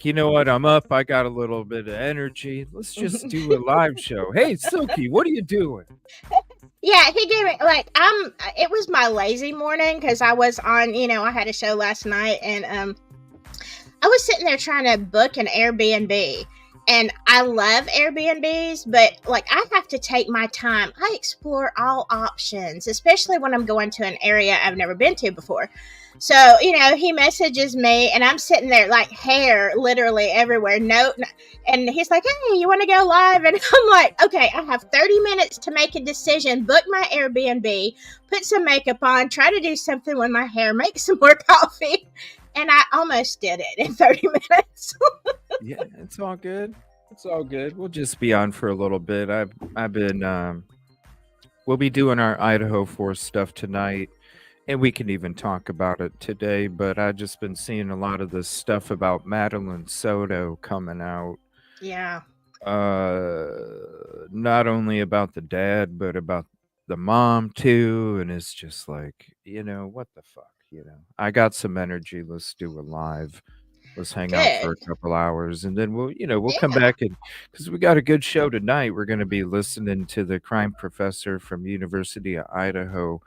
you know what? I'm up. I got a little bit of energy. Let's just do a live show. Hey, Silky, what are you doing? Yeah, he gave it like it was my lazy morning because I was on, I had a show last night and I was sitting there trying to book an Airbnb. And I love Airbnbs, but like I have to take my time. I explore all options, especially when I'm going to an area I've never been to before. So, he messages me and I'm sitting there like hair literally everywhere. And he's like, "Hey, you want to go live?" And I'm like, "Okay, I have 30 minutes to make a decision, book my Airbnb, put some makeup on, try to do something with my hair, make some more coffee." And I almost did it in 30 minutes. Yeah, it's all good. It's all good. We'll just be on for a little bit. I've been we'll be doing our Idaho Force stuff tonight, and we can even talk about it today, but I've just been seeing a lot of this stuff about Madeline Soto coming out. Yeah. Uh Not only about the dad, but about the mom too, and it's just like, what the fuck, I got some energy. Let's do a live. Let's hang out for Good. a couple hours, and then we'll come Yeah. back, and because we got a good show tonight, we're going to be listening to the crime professor from University of Idaho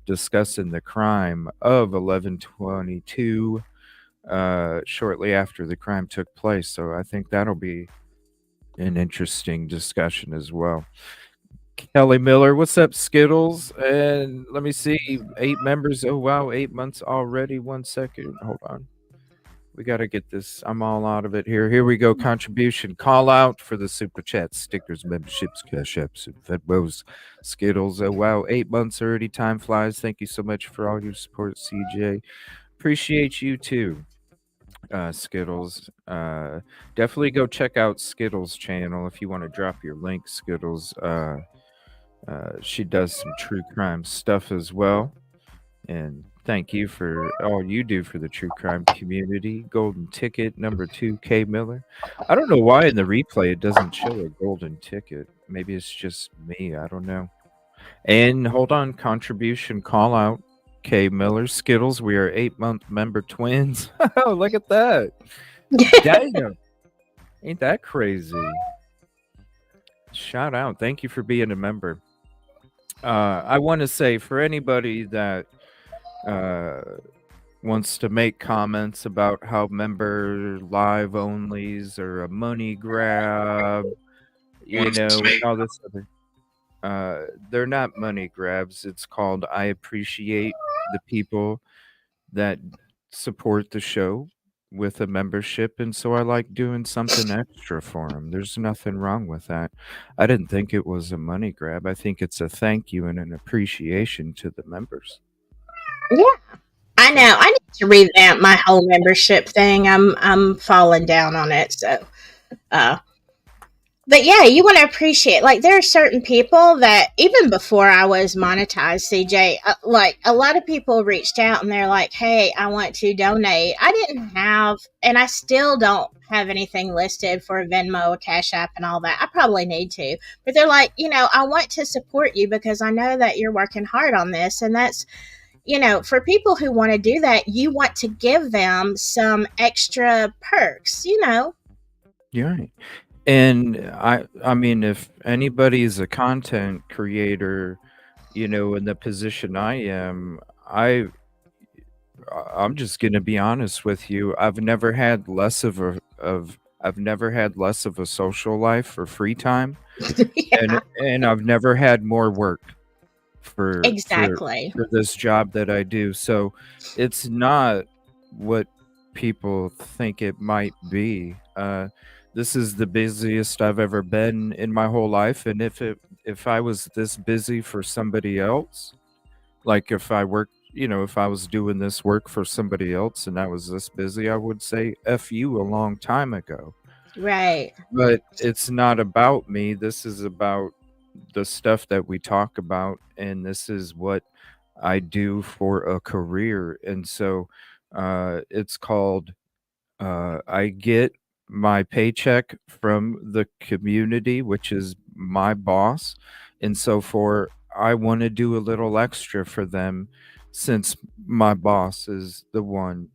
discussing the crime of 11/22 shortly after the crime took place. So I think that'll be an interesting discussion as well. Kelly Miller, what's up, Skittles? And let me see, 8 members. Oh wow, 8 months already. 1 second, hold on. We got to get this. I'm all out of it here. Here we go. Contribution. Call out for the super chats, stickers, memberships, cash apps, and Fedbos, Skittles. Oh, wow. 8 months already. Time flies. Thank you so much for all your support, CJ. Appreciate you too, Skittles. Definitely go check out Skittles' channel if you want to drop your link, Skittles. She does some true crime stuff as well. And thank you for all you do for the true crime community. Golden ticket number 2, K Miller. I don't know why in the replay it doesn't show a golden ticket. Maybe it's just me. I don't know. And hold on, contribution call out. K Miller Skittles. We are 8-month member twins. Oh, look at that. Damn. Ain't that crazy? Shout out. Thank you for being a member. I want to say for anybody that uh, wants to make comments about how member live onlys are a money grab, and all this other. They're not money grabs. It's called I appreciate the people that support the show with a membership, and so I like doing something extra for them. There's nothing wrong with that. I didn't think it was a money grab. I think it's a thank you and an appreciation to the members. Yeah. I So know. I need to revamp my whole membership thing. I'm falling down on it. So, uh, but yeah, you want to appreciate. Like there are certain people that even before I was monetized, CJ, like a lot of people reached out and they're like, "Hey, I want to donate." I didn't have, and I still don't have anything listed for Venmo, Cash App, and all that. I probably need to, but they're like, I want to support you because I know that you're working hard on this, and that's for people who want to do that, you want to give them some extra perks. you're right. And I mean, if anybody is a content creator, in the position I am, I'm just going to be honest with you. I've never had less of a social life or free time, and Yeah, I've never had more work for exactly. this job that I do. So it's not what people think it might be. This is the busiest I've ever been in my whole life, and if I was this busy for somebody else, like if I worked, if I was doing this work for somebody else and I was this busy, I would say F you a long time ago. Right. But it's not about me. This is about the stuff that we talk about, and this is what I do for a career. And so it's called I get my paycheck from the community, which is my boss. And so for I want to do a little extra for them since my boss is the one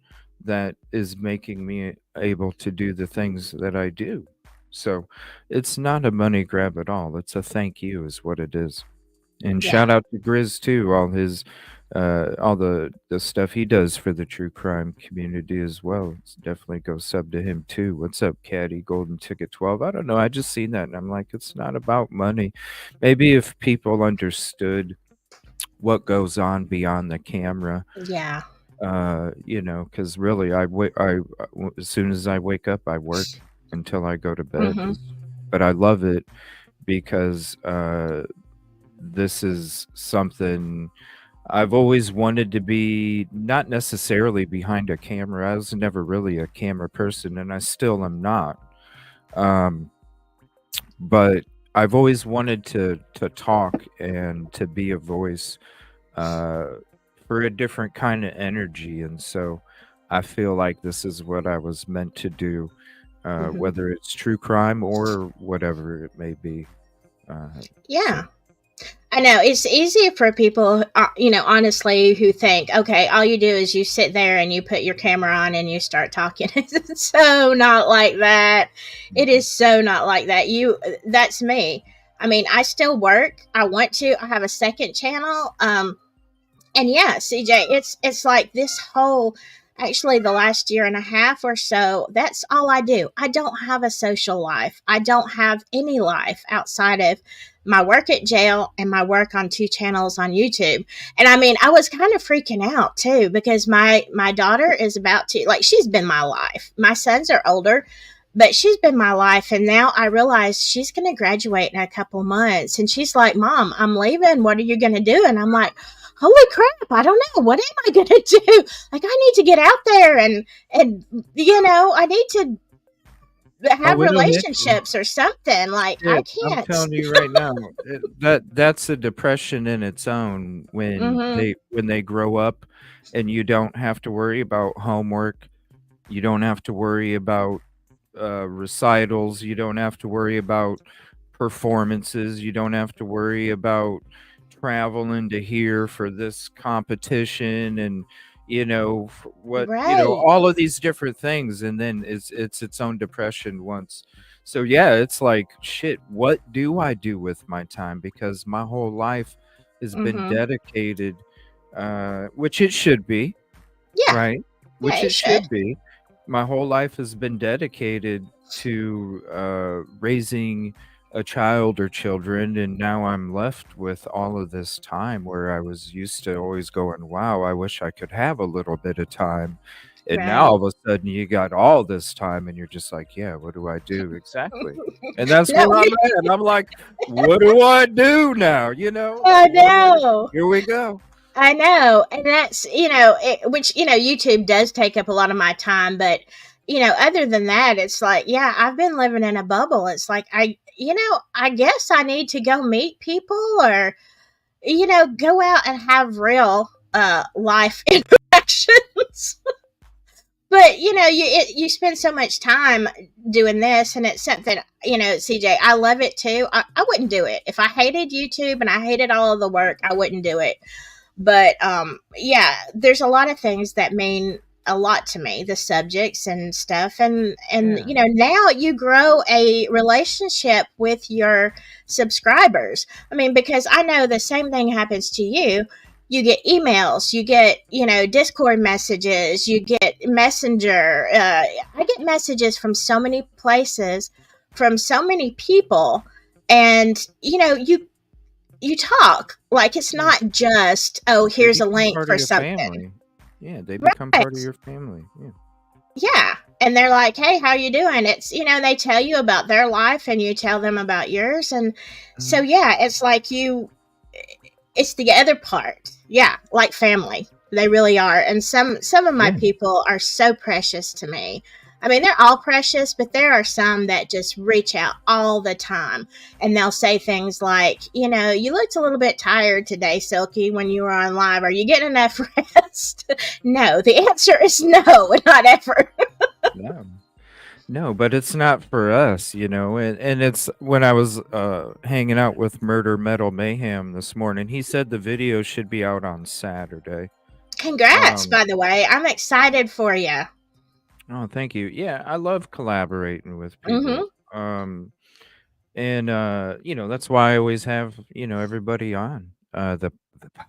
that is making me able to do the things that I do. So it's not a money grab at all. It's a thank you, is what it is. And Yeah. shout out to Grizz too, all the stuff he does for the true crime community as well. Definitely go sub to him too. What's up, Caddy? Golden Ticket 12. I don't know. I just seen that and I'm like, it's not about money. Maybe if people understood what goes on beyond the camera, Yeah. because really, as soon as I wake up, I work until I go to bed. Mhm. But I love it because this is something I've always wanted to be, not necessarily behind a camera. I was never really a camera person, and I still am not. Um, but I've always wanted to talk and to be a voice uh, for a different kind of energy, and so I feel like this is what I was meant to do, Mhm. whether it's true crime or whatever it may be. Uh, Yeah. so I know it's easy for people, honestly, who think, okay, all you do is you sit there and you put your camera on and you start talking. It's so not like that. It mhm. is so not like that. That's me. I mean, I still work. I want to. I have a second channel. And yeah, CJ, it's like this whole, actually the last year and a half or so, that's all I do. I don't have a social life. I don't have any life outside of my work at jail and my work on two channels on YouTube. And I mean, I was kind of freaking out too, because my daughter is about to, like, she's been my life. My sons are older, but she's been my life, and now I realize she's going to graduate in a couple months, and she's like, "Mom, I'm leaving. What are you going to do?" And I'm like, holy crap, I don't know, what am I going to do? Like, I need to get out there, and I need to have Oh, it'll hit you. relationships or something. Like, I Shit, I'm can't. telling you right now, that's a depression in its own when Mhm. they grow up and you don't have to worry about homework, you don't have to worry about recitals, you don't have to worry about performances, you don't have to worry about traveling to here for this competition and Right. all of these different things, and then it's its own depression once. So yeah, it's like shit, what do I do with my time, because my whole life has been Mhm. dedicated, which it should be, Yeah. right? Yeah, Which it it should. should be. My whole life has been dedicated to raising a child or children, and now I'm left with all of this time where I was used to always going, "Wow, I wish I could have a little bit of time." And now Right. all of a sudden you got all this time and you're just like, "Yeah, what do I do exactly?" And that's No, where I'm at. I'm like, "What do I do now?" Like, I what do I know. Here we go. I know, and that's which YouTube does take up a lot of my time, but other than that, it's like, yeah, I've been living in a bubble. It's like I guess I need to go meet people, or go out and have real life interactions. But you spend so much time doing this, and it's something, CJ, I love it too. I wouldn't do it if I hated YouTube and I hated all of the work. I wouldn't do it, but yeah, there's a lot of things that mean a lot to me, the subjects and stuff, and Yeah. now you grow a relationship with your subscribers. I mean, because I know the same thing happens to you. You get emails, you get Discord messages, you get Messenger. I get messages from so many places, from so many people, and you talk, like, it's Yeah. not just, oh, They here's a become link part of for your something. family. Yeah, they become part of Right. your family. Yeah. Yeah, and they're like, hey, how you doing? It's they tell you about their life and you tell them about yours, and so Mhm. yeah, it's like it's the other part. Yeah, like family. They really are. And some of my Yeah. people are so precious to me. I mean, they're all precious, but there are some that just reach out all the time. And they'll say things like, you looked a little bit tired today, Silky, when you were on live. Are you getting enough rest? No, the answer is no, not ever. No. No, but it's not for us, and it's when I was hanging out with Murder Metal Mayhem this morning, he said the video should be out on Saturday. Congrats, Um by the way. I'm excited for you. Oh, thank you. Yeah, I love collaborating with Mm-hmm. people. And that's why I always have, everybody on the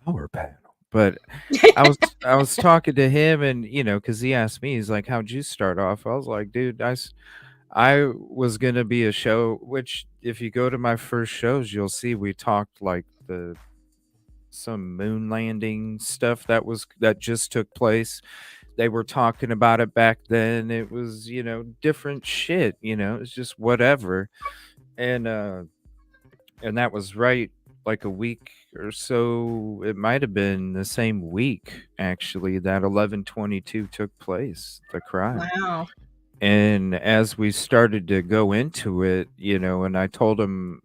power panel. But I was talking to him and, cuz he asked me, he's like, "How'd you start off?" I was like, "Dude, I was going to be a show," which if you go to my first shows, you'll see we talked like the some moon landing stuff that just took place. They were talking about it back then. It was, different shit, it's just whatever. And and that was right like a week or so. It might have been the same week actually that 11/22 took place, the crime. Wow. And as we started to go into it, and I told him,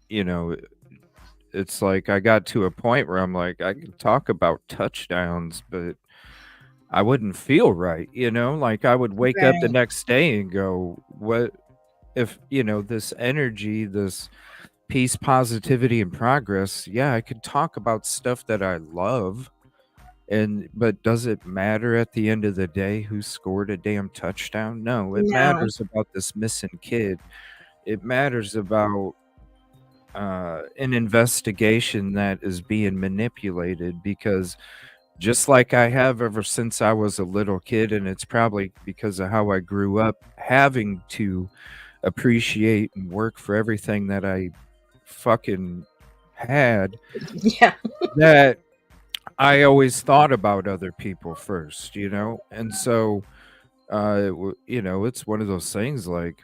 you know, it's like I got to a point where I'm like, I can talk about touchdowns, but I wouldn't feel right, like I would wake up the Right. next day and go, what if, this energy, this peace, positivity, and progress, yeah, I could talk about stuff that I love. But does it matter at the end of the day who scored a damn touchdown? No, it No. matters about this missing kid. It matters about an investigation that is being manipulated because just like I have ever since I was a little kid, and it's probably because of how I grew up, having to appreciate and work for everything that I fucking had, Yeah. that I always thought about other people first, and so it's one of those things like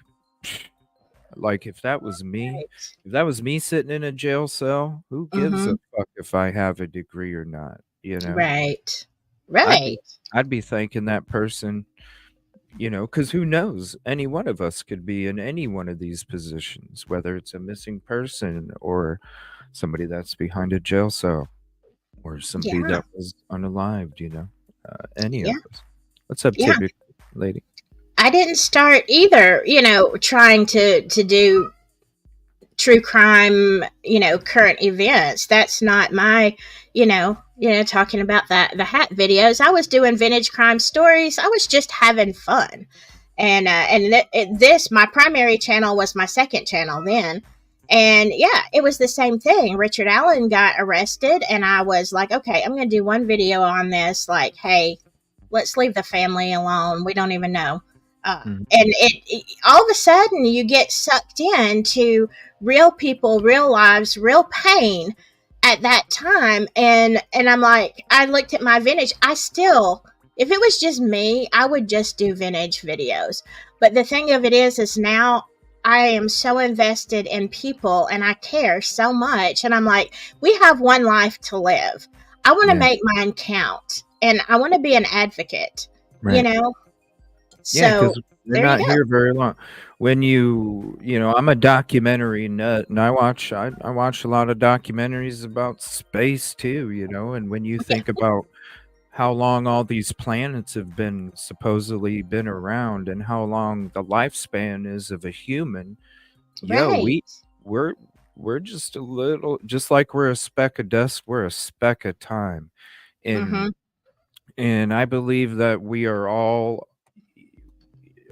Right. if that was me sitting in a jail cell, who gives Mm-hmm. a fuck if I have a degree or not? Right. I'd be Right. I'd be thanking that person, because who knows? Any one of us could be in any one of these positions, whether it's a missing person or somebody that's behind a jail cell or somebody Yeah. that was unalived, any Yeah. of us. What's up, Yeah. typical lady? I didn't start either, trying to do true crime, current events. That's not my, talking about that the hat videos. I was doing vintage crime stories. I was just having fun. And this my primary channel was my second channel then. And yeah, it was the same thing. Richard Allen got arrested and I was like, okay, I'm going to do one video on this, like, hey, let's leave the family alone. We don't even know. Mhm. And all of a sudden you get sucked into real people, real lives, real pain at that time. And I'm like, I looked at my vintage. I still, if it was just me, I would just do vintage videos. But the thing of it is now I am so invested in people and I care so much. And I'm like, we have one life to live. I want to Yeah, make mine count and I want to be an advocate, you right. know? Yeah, So because we're there you not go. here very long. When I'm a documentary nut, and I watch a lot of documentaries about space too, and when you Yeah, think about how long all these planets have been supposedly been around and how long the lifespan is of a human, yo, right. we're we're just a little, just like we're a speck of dust, we're a speck of time. Mm-hmm. And I believe that we are all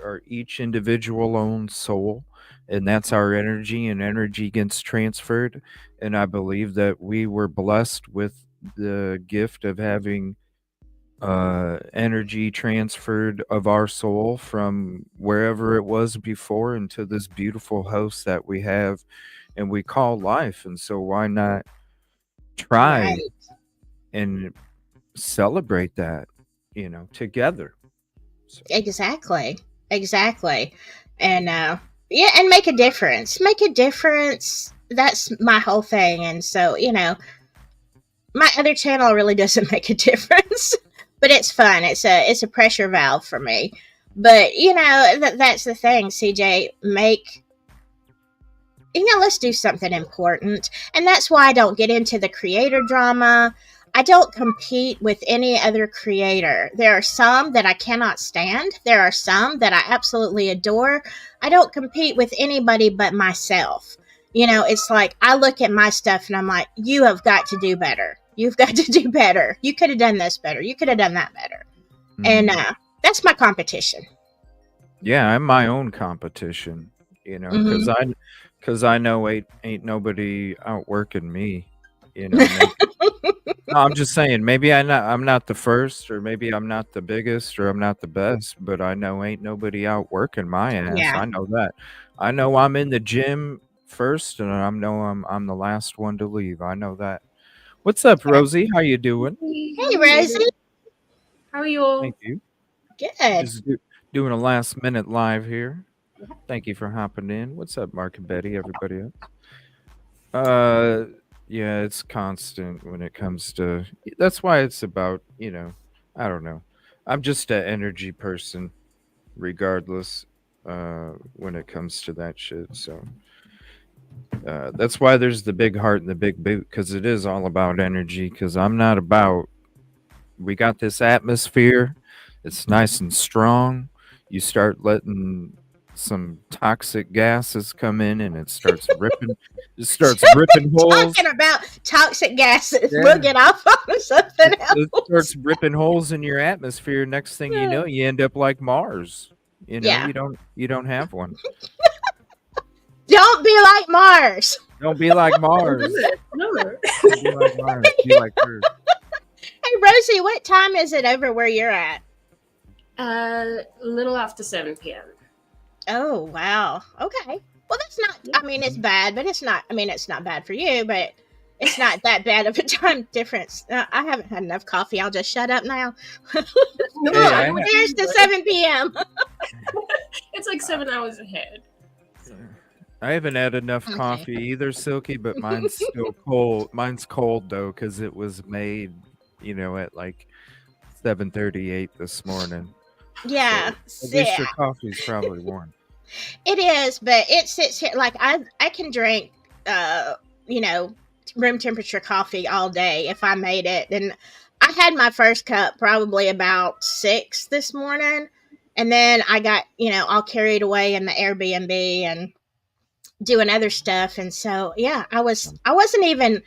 are each individual own soul, and that's our energy, and energy gets transferred. And I believe that we were blessed with the gift of having energy transferred of our soul from wherever it was before into this beautiful house that we have and we call life. And so why not try Right. and celebrate that, together. So Exactly. Exactly. And yeah, and make a difference. Make a difference. That's my whole thing. And so, my other channel really doesn't make a difference. But it's fun. It's a pressure valve for me. But that's the thing, CJ. Let's do something important. And that's why I don't get into the creator drama. I don't compete with any other creator. There are some that I cannot stand. There are some that I absolutely adore. I don't compete with anybody but myself. It's like I look at my stuff and I'm like, you have got to do better. You've got to do better. You could have done this better. You could have done that better. And mhm. that's my competition. Yeah, I'm my own competition, Hmm. cause I know ain't nobody outworking me, make no, I'm just saying, maybe I'm not the first, or maybe I'm not the biggest, or I'm not the best, but I know ain't nobody outworking my ass. Yeah. I know that. I know I'm in the gym first, and I know I'm the last one to leave. I know that. What's up, Yeah. Rosie? How you doing? Hey, how Hey, are you? Rosie. How are you all? Thank you. Good. Just doing a last minute live here. Thank you for hopping in. What's up, Mark and Betty? Everybody else? Uh, yeah, it's constant when it comes to. That's why it's about. I don't know. I'm just an energy person, regardless. When it comes to that shit, so that's why there's the big heart and the big boot, because it is all about energy. Because I'm not about. We got this atmosphere. It's nice and strong. You start letting some toxic gases come in, and it starts ripping holes. Talking about toxic gases, we'll Yeah. get off on something It else. starts ripping holes in your atmosphere. Next thing you know, you end up like Mars. Yeah. You don't have one. Don't be like Mars. Don't be like Oh, Mars. good. No. Don't be like Mars. Be like Earth. Hey, Rosie, what time is it over where you're at? A little after 7 p.m. Oh, wow. Okay. Well, that's not, Yeah. I mean, it's bad, but it's not, I mean, it's not bad for you, but it's not that bad of a time difference. I haven't had enough coffee. I'll just shut up now. No, Hey, I know what you Here's mean, to but 7 p.m. it's like 7 hours ahead. I haven't had enough Okay. coffee either, Silky, but mine's still cold. Mine's cold though, because it was made, at like 7:38 this morning. Yeah. So at least your coffee's probably warm. It is, but it sits here like I can drink you know, room temperature coffee all day if I made it. And I had my first cup probably about 6 this morning, and then I got, all carried away in the Airbnb and doing other stuff. And so, yeah, I wasn't even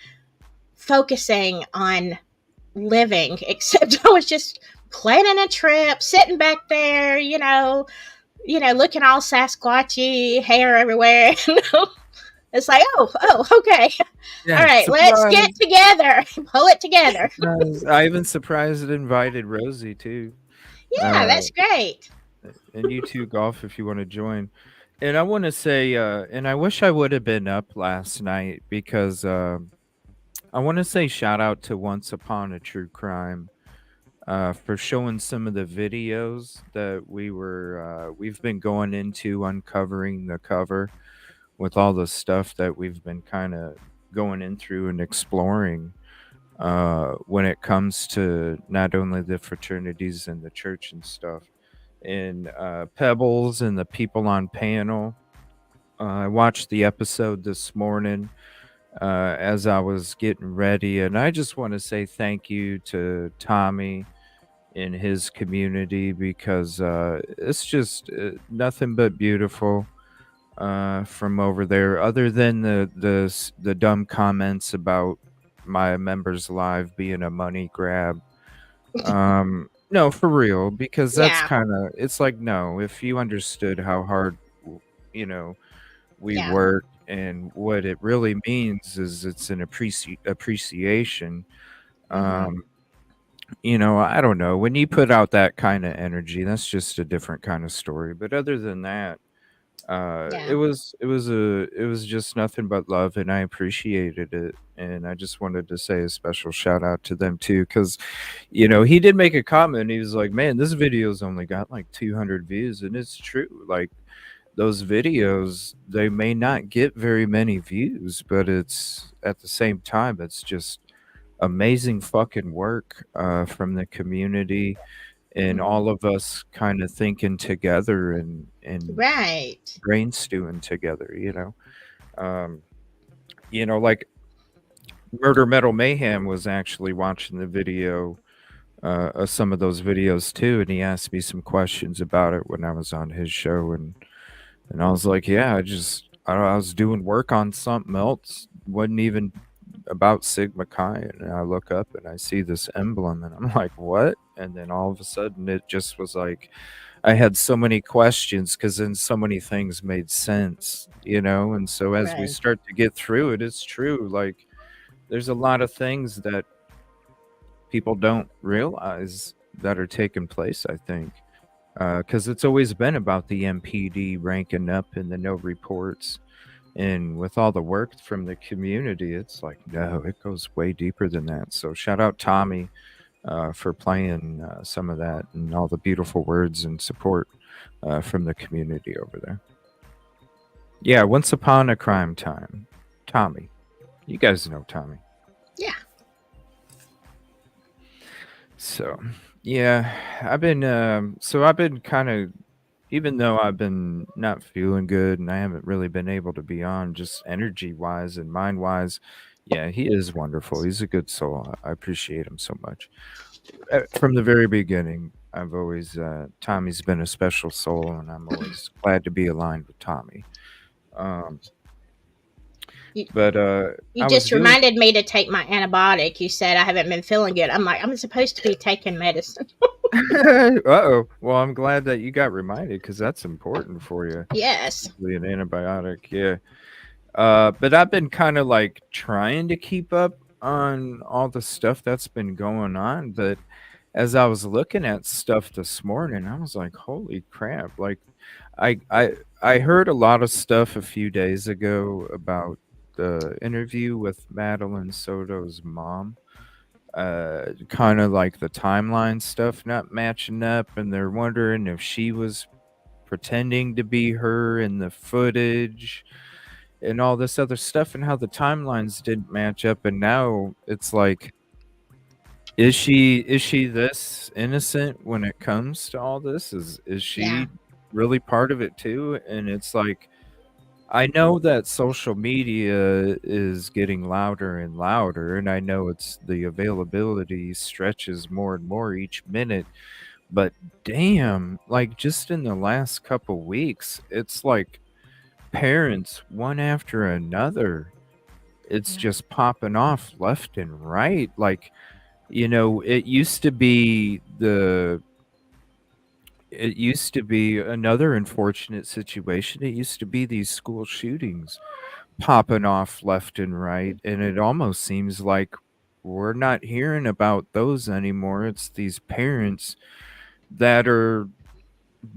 focusing on living except I was just planning a trip, sitting back there, looking all Sasquatchy, hair everywhere. It's like, oh, okay. All Yeah, right, let's get surprise! together, pull it together. Surprise! I even surprised and invited Rosie too. Yeah, Uh, that's great. and you two golf if you want to join. And I want to say, and I wish I would have been up last night because I want to say shout out to Once Upon a True Crime for showing some of the videos that we've been going into uncovering the cover with all the stuff that we've been kind of going in through and exploring when it comes to not only the fraternities and the church and stuff and Pebbles and the people on panel. I watched the episode this morning as I was getting ready, and I just want to say thank you to Tommy in his community because it's just nothing but beautiful from over there. Other than the dumb comments about my members live being a money grab. No, for real, because that's Yeah, kind of it's like no, if you understood how hard you know we yeah, work and what it really means is it's an appreciation. hmm, Um, I don't know. When you put out that kind of energy, that's just a different kind of story. But other than that, yeah, it was just nothing but love, and I appreciated it. And I just wanted to say a special shout out to them too, because he did make a comment. He was like, "Man, this video's only got like 200 views," and it's true. Like those videos, they may not get very many views, but it's at the same time, it's just amazing fucking work from the community and hmm, all of us kind of thinking together and right. brain stewing together. Um, like Murder Metal Mayhem was actually watching the video, some of those videos too, and he asked me some questions about it when I was on his show, and I was like, yeah, I was doing work on something else, wasn't even about Sigma Chi, and I look up and I see this emblem, and I'm like, what? And then all of a sudden, it just was like I had so many questions because then so many things made sense, you know? And so as we Right. start to get through it, it's true. Like, there's a lot of things that people don't realize that are taking place, I think. Because it's always been about the MPD ranking up in the no reports. And with all the work from the community, it's like, no, it goes way deeper than that. So shout out Tommy for playing some of that and all the beautiful words and support from the community over there. Yeah, Once Upon a Crime Time. Tommy. You guys know Tommy. Yeah. So, yeah, I've been kind of, even though I've been not feeling good and I haven't really been able to be on just energy wise and mind wise. Yeah, he is wonderful. He's a good soul. I appreciate him so much. From the very beginning, I've always Tommy's been a special soul, and I'm always glad to be aligned with Tommy. Um, You, but you I was just doing. reminded me to take my antibiotic. You said I haven't been feeling good. I'm like, I'm supposed to be taking medicine. Uh-oh. Well, I'm glad that you got reminded because that's important for you. Yes. An antibiotic, yeah. But I've been kind of like trying to keep up on all the stuff that's been going on. But as I was looking at stuff this morning, I was like, holy crap. Like I I I heard a lot of stuff a few days ago about the interview with Madeline Soto's mom. Kind of like the timeline stuff not matching up, and they're wondering if she was pretending to be her in the footage and all this other stuff, and how the timelines didn't match up. And now it's like, is she this innocent when it comes to all this? Is Yeah. she really part of it too? And it's like, I know that social media is getting louder and louder, and I know it's the availability stretches more and more each minute. But damn, like just in the last couple weeks, it's like parents one after another. It's Yeah. just popping off left and right. Like, it used to be another unfortunate situation. It used to be these school shootings popping off left and right, and it almost seems like we're not hearing about those anymore. It's these parents that are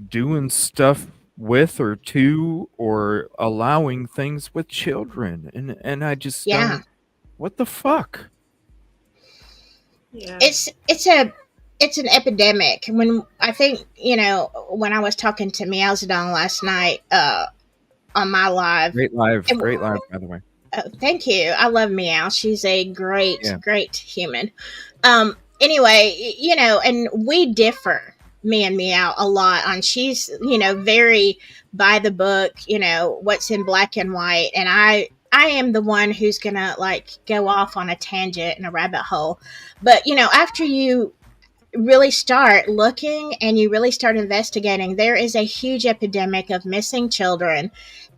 doing stuff with or to or allowing things with children, and I just Yeah. don't. What the fuck? Yeah. It's an epidemic. When I think, when I was talking to Meowsdon last night on my live, and Great live, by the way. thank you. I love Meow. She's a great, Yeah. great human. Anyway, and we differ, me and Meow, a lot on, she's, very by the book, what's in black and white. And I am the one who's gonna like go off on a tangent and a rabbit hole. But, after you really start looking and you really start investigating, there is a huge epidemic of missing children,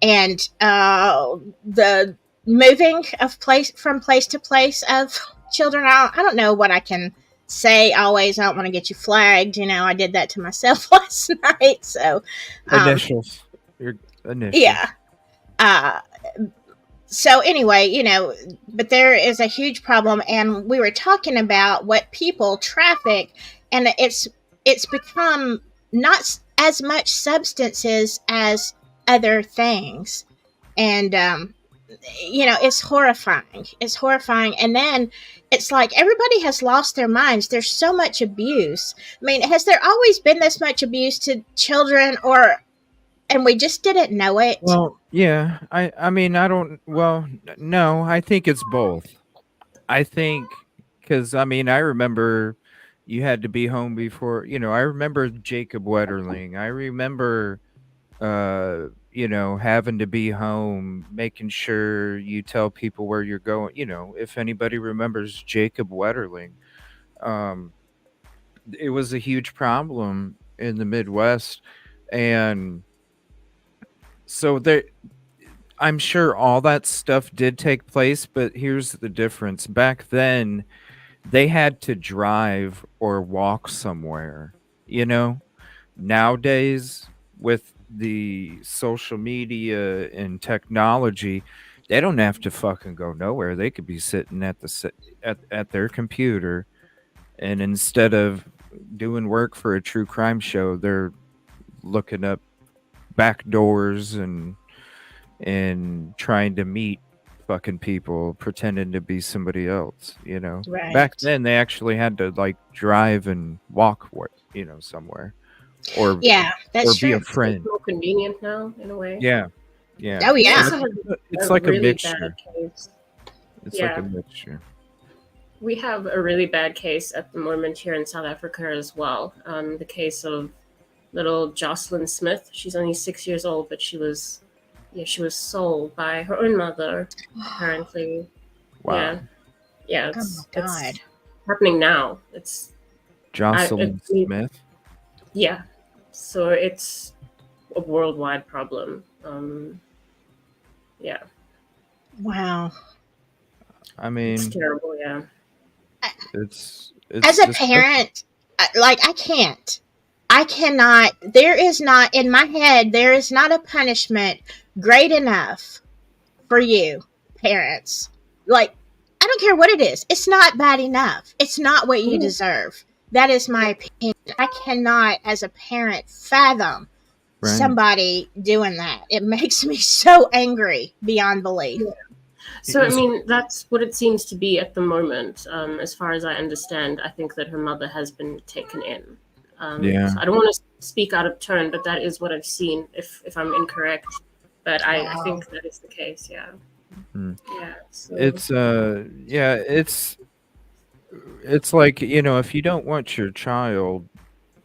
and the moving of place from place to place of children. I don't know what I can say always. I don't want to get you flagged. I did that to myself last night. So, um, Initials. Your initials. yeah. Uh, so anyway, but there is a huge problem, and we were talking about what people traffic, and it's become not as much substances as other things, and it's horrifying. It's horrifying, and then it's like everybody has lost their minds. There's so much abuse. I mean, has there always been this much abuse to children, or and we just didn't know it? Well, yeah. I mean, I don't. Well, no. I think it's both. I think because I mean, I remember you had to be home before. I remember Jacob Wetterling. I remember, having to be home, making sure you tell people where you're going. If anybody remembers Jacob Wetterling, um, it was a huge problem in the Midwest, and so there. I'm sure all that stuff did take place, but here's the difference. Back then, they had to drive or walk somewhere, you know? nowadays with the social media and technology, they don't have to fucking go nowhere. They could be sitting at their computer, and instead of doing work for a true crime show, they're looking up back doors and trying to meet fucking people pretending to be somebody else, you know. Back Right. then they actually had to like drive and walk somewhere or Yeah, or that's be a true. It's friend. more convenient now, in a way. Yeah. Yeah. Oh We So yeah. also have a it's like a really bad mixture. case. It's like a Yeah, mixture. we have a really bad case at the moment here in South Africa as well. The case of little Jocelyn Smith. She's only 6 years old, but she was sold by her own mother, apparently. Wow. Yeah, yeah, Oh my it's God. happening now. I Jocelyn mean, Smith. yeah. So it's a worldwide problem. Yeah, Wow. I it's mean, terrible. Yeah, it's As a disgusting. parent, like I can't. I cannot. There is not in my head. There is not a punishment great enough for you, parents. Like I don't care what it is. It's not bad enough. It's not what you yeah, deserve. That is my yeah. opinion. I cannot, as a parent, fathom Right. somebody doing that. It makes me so angry beyond belief. Yeah. So, I It's mean, that's what it seems to be at the moment. As far as I understand, I think that her mother has been taken in. yeah. So I don't want to speak out of turn, but that is what I've seen. If I'm incorrect, but I Wow. think that is the case. Yeah, Mm. yeah. So It's yeah, it's like, if you don't want your child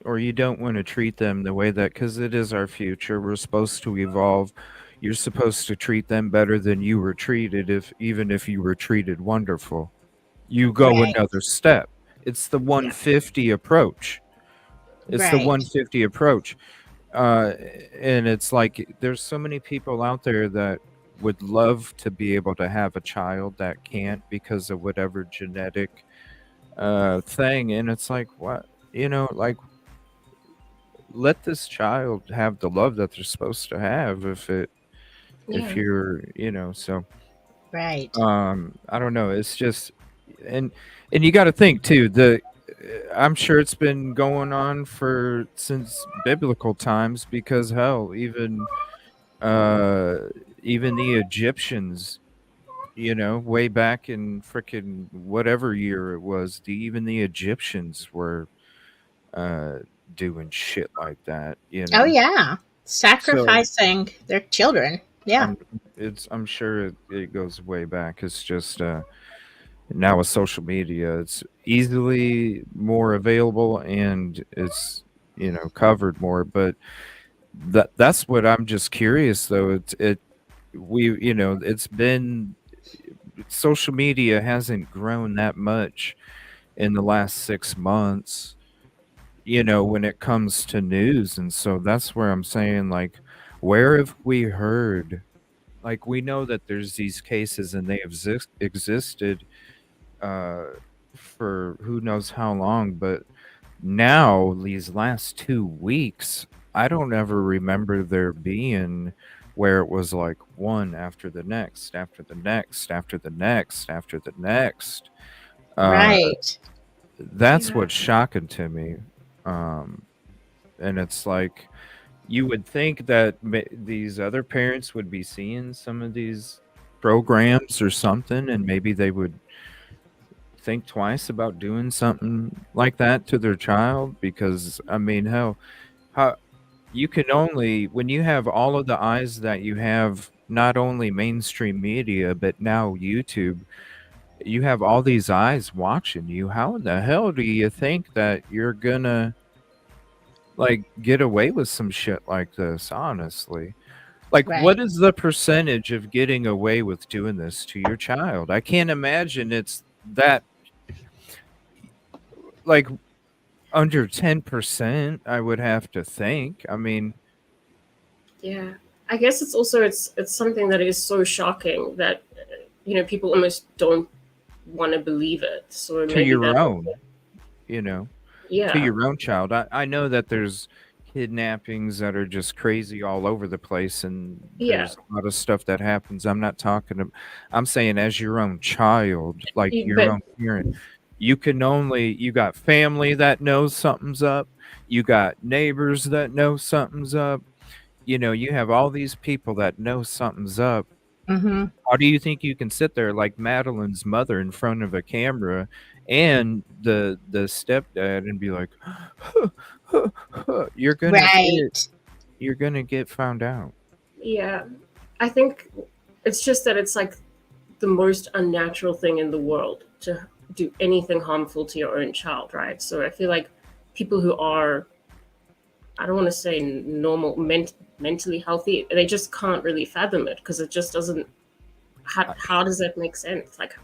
or you don't want to treat them the way that, because it is our future, we're supposed to evolve. You're supposed to treat them better than you were treated, if even if you were treated wonderful. You go Right. another step. It's the yeah, 150 approach. It's the Right. 150 approach. Uh, and it's like there's so many people out there that would love to be able to have a child that can't because of whatever genetic thing. And it's like, what? Like, let this child have the love that they're supposed to have if yeah, you're, so Right. I don't know, it's just, and you got to think too, I'm sure it's been going on for since biblical times, because hell, uh even the Egyptians, way back in frickin' whatever year it was, even the Egyptians were uh doing shit like that. Oh yeah. So Sacrificing their children. Yeah. I'm I'm sure it goes way back. It's just now with social media, it's easily more available and it's covered more. But that's what I'm just curious though. It's been, social media hasn't grown that much in the last 6 months. When it comes to news, and so that's where I'm saying, like, where have we heard, like, we know that there's these cases and they existed uh for who knows how long, but now these last 2 weeks, I don't ever remember there being where it was like one after the next, after the next, after the next, after the next. uh Right. that's yeah, what's shocking to me. um and it's like, you would think that these other parents would be seeing some of these programs or something, and maybe they would think twice about doing something like that to their child. Because I mean, hell, how you can only, when you have all of the eyes that you have, not only mainstream media but now YouTube, you have all these eyes watching you. How in the hell do you think that you're gonna like get away with some shit like this, honestly? Like, what Right. is the percentage of getting away with doing this to your child? I can't imagine it's that, like, under 10%, I would have to think. I mean, yeah. I guess it's something that is so shocking that people almost don't want to believe it. So to maybe your that, own, you know, to yeah, your own child. I know that there's kidnappings that are just crazy all over the place, and Yeah, there's a lot of stuff that happens. I'm not talking I'm saying as your own child, like your but own parent. You got family that knows something's up. You got neighbors that know something's up. You have all these people that know something's up. Mm-hmm. How do you think you can sit there like Madeline's mother in front of a camera and the stepdad and be like, you're gonna get Right. you're gonna get found out. yeah, I think it's just that it's like the most unnatural thing in the world to do anything harmful to your own child, right? So I feel like people who are, I don't want to say normal, mentally healthy, they just can't really fathom it because it just doesn't. How does that make sense? Like,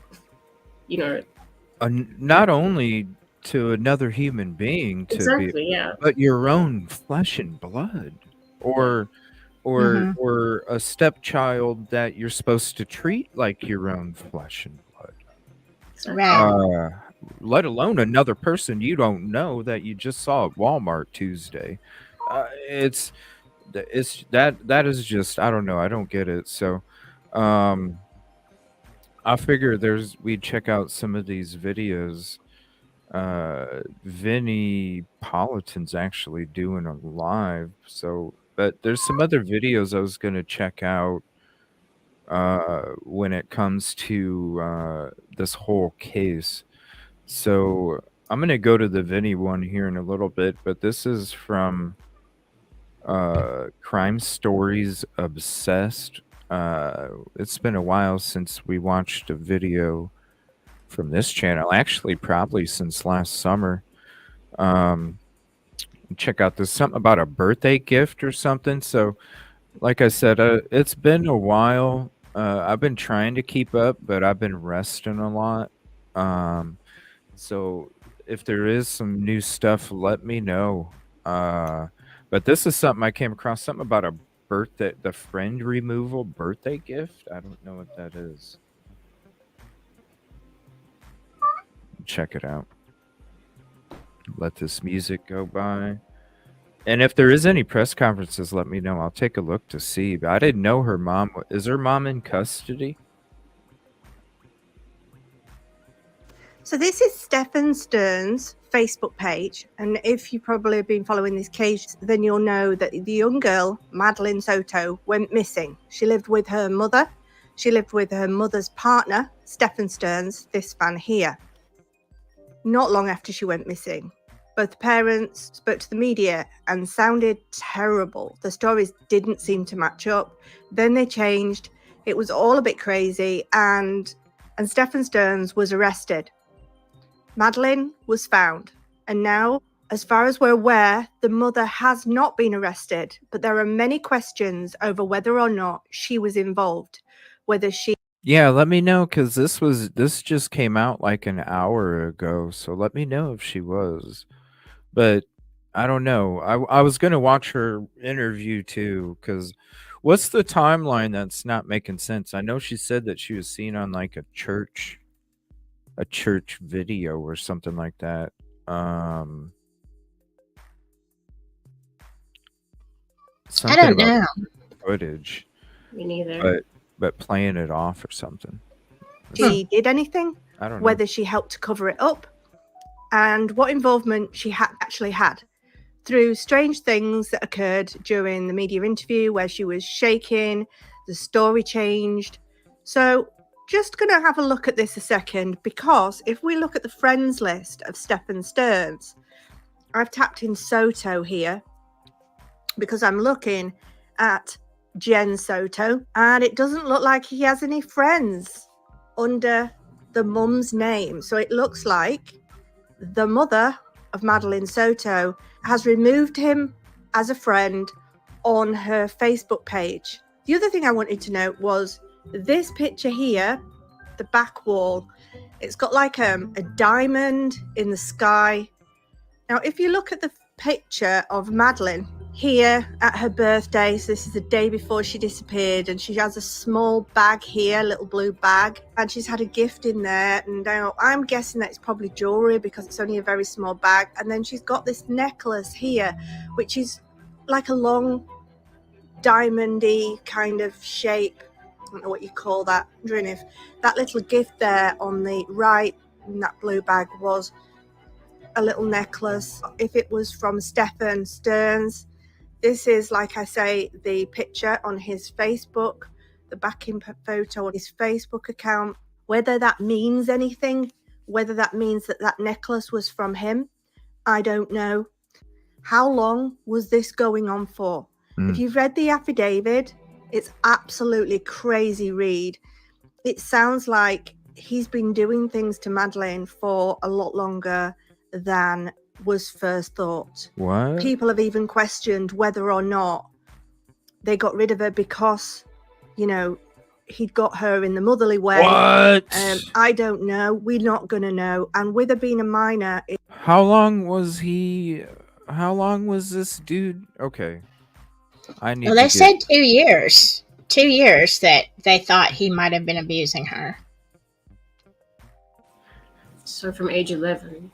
you know, Not only to another human being exactly, yeah, but your own flesh and blood, yeah, or Mm-hmm. or a stepchild that you're supposed to treat like your own flesh and blood. exactly. Right. Uh, let alone another person you don't know that you just saw at Walmart Tuesday. It's that is just, I don't know, I don't get it. So, um, I figure we'd check out some of these videos. Vinny Politan's actually doing a live, so but there's some other videos I was gonna check out when it comes to this whole case. So I'm gonna go to the Vinny one here in a little bit, but this is from Crime Stories Obsessed. It's been a while since we watched a video from this channel, actually probably since last summer. Um, check out this, something about a birthday gift or something. So like I said, it's been a while. I've been trying to keep up, but I've been resting a lot. So if there is some new stuff, let me know. But this is something I came across, something about a birthday, the friend removal birthday gift. I don't know what that is. Check it out. Let this music go by. And if there is any press conferences, let me know. I'll take a look to see. But I didn't know her mom. Is her mom in custody? So this is Stefan Stern's Facebook page, and if you probably have been following this case, then you'll know that the young girl, Madeline Soto, went missing. She lived with her mother. She lived with her mother's partner, Stefan Stearns, this man here. Not long after she went missing, both parents spoke to the media and sounded terrible. The stories didn't seem to match up. Then they changed. It was all a bit crazy, and Stefan Stearns was arrested. Madeline was found, and now, as far as we're aware, the mother has not been arrested, but there are many questions over whether or not she was involved, whether she... Yeah, let me know, because this just came out like an hour ago, so let me know if she was. But I don't know. I was gonna watch her interview too, because what's the timeline that's not making sense? I know she said that she was seen on like a church video or something like that. I Something don't about know. footage, Me neither. but playing it off or something. she did anything, I don't know. whether she helped to cover it up, and what involvement she actually had through strange things that occurred during the media interview where she was shaking, the story changed. So just going to have a look at this a second, because if we look at the friends list of Stefan Stearns, I've tapped in Soto here because I'm looking at Jen Soto, and it doesn't look like he has any friends under the mum's name. So it looks like the mother of Madeline Soto has removed him as a friend on her Facebook page. The other thing I wanted to note was this picture here, the back wall. It's got like a diamond in the sky. Now, if you look at the picture of Madeline here at her birthday, so this is the day before she disappeared, and she has a small bag here, a little blue bag, and she's had a gift in there, and now I'm guessing that it's probably jewelry because it's only a very small bag. And then she's got this necklace here, which is like a long diamondy kind of shape. I don't know what you call that. I'm wondering if that little gift there on the right in that blue bag was a little necklace. If it was from Stephen Stearns, this is, like I say, the picture on his Facebook, the backing photo on his Facebook account. Whether that means anything, whether that means that that necklace was from him, I don't know. How long was this going on for? If you've read the affidavit, it's absolutely crazy read. It sounds like he's been doing things to Madeline for a lot longer than was first thought. What? People have even questioned whether or not they got rid of her because, you know, he'd got her in the motherly way. What? I don't know. We're not going to know. And with her being a minor... How long was this dude? Okay. Well, they said 2 years. 2 years that they thought he might have been abusing her. So from age 11.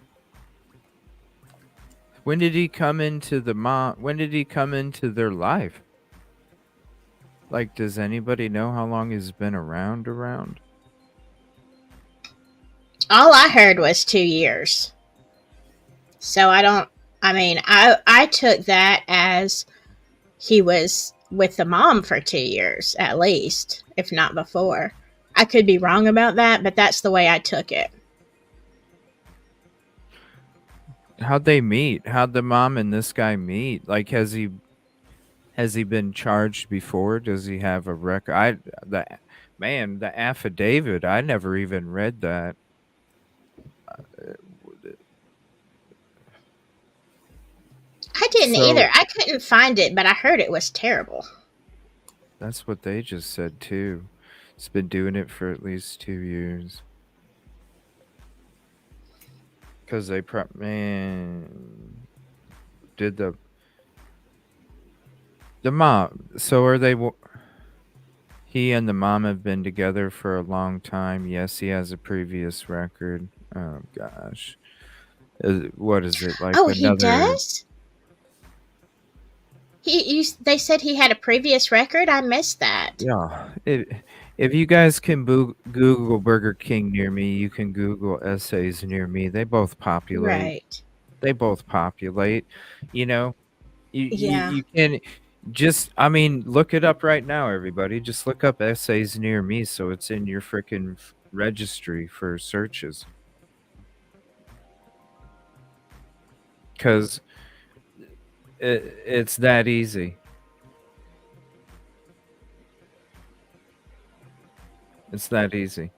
When did he come into when did he come into their life? Like, does anybody know how long he's been around? All I heard was 2 years. So I took that as he was with the mom for 2 years, at least, if not before. I could be wrong about that, but that's the way I took it. How'd they meet? How'd the mom and this guy meet? Like, has he been charged before? Does he have a record? The affidavit, I never even read that. I didn't either. I couldn't find it, but I heard it was terrible. That's what they just said too. It's been doing it for at least 2 years. Because they did the mom. So are they? He and the mom have been together for a long time. Yes, he has a previous record. Oh gosh, what is it like? Oh, he does. They said he had a previous record. I missed that. Yeah. If you guys can Google Burger King near me, you can Google essays near me. They both populate. Right. They both populate. You know, Yeah. you can just, look it up right now, everybody. Just look up essays near me so it's in your freaking registry for searches. Because it's that easy. It's that easy.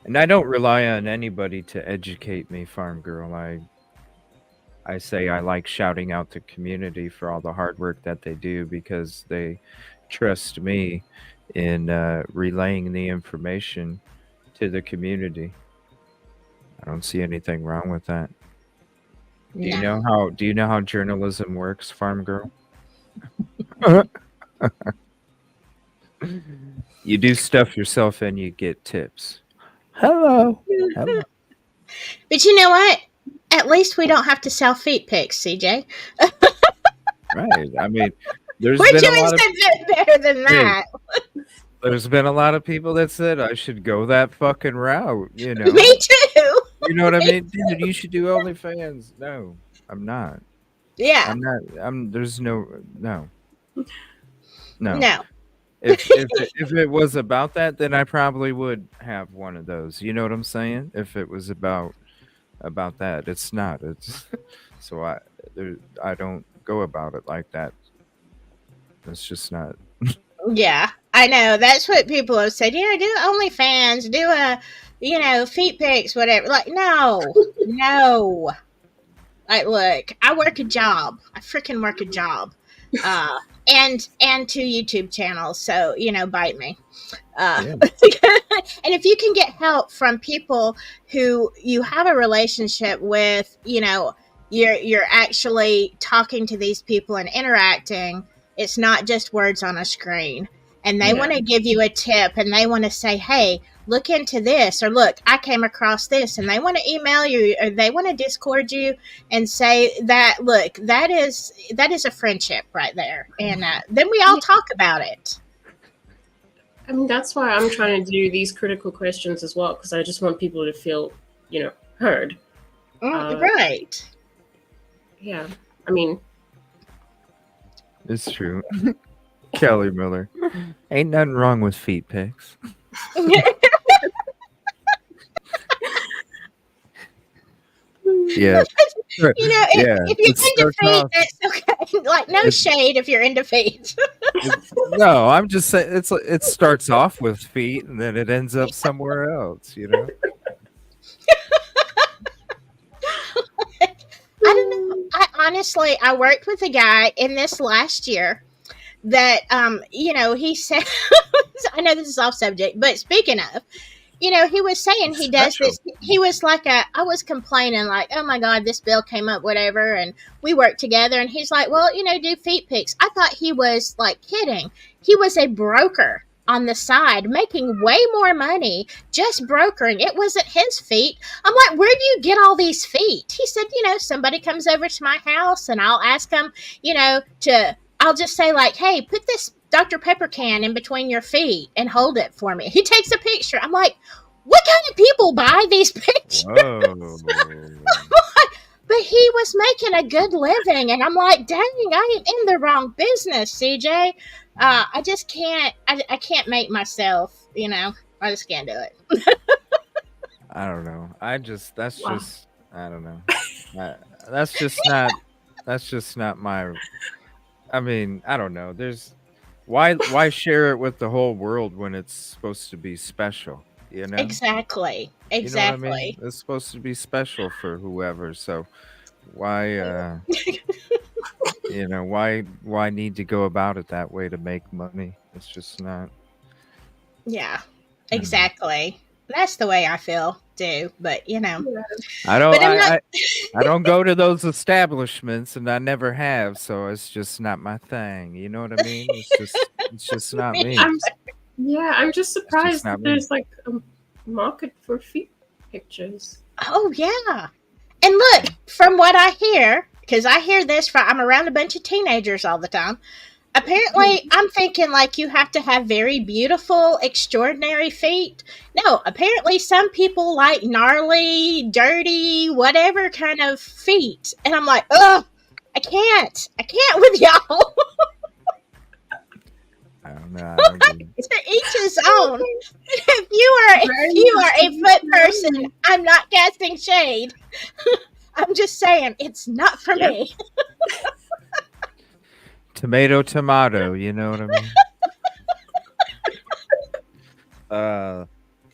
And I don't rely on anybody to educate me, Farm Girl. I say I like shouting out the community for all the hard work that they do because they trust me in relaying the information to the community. I don't see anything wrong with that. Do you know how journalism works, Farm Girl? You do stuff yourself and you get tips. Hello. But you know what? At least we don't have to sell feet pics, CJ. Right. We're doing something better than that. There's been a lot of people that said I should go that fucking route, Me too. You know what I mean? Dude, you should do OnlyFans. No, I'm not. Yeah. I'm not. There's no. If it was about that, then I probably would have one of those. You know what I'm saying? If it was about that, it's not. It's so I don't go about it like that. It's just not. Yeah, I know. That's what people have said. Do OnlyFans, do feet pics, whatever. Like, no. Like, look, I work a job. I freaking work a job. And 2 YouTube channels, so bite me. And if you can get help from people who you have a relationship with, you're actually talking to these people and interacting. It's not just words on a screen. and they want to give you a tip, and they want to say, hey, look into this, or look, I came across this, and they want to email you, or they want to Discord you and say that, look, that is a friendship right there, and then we all talk about it. I mean, that's why I'm trying to do these critical questions as well, because I just want people to feel, heard. Right. Yeah. I mean, It's true. Kelly Miller. Ain't nothing wrong with feet pics. Yeah. If you're into feet, that's okay. Like, no shade if you're into feet. No, I'm just saying it starts off with feet and then it ends up somewhere else, I don't know. I worked with a guy in this last year that, he said, I know this is off subject, but speaking of, he was saying he does this. He was like, I was complaining, like, oh my God, this bill came up, whatever. And we worked together. And he's like, well, do feet pics. I thought he was like kidding. He was a broker on the side, making way more money just brokering. It wasn't his feet. I'm like, where do you get all these feet? He said, somebody comes over to my house and I'll ask them, I'll just say, like, hey, put this Dr. Pepper can in between your feet and hold it for me. He takes a picture. I'm like, what kind of people buy these pictures? But he was making a good living. And I'm like, dang, I am in the wrong business, CJ. I just can't, I can't make myself, I just can't do it. I don't know. I don't know. That's just not my, I mean, I don't know. Why share it with the whole world when it's supposed to be special? Exactly. You know what I mean? It's supposed to be special for whoever. So why, why need to go about it that way to make money? It's just not. Yeah, exactly. That's the way I feel too. But I don't. I don't go to those establishments, and I never have. So it's just not my thing. You know what I mean? It's just not me. I'm just surprised that there's like a market for feet pictures. Oh yeah, and look, from what I hear, because I hear this I'm around a bunch of teenagers all the time. Apparently, I'm thinking like you have to have very beautiful, extraordinary feet. No, apparently some people like gnarly, dirty, whatever kind of feet. And I'm like, ugh, I can't with y'all. I don't know. To each his own. If you are a foot person, I'm not casting shade. I'm just saying it's not for me. Tomato, you know what I mean?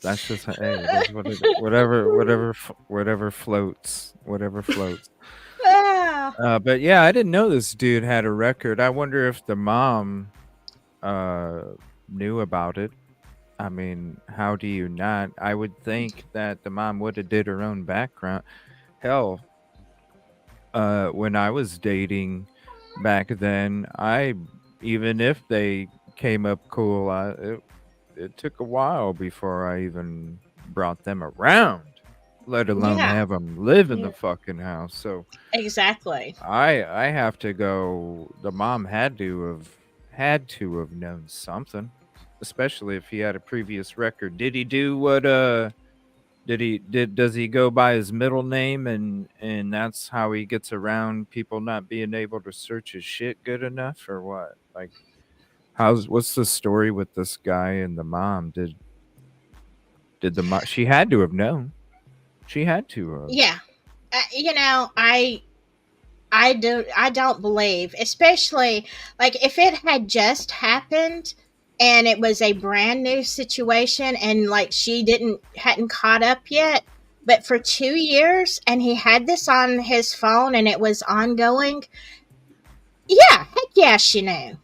That's just that's whatever floats. But yeah, I didn't know this dude had a record. I wonder if the mom knew about it. I mean, how do you not? I would think that the mom would have did her own background. Hell, when I was dating back then, even if they came up cool, it took a while before I even brought them around, let alone have them live in the fucking house. So exactly, I have to go. The mom had to have known something, especially if he had a previous record. Did he do what? Does he go by his middle name and that's how he gets around people not being able to search his shit good enough, or what? Like, what's the story with this guy and the mom? Did the mom? She had to have known. She had to have. Yeah, I don't believe, especially like if it had just happened and it was a brand new situation and like she hadn't caught up yet, but for 2 years and he had this on his phone and it was ongoing. Yeah, heck yeah, she knew.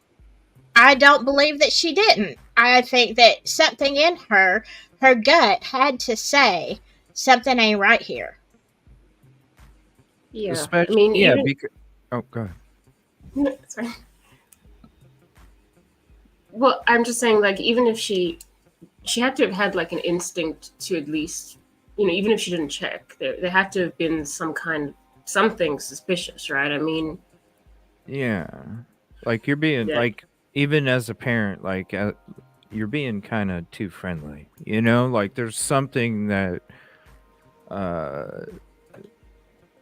I don't believe that she didn't. I think that something in her gut had to say something ain't right here. Yeah, especially, oh, go ahead. Sorry. Well, I'm just saying, like, even if she had to have had like an instinct to at least, even if she didn't check, there had to have been something suspicious, right? I mean, Yeah. Like you're being yeah, like even as a parent, like you're being kind of too friendly. Like there's something that uh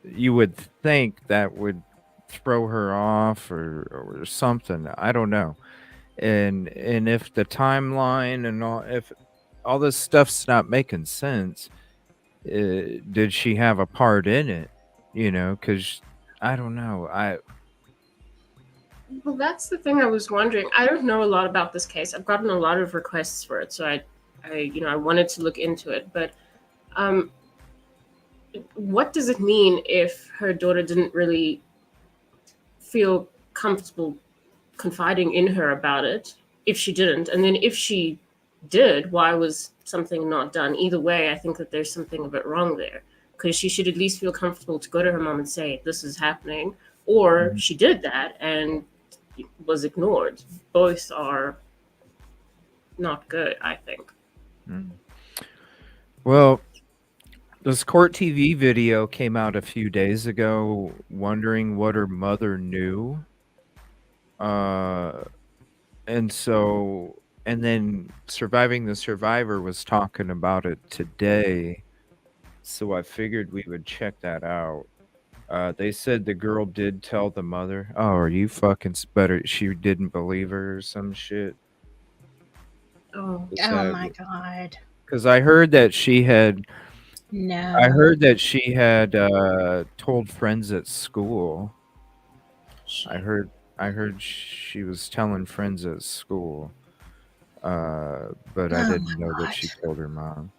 you would think that would throw her off or something. I don't know. And if the timeline and all if all this stuff's not making sense, did she have a part in it? Cuz I don't know. well, that's the thing I was wondering. I don't know a lot about this case. I've gotten a lot of requests for it, so I wanted to look into it. But um, what does it mean if her daughter didn't really feel comfortable confiding in her about it? If she didn't, and then if she did, why was something not done? Either way, I think that there's something a bit wrong there, because she should at least feel comfortable to go to her mom and say this is happening, or Mhm. she did that and was ignored. Both are not good, I think. Mm. Well, this court TV video came out a few days ago wondering what her mother knew. Uh and then Surviving the Survivor was talking about it today. So I figured we would check that out. They said the girl did tell the mother. Oh, are you fucking better? She didn't believe her or some shit. Oh, Is Oh that my god. because I heard that she had No. told friends at school. I shit. heard I heard she was telling friends at school. But I Oh didn't my know that god. she told her mom.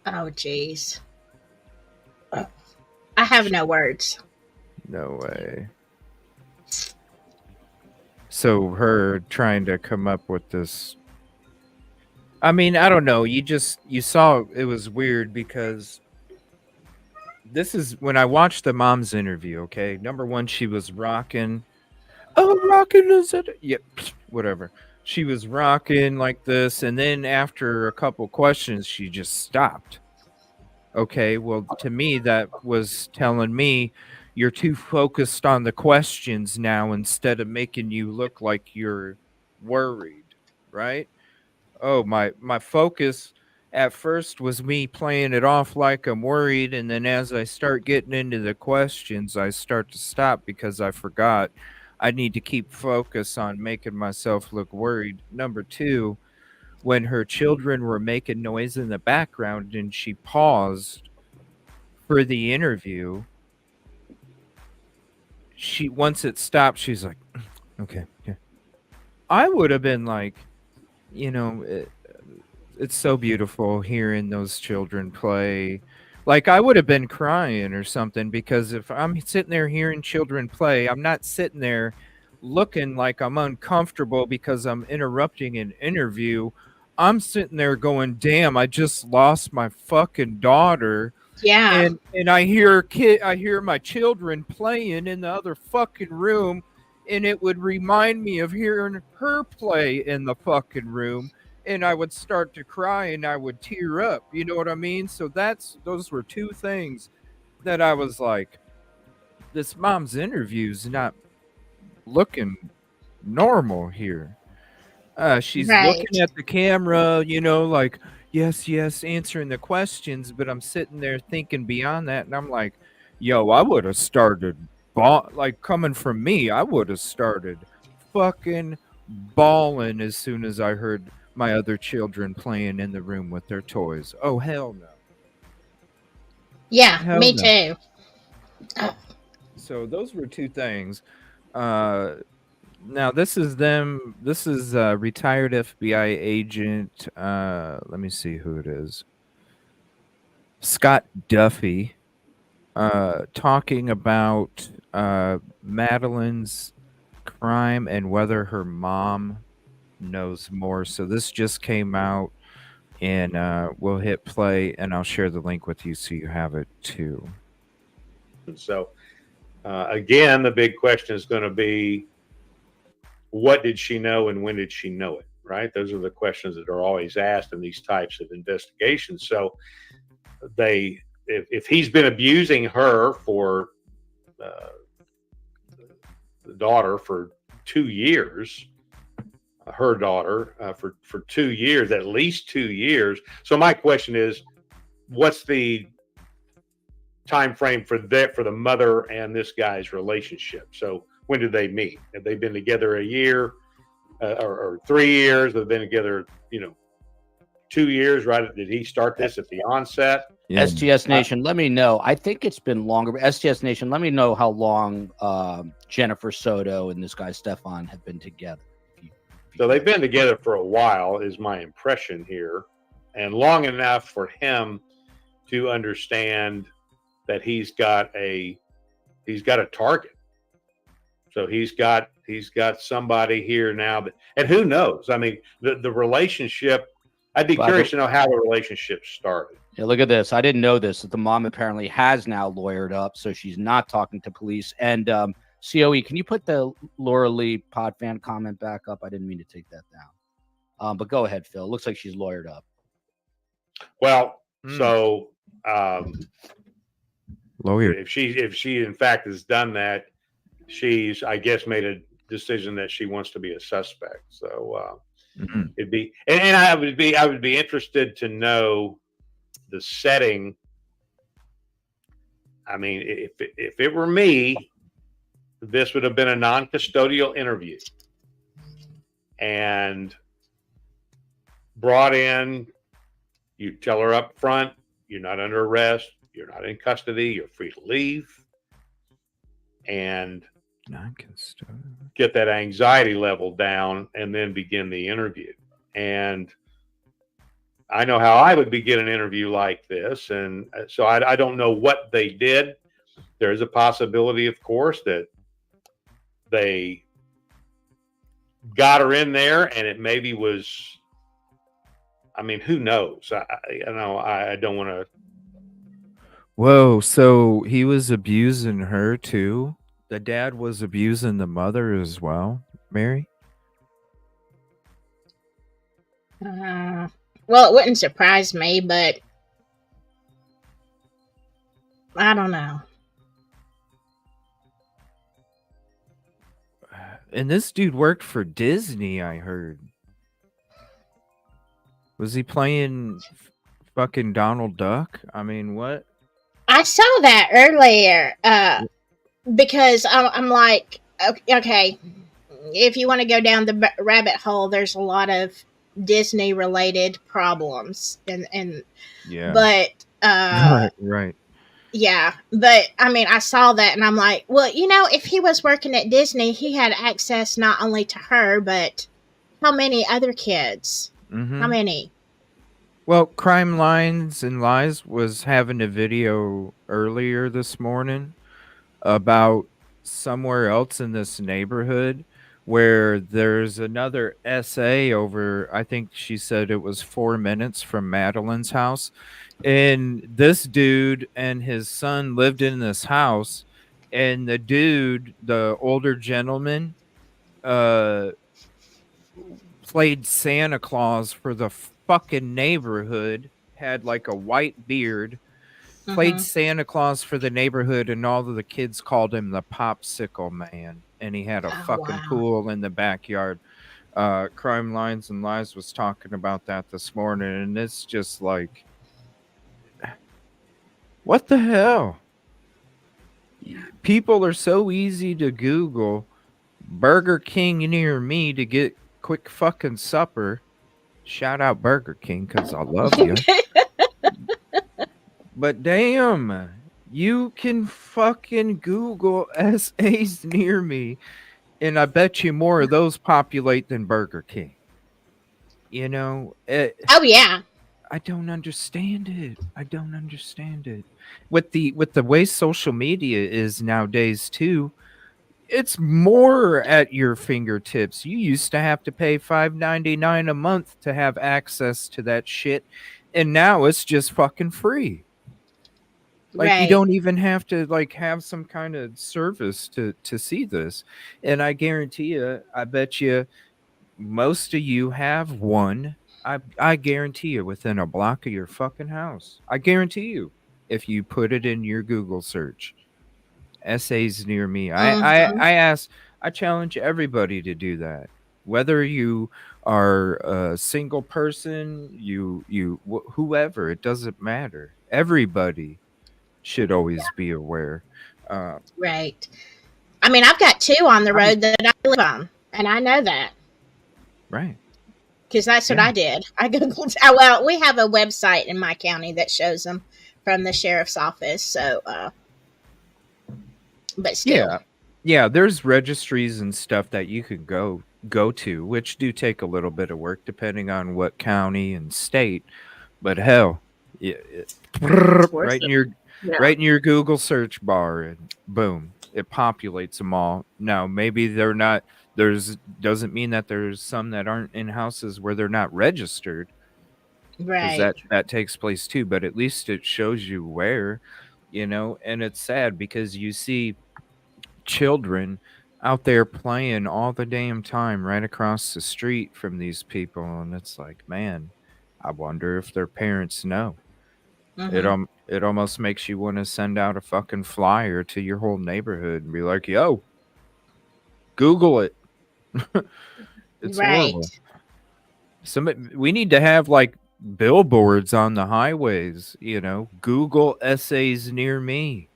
Oh jeez. I have no words. No way. So her trying to come up with this. I mean, I don't know. You saw it was weird because this is when I watched the mom's interview. Okay, number one, she was rocking. Oh, rocking is it? Yep, whatever. She was rocking like this, and then after a couple questions, she just stopped. Okay, well, to me, that was telling me you're too focused on the questions now instead of making you look like you're worried, right? Oh, my focus at first was me playing it off like I'm worried, and then as I start getting into the questions, I start to stop because I forgot I need to keep focus on making myself look worried. Number two, when her children were making noise in the background and she paused for the interview, she once it stopped, she's like, okay, yeah. I would have been like, you know, it's so beautiful hearing those children play. Like I would have been crying or something because if I'm sitting there hearing children play, I'm not sitting there looking like I'm uncomfortable because I'm interrupting an interview. I'm sitting there going, "Damn, I just lost my fucking daughter." Yeah. And I hear my children playing in the other fucking room, and it would remind me of hearing her play in the fucking room, and I would start to cry and I would tear up. You know what I mean? So those were two things that I was like, this mom's interview's not looking normal here. She's looking Right. at the camera, like, yes, yes, answering the questions, but I'm sitting there thinking beyond that, and I'm like, yo, I would have started, like, coming from me, I would have started fucking bawling as soon as I heard my other children playing in the room with their toys. Oh, hell no. Yeah, Hell me no. too. Oh, So those were two things. Uh, Now this is a retired FBI agent. Let me see who it is. Scott Duffy, talking about Madeline's crime and whether her mom knows more. So this just came out, and we'll hit play, and I'll share the link with you so you have it too. So again, the big question is going to be, what did she know and when did she know it, right? Those are the questions that are always asked in these types of investigations. So if he's been abusing her for the daughter for 2 years, her daughter for 2 years, at least 2 years. So my question is, what's the time frame for the mother and this guy's relationship? So when did they meet? Have they been together a year or 3 years? They've been together, 2 years, right? Did he start this at the onset? Yeah. STS Nation, let me know. I think it's been longer. But STS Nation, let me know how long Jennifer Soto and this guy Stefan have been together. So they've been together for a while, is my impression here, and long enough for him to understand that he's got a target. So he's got somebody here now, and who knows? I mean, the relationship. I'd be curious to know how the relationship started. Yeah, look at this. I didn't know this, that the mom apparently has now lawyered up, so she's not talking to police. And COE, can you put the Laura Lee pod fan comment back up? I didn't mean to take that down. But go ahead, Phil. It looks like she's lawyered up. Well, so lawyer. If she in fact has done that, she's, I guess, made a decision that she wants to be a suspect. So it'd be, and I would be interested to know the setting. I mean, if it were me, this would have been a non-custodial interview and brought in. You tell her up front, you're not under arrest, you're not in custody, you're free to leave, and get that anxiety level down, and then begin the interview. And I know how I would begin an interview like this, and so I don't know what they did. There's a possibility, of course, that they got her in there, and it maybe was. I mean, who knows? I don't want to. Whoa! So he was abusing her too. The dad was abusing the mother as well, Mary. Well, it wouldn't surprise me, but I don't know. And this dude worked for Disney, I heard. Was he playing fucking Donald Duck? I mean, what? I saw that earlier because I'm like, okay, if you want to go down the rabbit hole, there's a lot of Disney related problems, and yeah, but right. Yeah, but I mean, I saw that and I'm like, well, if he was working at Disney, he had access not only to her, but how many other kids? Mm-hmm. How many? Well, Crime Lines and Lies was having a video earlier this morning about somewhere else in this neighborhood where there's another SA over, I think she said it was 4 minutes from Madeline's house. And this dude and his son lived in this house, and the dude, the older gentleman, played Santa Claus for the fucking neighborhood, had like a white beard, played Santa Claus for the neighborhood, and all of the kids called him the Popsicle Man, and he had a fucking pool in the backyard. Crime Lines and Lies was talking about that this morning, and it's just like, what the hell? People are so easy to Google Burger King near me to get quick fucking supper. Shout out Burger King because I love you. But damn, you can fucking Google SAs near me, and I bet you more of those populate than Burger King. Oh yeah. I don't understand it. With the way social media is nowadays too, it's more at your fingertips. You used to have to pay $5.99 a month to have access to that shit, and now it's just fucking free. Like, you Right. don't even have to like have some kind of service to see this. And I guarantee you, I bet you most of you have one. I guarantee you within a block of your fucking house. I guarantee you if you put it in your Google search. Essays near me. Mm-hmm. I challenge everybody to do that. Whether you are a single person, whoever, it doesn't matter. Everybody should always be aware. Uh, Right. I mean, I've got 2 on the I'm road that I live on, and I know that right. because that's what Yeah. I did. I googled. Well, we have a website in my county that shows them from the sheriff's office. So, but still, Yeah. Yeah, there's registries and stuff that you can go to, which do take a little bit of work depending on what county and state. But hell, It's worth right in it. your Yeah. right in your Google search bar, and boom, it populates them all. Now, maybe they're not. There's doesn't mean that there's some that aren't in houses where they're not registered, because right. that takes place too. But at least it shows you where, and it's sad because you see children out there playing all the damn time right across the street from these people, and it's like, man, I wonder if their parents know. Mm-hmm. It almost makes you want to send out a fucking flyer to your whole neighborhood and be like, yo, Google it. It's Right. horrible. We need to have like billboards on the highways, Google essays near me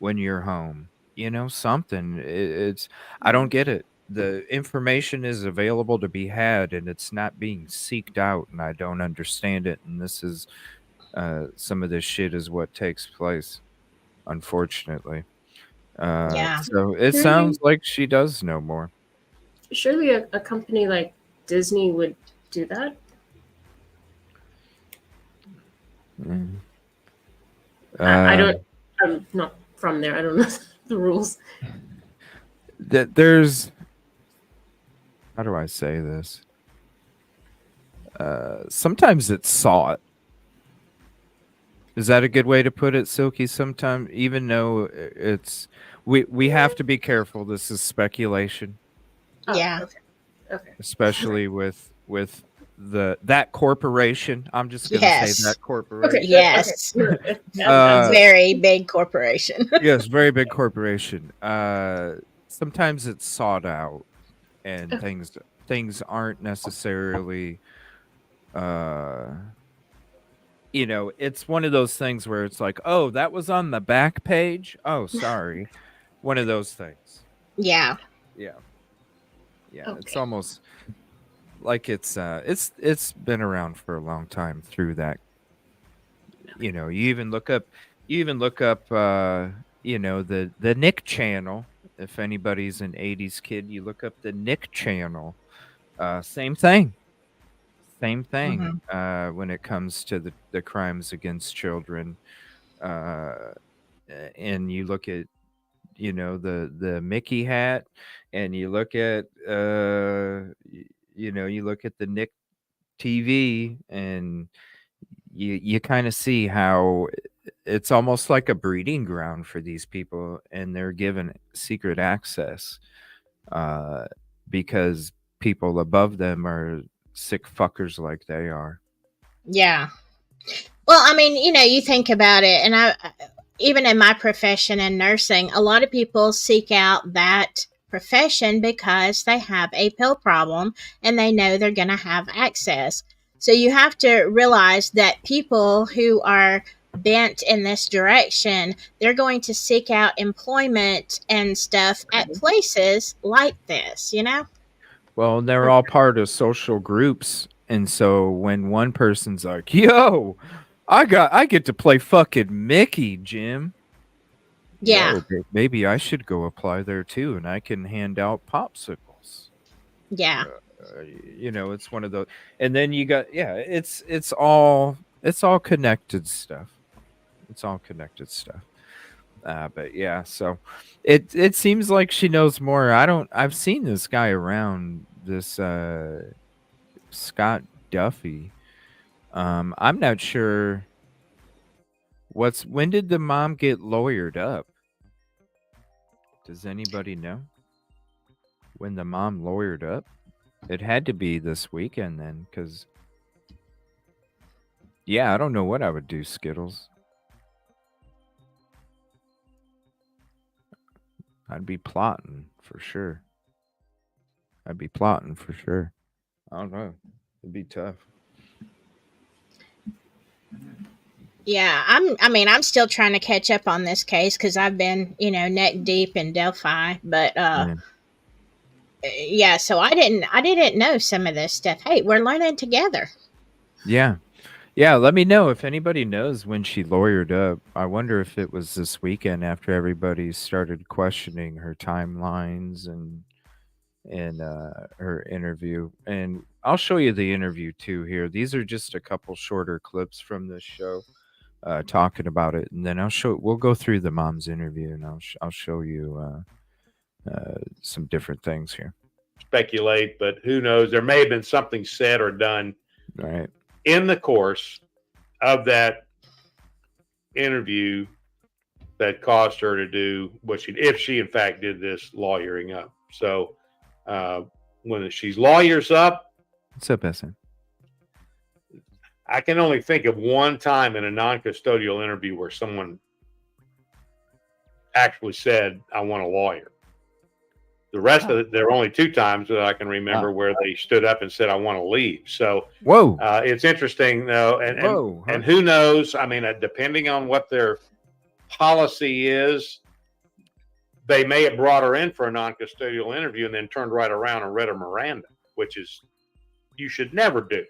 when you're home. Something. I don't get it. The information is available to be had and it's not being seeked out, and I don't understand it. And this is some of this shit is what takes place, unfortunately. Yeah. So it Surely, sounds like she does know more. surely a company like Disney would do that. Mm. I don't. I'm not from there. I don't know the rules. That there's how do I say this? Sometimes it's sought. Is that a good way to put it, Silky? Sometimes, even though it's we have to be careful. This is speculation, Oh, Yeah. Okay. Okay. especially with that corporation. I'm just gonna say Yes. that corporation. Yes. Okay. Very big corporation. Yes, very big corporation. Sometimes it's sought out, and Okay. things aren't necessarily. Uh, it's one of those things where it's like, oh, that was on the back page. Oh, sorry, one of those things. Yeah. Yeah, yeah. It's Okay. almost like it's been around for a long time through that. You even look up, the Nick channel. If anybody's an '80s kid, you look up the Nick channel. Same thing. Same Mm-hmm. thing. When it comes to the crimes against children, uh, and you look at the Mickey hat, and you look at you look at the Nick TV, and you kind of see how it's almost like a breeding ground for these people, and they're given secret access uh, because people above them are sick fuckers like they are. Yeah. Well, I mean, you think about it, and even in my profession in nursing, a lot of people seek out that profession because they have a pill problem and they know they're going to have access. So you have to realize that people who are bent in this direction, they're going to seek out employment and stuff at places like this. Well, they're all part of social groups, and so when one person's like, "Yo, I get to play fucking Mickey, Jim. Yeah. Yo, maybe I should go apply there too, and I can hand out popsicles." Yeah. It's one of those, and then you got it's all connected stuff. It's all connected stuff. But yeah, so it seems like she knows more. I've seen this guy around, this Scott Duffy. I'm not sure When did the mom get lawyered up? Does anybody know? When the mom lawyered up? It had to be this weekend then, because yeah, I don't know what I would do, Skittles. I'd be plotting for sure. I don't know. It'd be tough. Yeah, I'm still trying to catch up on this case because I've been, neck deep in Delphi. But Yeah. yeah, so I didn't know some of this stuff. Hey, we're learning together. Yeah. Yeah, let me know if anybody knows when she lawyered up. I wonder if it was this weekend after everybody started questioning her timelines and her interview. And I'll show you the interview too here. These are just a couple shorter clips from this show talking about it, and then we'll go through the mom's interview, and I'll show you some different things here. Speculate, but who knows? There may have been something said or done Right. in the course of that interview that caused her to do what if she in fact did this lawyering up. So when she's lawyers up, What's up, SM? I can only think of one time in a non-custodial interview where someone actually said, I want a lawyer. The rest of it, there are only two times that I can remember where they stood up and said, I want to leave. So whoa, it's interesting though. And who knows? I mean, depending on what their policy is, they may have brought her in for a non-custodial interview and then turned right around and read a Miranda, which is, you should never do.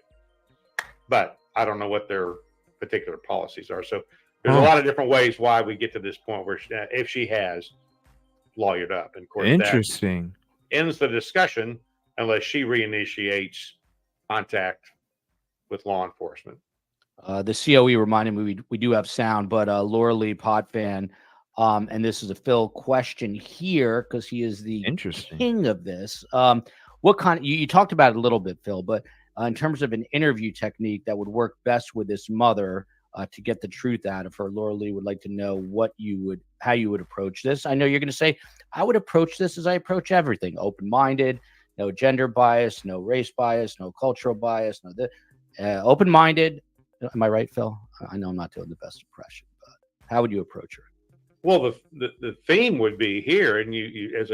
But I don't know what their particular policies are. So there's a lot of different ways why we get to this point where if she has lawyered up. And of course, interesting. that ends the discussion unless she reinitiates contact with law enforcement. The COE reminded me we do have sound, but Laura Lee Potvin, and this is a Phil question here because he is the king of this. What kind of, you talked about it a little bit, Phil, but in terms of an interview technique that would work best with this mother to get the truth out of her, Laura Lee would like to know how you would approach this. I know you're going to say, I would approach this as I approach everything, open-minded, no gender bias, no race bias, no cultural bias, open-minded. Am I right, Phil? I know I'm not doing the best impression, but how would you approach her? Well, the theme would be here, and you as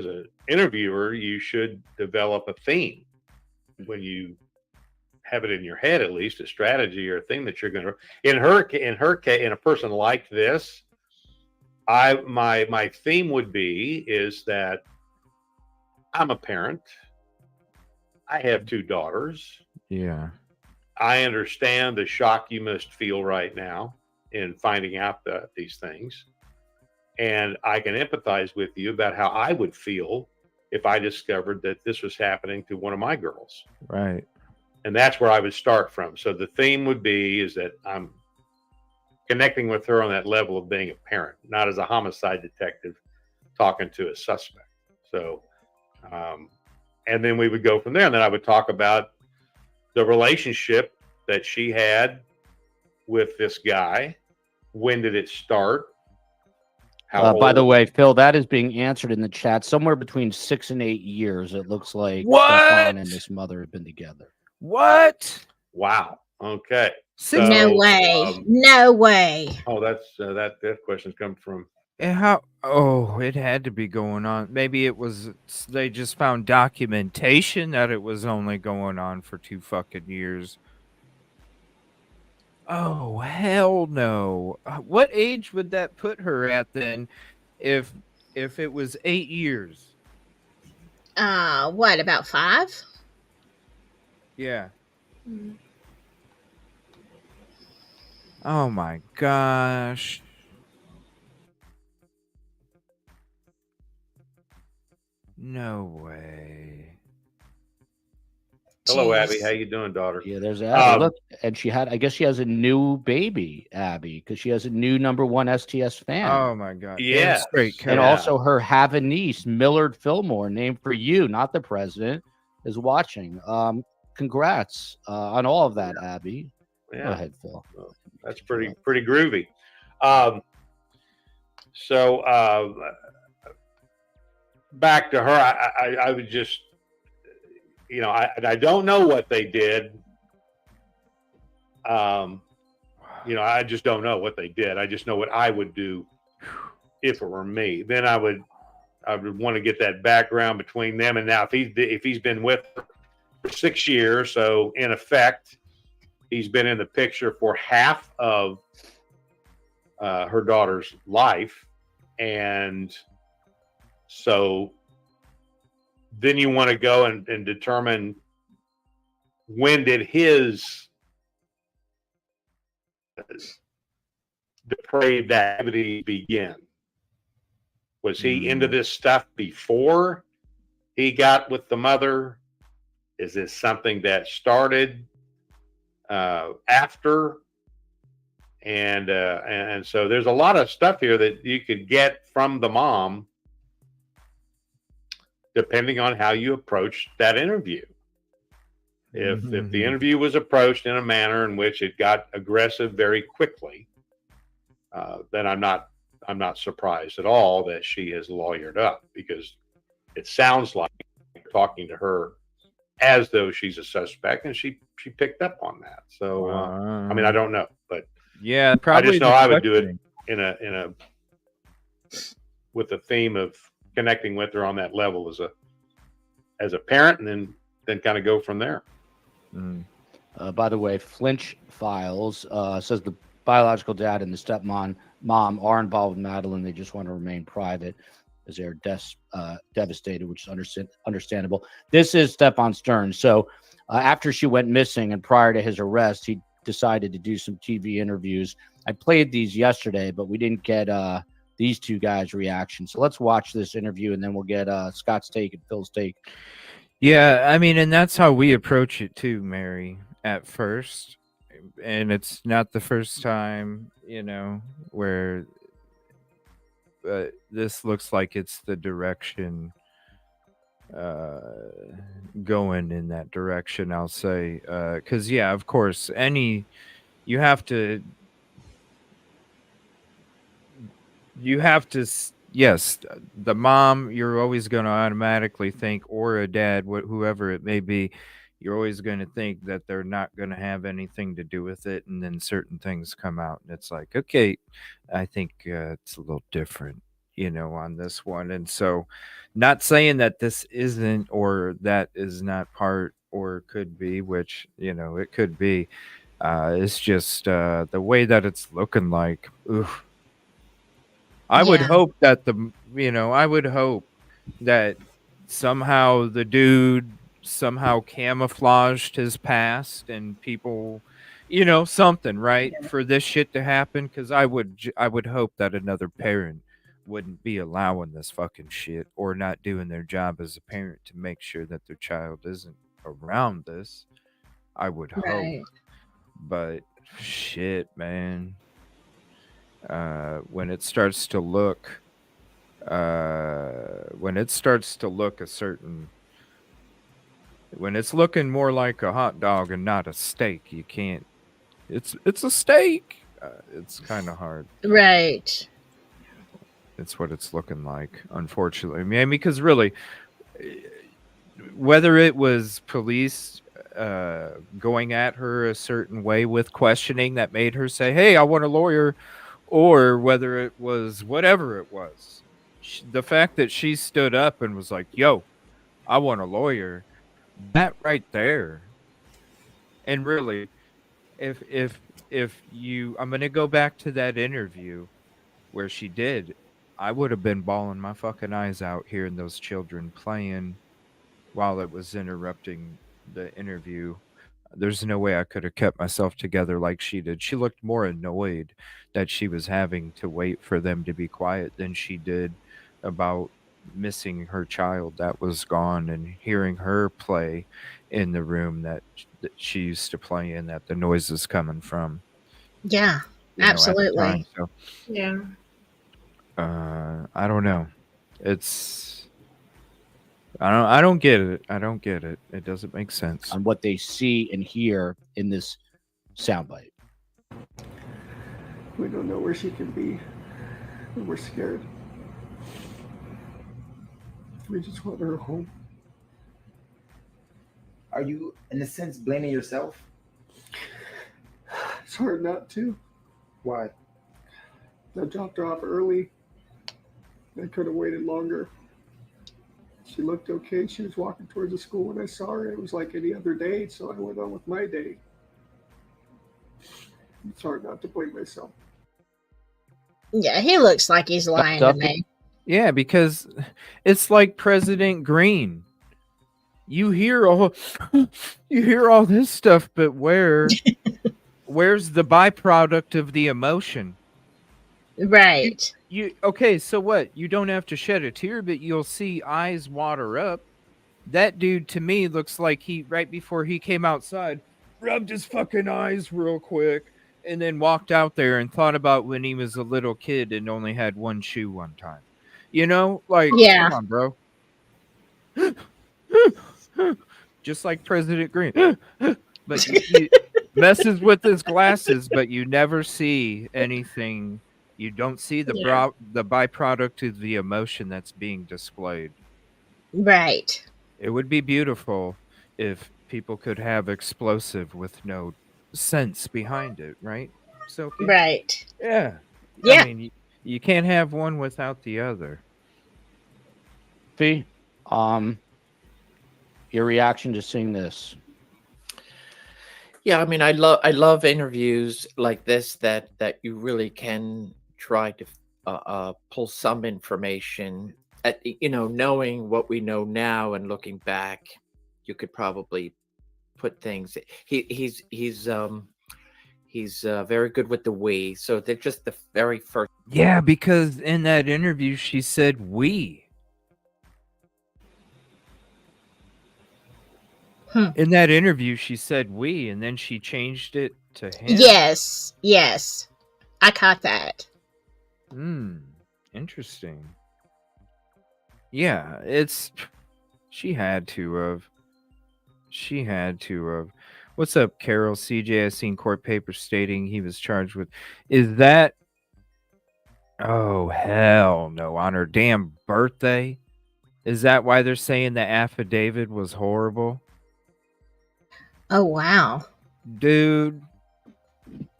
a interviewer, you should develop a theme when you have it in your head, at least a strategy or a thing that you're going to. In her case, in a person like this, my theme would be is that I'm a parent. I have two daughters. Yeah. I understand the shock you must feel right now in finding out these things. And I can empathize with you about how I would feel if I discovered that this was happening to one of my girls. Right. And that's where I would start from. So the theme would be is that I'm connecting with her on that level of being a parent, not as a homicide detective talking to a suspect. So, and then we would go from there. And then I would talk about the relationship that she had with this guy. When did it start? By the way, Phil, that is being answered in the chat. Somewhere between 6 and 8 years, it looks like Stefan and this mother have been together. What? Wow. Okay. No way. No way. Oh, that's that question's come from. And how? Oh, it had to be going on. Maybe it was. They just found documentation that it was only going on for 2 fucking years. Oh, hell no. What age would that put her at then if it was 8 years? What, about 5? Yeah. Oh my gosh. No way. Hello, Abby. How you doing, daughter? Yeah, there's Abby. Look, and I guess she has a new baby, Abby, because she has a new #1 STS fan. Oh my God. Yeah. And also her have a niece, Millard Fillmore, named for you, not the president, is watching. Congrats on all of that, Abby. Go Yeah, ahead, Phil. that's pretty groovy. So back to her, I would just, I don't know what they did. I just don't know what they did. I just know what I would do if it were me. Then I would want to get that background between them. And now if he's been with her for 6 years, so in effect, he's been in the picture for half of her daughter's life. And so then you want to go and determine, when did his depraved activity begin? Was he into this stuff before he got with the mother? Is this something that started after? And so there's a lot of stuff here that you could get from the mom, depending on how you approach that interview. If the interview was approached in a manner in which it got aggressive very quickly, then I'm not surprised at all that she is lawyered up, because it sounds like talking to her as though she's a suspect, and she picked up on that. So I mean, I don't know, but yeah, probably I just know I would do it in a with the theme of connecting with her on that level as a parent, and then kind of go from there. By the way, Flinch Files says the biological dad and the stepmom are involved with Madeline. They just want to remain private as they're devastated, which is understandable. This is Stephon Stern. So after she went missing and prior to his arrest, he decided to do some TV interviews. I played these yesterday, but we didn't get these two guys' reaction. So let's watch this interview, and then we'll get Scott's take and Phil's take. Yeah, I mean, and that's how we approach it too, Mary, at first. And it's not the first time, where this looks like it's the direction going in that direction, I'll say. Because, yeah, of course, you have to, yes, the mom, you're always going to automatically think, or a dad, whoever it may be, you're always going to think that they're not going to have anything to do with it. And then certain things come out, and it's like, okay, I think it's a little different, on this one. And so, not saying that this isn't, or that is not part, or could be, which, it could be. It's just the way that it's looking like. Oof. I would hope that I would hope that somehow the dude somehow camouflaged his past, and people, something, right, for this shit to happen. Because I would hope that another parent wouldn't be allowing this fucking shit, or not doing their job as a parent to make sure that their child isn't around this. I would hope, but shit, man. When it starts to look a certain, when it's looking more like a hot dog and not a steak, you can't, it's a steak. It's kind of hard. Right. It's what it's looking like, unfortunately. I mean, because really, whether it was police going at her a certain way with questioning that made her say, hey, I want a lawyer, or whether it was whatever it was, the fact that she stood up and was like, yo, I want a lawyer, that right there. And really, if I'm going to go back to that interview where she did, I would have been bawling my fucking eyes out hearing those children playing while it was interrupting the interview. There's no way I could have kept myself together like she did. She looked more annoyed that she was having to wait for them to be quiet than she did about missing her child that was gone, and hearing her play in the room that she used to play in, that the noise is coming from. Yeah, absolutely. So, yeah. I don't know. I don't get it. I don't get it. It doesn't make sense. On what they see and hear in this soundbite. We don't know where she can be. And we're scared. We just want her home. Are you, in a sense, blaming yourself? It's hard not to. Why? I dropped her off early. I could have waited longer. She looked okay. She was walking towards the school when I saw her. It was like any other day, so I went on with my day. It's hard not to blame myself. Yeah, he looks like he's lying to me. Yeah, because it's like President Green. You hear all this stuff, but where's the byproduct of the emotion? Right. You okay, so what? You don't have to shed a tear, but you'll see eyes water up. That dude to me looks like he right before he came outside, rubbed his fucking eyes real quick, and then walked out there and thought about when he was a little kid and only had one shoe one time. You know, like, Yeah. come on, bro. Just like President Green. But he messes with his glasses, but you never see anything. You don't see the byproduct of the emotion that's being displayed. Right. It would be beautiful if people could have explosive with no sense behind it, right? So Right. yeah. Yeah. I mean, you can't have one without the other. Fee, your reaction to seeing this? Yeah, I mean, I love interviews like this that you really can try to pull some information. Knowing what we know now and looking back, you could probably put things. He's very good with the we. So they're just the very first. Yeah, because in that interview she said we. In that interview she said we, and then she changed it to him. Yes. I caught that. Interesting. Yeah, she had to have. What's up, Carol? CJ, I seen court papers stating he was charged with. Is that? Oh, hell no. On her damn birthday? Is that why they're saying the affidavit was horrible? Oh, wow. Dude.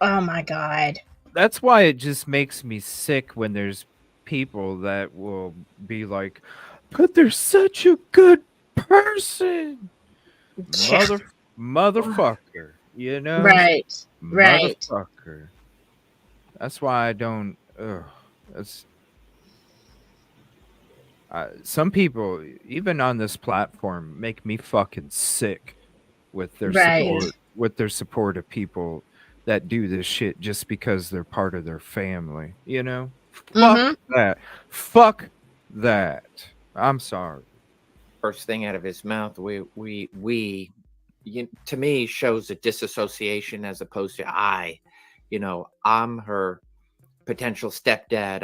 Oh, my God. That's why it just makes me sick when there's people that will be but they're such a good person. Motherfucker. You know? Right. Motherfucker. That's why I don't. Some people, even on this platform, make me fucking sick with their support. With their support of people that do this shit just because they're part of their family. You know, fuck that. Fuck that. I'm sorry. First thing out of his mouth, to me shows a disassociation as opposed to I. I'm her potential stepdad.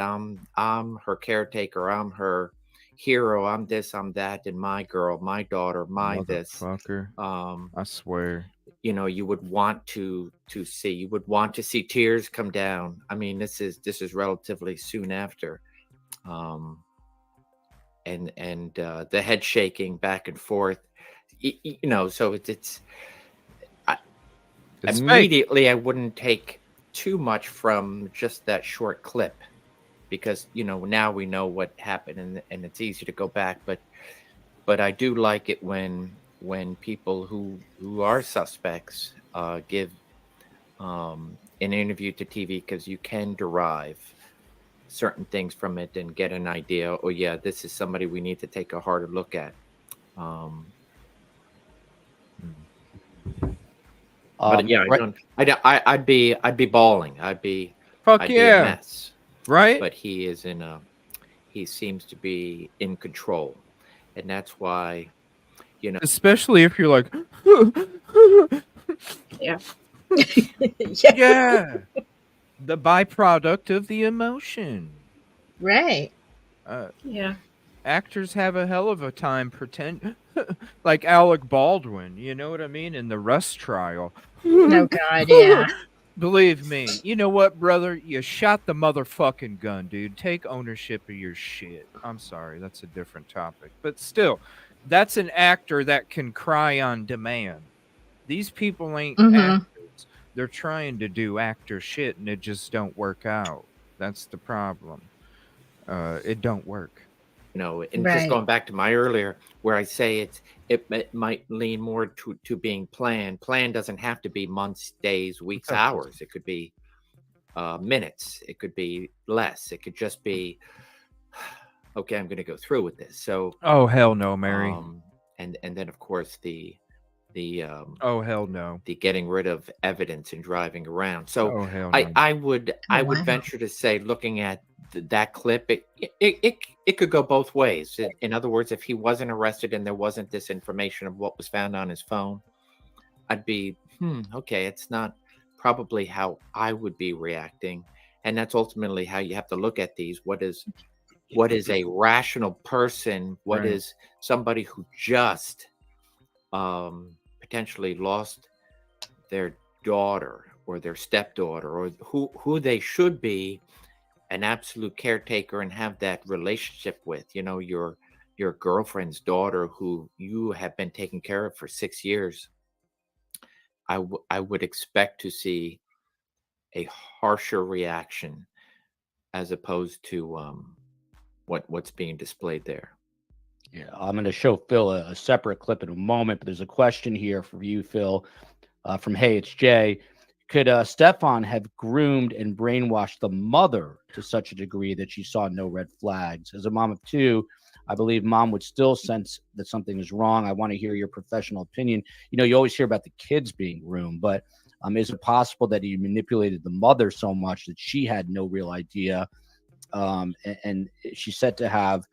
I'm her caretaker. I'm her hero. I'm this. I'm that. And my girl, my daughter, my this. Fucker. I swear. You would want to see. You would want to see tears come down. I mean, this is relatively soon after, and the head shaking back and forth. So it's immediately fake. I wouldn't take too much from just that short clip because now we know what happened and it's easy to go back, but I do like it when people who are suspects give an interview to TV, because you can derive certain things from it and get an idea. Oh yeah, this is somebody we need to take a harder look at. But yeah, I'd be bawling. I'd be a mess. Right. But he seems to be in control, and that's why, especially if you're like, yeah. Yeah, the byproduct of the emotion. Right. Yeah. Actors have a hell of a time pretend. like Alec Baldwin, you know what I mean, in the Rust trial. Oh God, yeah. Believe me, you know what, brother? You shot the motherfucking gun, dude. Take ownership of your shit. I'm sorry, that's a different topic. But still, that's an actor that can cry on demand. These people ain't Mm-hmm. actors. They're trying to do actor shit and it just don't work out. That's the problem. It don't work. And just Right. going back to my earlier, where I say it might lean more to being planned. Plan doesn't have to be months, days, weeks, hours. It could be minutes. It could be less. It could just be, okay, I'm going to go through with this. So, Oh hell no, Mary. and then of course the Oh hell no. the getting rid of evidence and driving around. So Oh hell I no. I would I would wow. venture to say, looking at that clip, it could go both ways. In other words, if he wasn't arrested and there wasn't this information of what was found on his phone, I'd be okay. It's not probably how I would be reacting, and that's ultimately how you have to look at these. What is a rational person? What Right. is somebody who just potentially lost their daughter or their stepdaughter, or who they should be an absolute caretaker and have that relationship with, your girlfriend's daughter who you have been taking care of for 6 years. I would expect to see a harsher reaction as opposed to what's being displayed there. Yeah, I'm going to show Phil a separate clip in a moment, but there's a question here for you, Phil, from Hey, it's Jay. Could Stefan have groomed and brainwashed the mother to such a degree that she saw no red flags? As a mom of two, I believe mom would still sense that something is wrong. I want to hear your professional opinion. You always hear about the kids being groomed, but is it possible that he manipulated the mother so much that she had no real idea? And she's said to have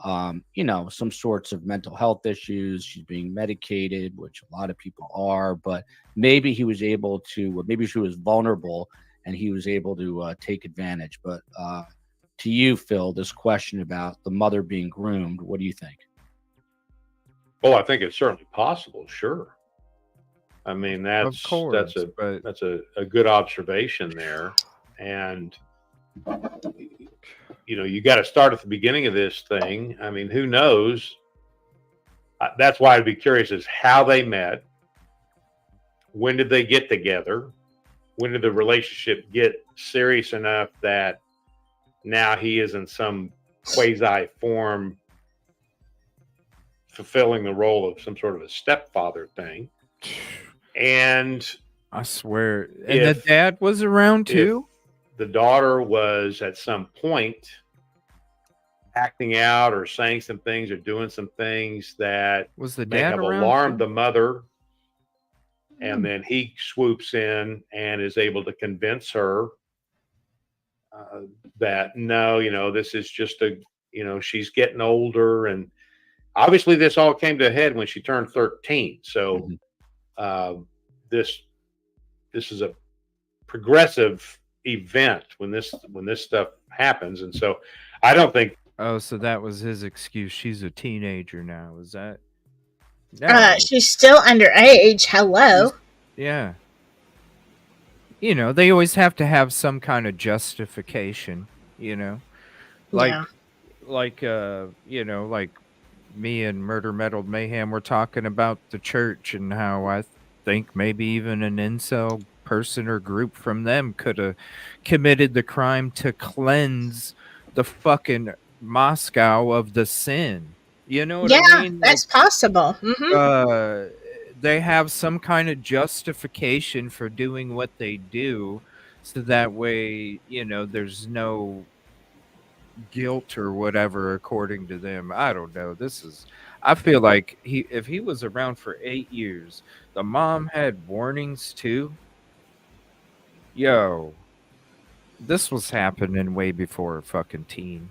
some sorts of mental health issues. She's being medicated, which a lot of people are, but maybe he was able to, maybe she was vulnerable and he was able to take advantage. But to you, Phil, this question about the mother being groomed, what do you think? Well, I think it's certainly possible. Sure. I mean, Of that's course, but a good observation there. And you got to start at the beginning of this thing. I mean, who knows? That's why I'd be curious as how they met. When did they get together? When did the relationship get serious enough that now he is in some quasi form fulfilling the role of some sort of a stepfather thing? And I swear, and the dad was around too. The daughter was at some point acting out or saying some things or doing some things that Was the may dad have around alarmed too? the mother, and then he swoops in and is able to convince her that no, this is just she's getting older, and obviously this all came to a head when she turned 13. So this is a progressive event when this stuff happens, and so I don't think. Oh, so that was his excuse. She's a teenager now. Is that? No. She's still underage. Hello. Yeah. They always have to have some kind of justification. Like, Yeah. like me and Murder Metal Mayhem were talking about the church and how I think maybe even an incel person or group from them could have committed the crime to cleanse the fucking Moscow of the sin. You know what I mean? That's possible. Mm-hmm. They have some kind of justification for doing what they do, so that way, there's no guilt or whatever according to them. I don't know. I feel like if he was around for 8 years, the mom had warnings too. Yo, this was happening way before fucking teen.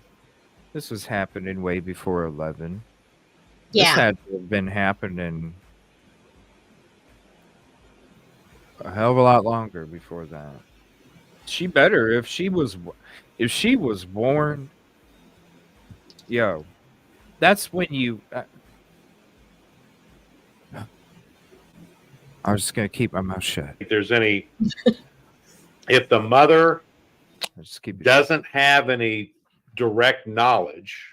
This was happening way before 11. This Yeah. had to have been happening a hell of a lot longer before that. She better, if she was born, yo, that's when you I was just gonna keep my mouth shut. If there's any, if the mother Just keep it doesn't have any direct knowledge,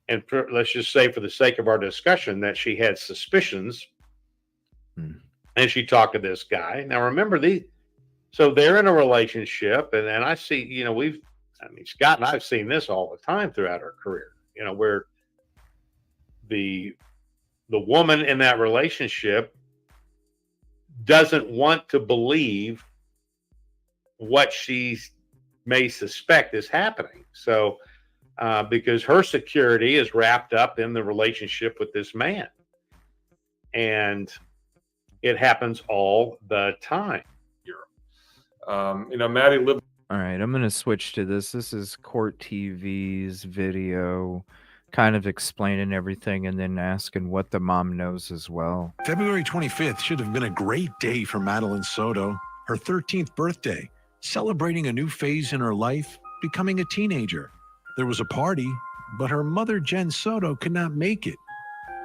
and let's just say for the sake of our discussion that she had suspicions, and she talked to this guy. Now remember, so they're in a relationship, and I see, Scott and I've seen this all the time throughout our career, where the woman in that relationship doesn't want to believe what she may suspect is happening. So, because her security is wrapped up in the relationship with this man, and it happens all the time. Maddie lived. All right, I'm going to switch to this. This is Court TV's video, kind of explaining everything and then asking what the mom knows as well. February 25th should have been a great day for Madeline Soto, her 13th birthday, celebrating a new phase in her life, becoming a teenager. There was a party, but her mother, Jen Soto, could not make it.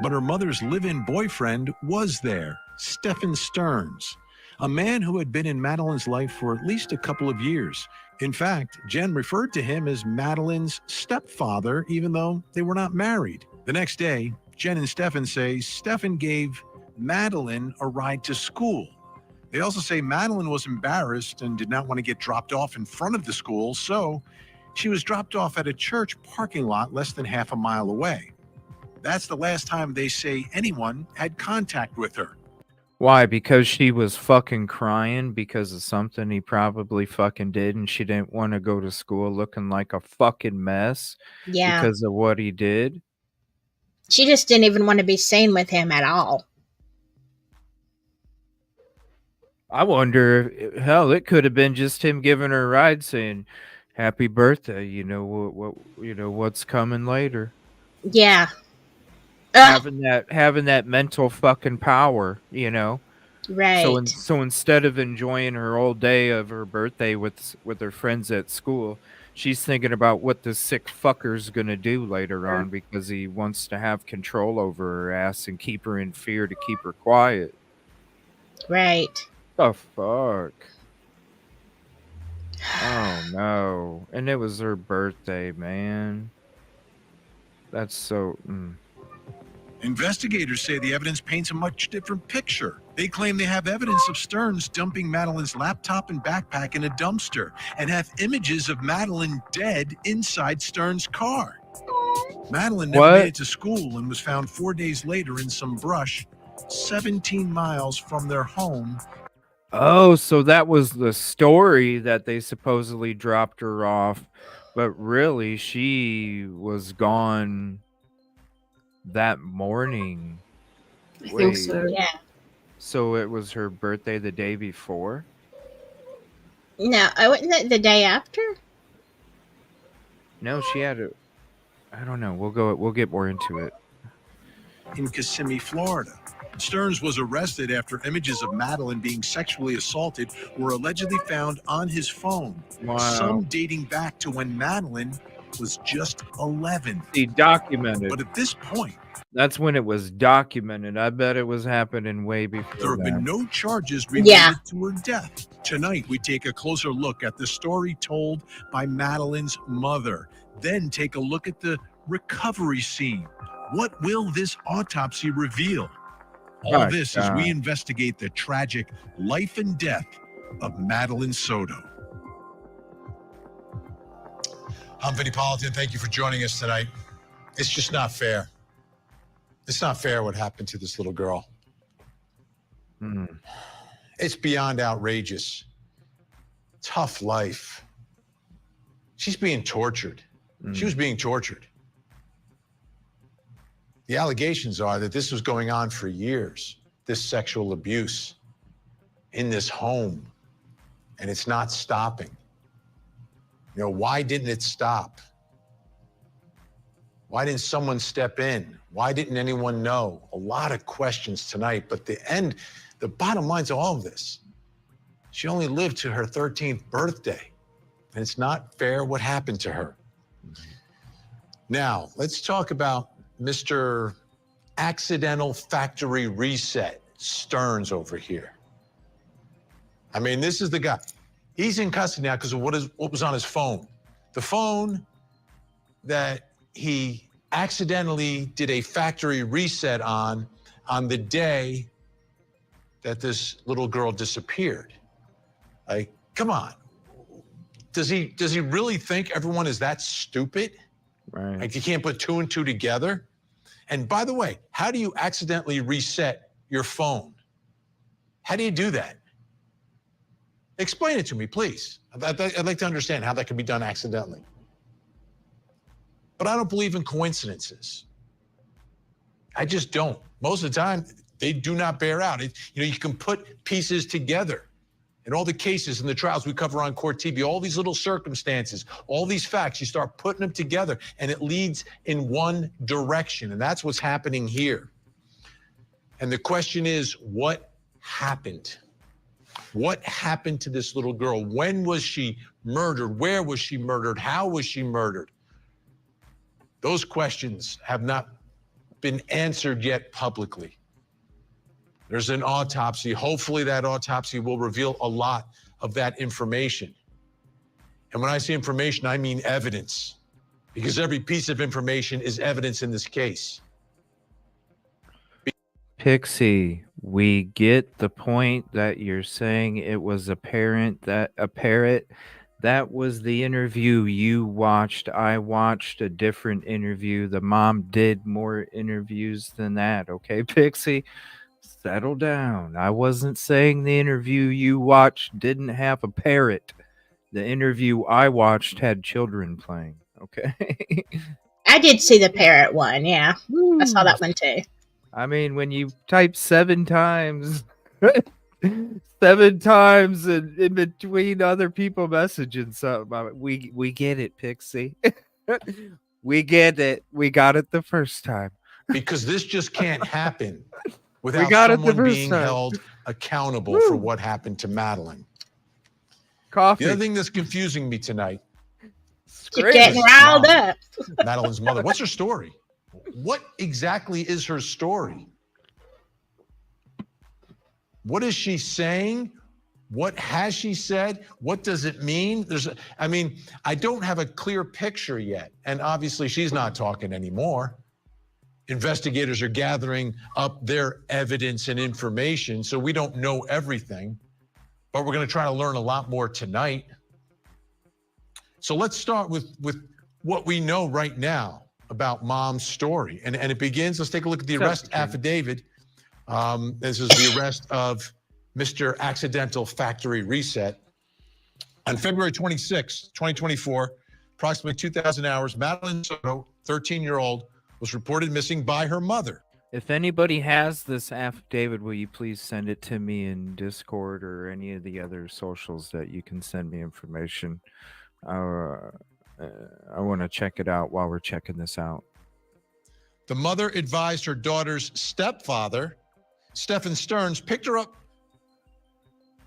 But her mother's live-in boyfriend was there, Stephen Stearns, a man who had been in Madeline's life for at least a couple of years. In fact, Jen referred to him as Madeline's stepfather, even though they were not married. The next day, Jen and Stephen say Stephen gave Madeline a ride to school. They also say Madeline was embarrassed and did not want to get dropped off in front of the school, so she was dropped off at a church parking lot less than half a mile away. That's the last time they say anyone had contact with her. Why? Because she was fucking crying because of something he probably fucking did, and she didn't want to go to school looking like a fucking mess because of what he did. She just didn't even want to be seen with him at all. I wonder, hell, it could have been just him giving her a ride saying, "Happy birthday, what's coming later." Yeah. Having that mental fucking power, Right. So instead of enjoying her whole day of her birthday with her friends at school, she's thinking about what this sick fucker's gonna do later on because he wants to have control over her ass and keep her in fear to keep her quiet. Right. The fuck? Oh no. And it was her birthday, man. That's so Investigators say the evidence paints a much different picture. They claim they have evidence of Stearns dumping Madeline's laptop and backpack in a dumpster and have images of Madeline dead inside Stearns' car. Madeline never made it to school and was found 4 days later in some brush 17 miles from their home. Oh, so that was the story that they supposedly dropped her off, but really she was gone that morning. I think so. Yeah. So it was her birthday the day before? No, wasn't it the day after? No, she had a. I don't know. We'll get more into it. In Kissimmee, Florida. Stearns was arrested after images of Madeline being sexually assaulted were allegedly found on his phone. Wow. Some dating back to when Madeline was just 11. He documented. But at this point, that's when it was documented. I bet it was happening way before there have that. been no charges related to her death. Tonight, we take a closer look at the story told by Madeline's mother. Then take a look at the recovery scene. What will this autopsy reveal? All this as we investigate the tragic life and death of Madeline Soto. I'm Vinnie Politan. Thank you for joining us tonight. It's just not fair. It's not fair what happened to this little girl. It's beyond outrageous. Tough life. She's being tortured. She was being tortured. The allegations are that this was going on for years, this sexual abuse in this home, and it's not stopping. Why didn't it stop? Why didn't someone step in? Why didn't anyone know? A lot of questions tonight, but the bottom line to all of this, she only lived to her 13th birthday, and it's not fair what happened to her. Now, let's talk about Mr. Accidental Factory Reset. Stearns over here. I mean, this is the guy. He's in custody now because of what was on his phone. The phone that he accidentally did a factory reset on the day that this little girl disappeared. Like, come on. Does he really think everyone is that stupid? Right. Like you can't put two and two together? And by the way, how do you accidentally reset your phone? How do you do that? Explain it to me, please. I'd like to understand how that can be done accidentally. But I don't believe in coincidences. I just don't. Most of the time, they do not bear out. You can put pieces together. In all the cases and the trials we cover on Court TV, all these little circumstances, all these facts, you start putting them together and it leads in one direction. And that's what's happening here. And the question is, what happened? What happened to this little girl? When was she murdered? Where was she murdered? How was she murdered? Those questions have not been answered yet publicly. There's an autopsy. Hopefully that autopsy will reveal a lot of that information. And when I say information, I mean evidence, because every piece of information is evidence in this case. Pixie, we get the point that you're saying it was a parrot. That was the interview you watched. I watched a different interview. The mom did more interviews than that. Okay, Pixie? Settle down. I wasn't saying the interview you watched didn't have a parrot. The interview I watched had children playing. Okay. I did see the parrot one. Yeah, I saw that one too. I mean, when you type 7 times, 7 times in between other people messaging something, we get it, Pixie. We get it. We got it the first time. Because this just can't happen without someone being held accountable for what happened to Madeline. Coffee. The other thing that's confusing me tonight. You're getting riled up. Madeline's mother. What's her story? What exactly is her story? What is she saying? What has she said? What does it mean? I don't have a clear picture yet. And obviously she's not talking anymore. Investigators are gathering up their evidence and information, so we don't know everything, but we're going to try to learn a lot more tonight. So let's start with what we know right now about Mom's story. And it begins, let's take a look at the arrest affidavit. This is the arrest of Mr. Accidental Factory Reset. On February 26, 2024, approximately 2,000 hours, Madeline Soto, 13-year-old, was reported missing by her mother. If anybody has this affidavit, will you please send it to me in Discord or any of the other socials that you can send me information? I want to check it out while we're checking this out. The mother advised her daughter's stepfather, Stephen Stearns, picked her up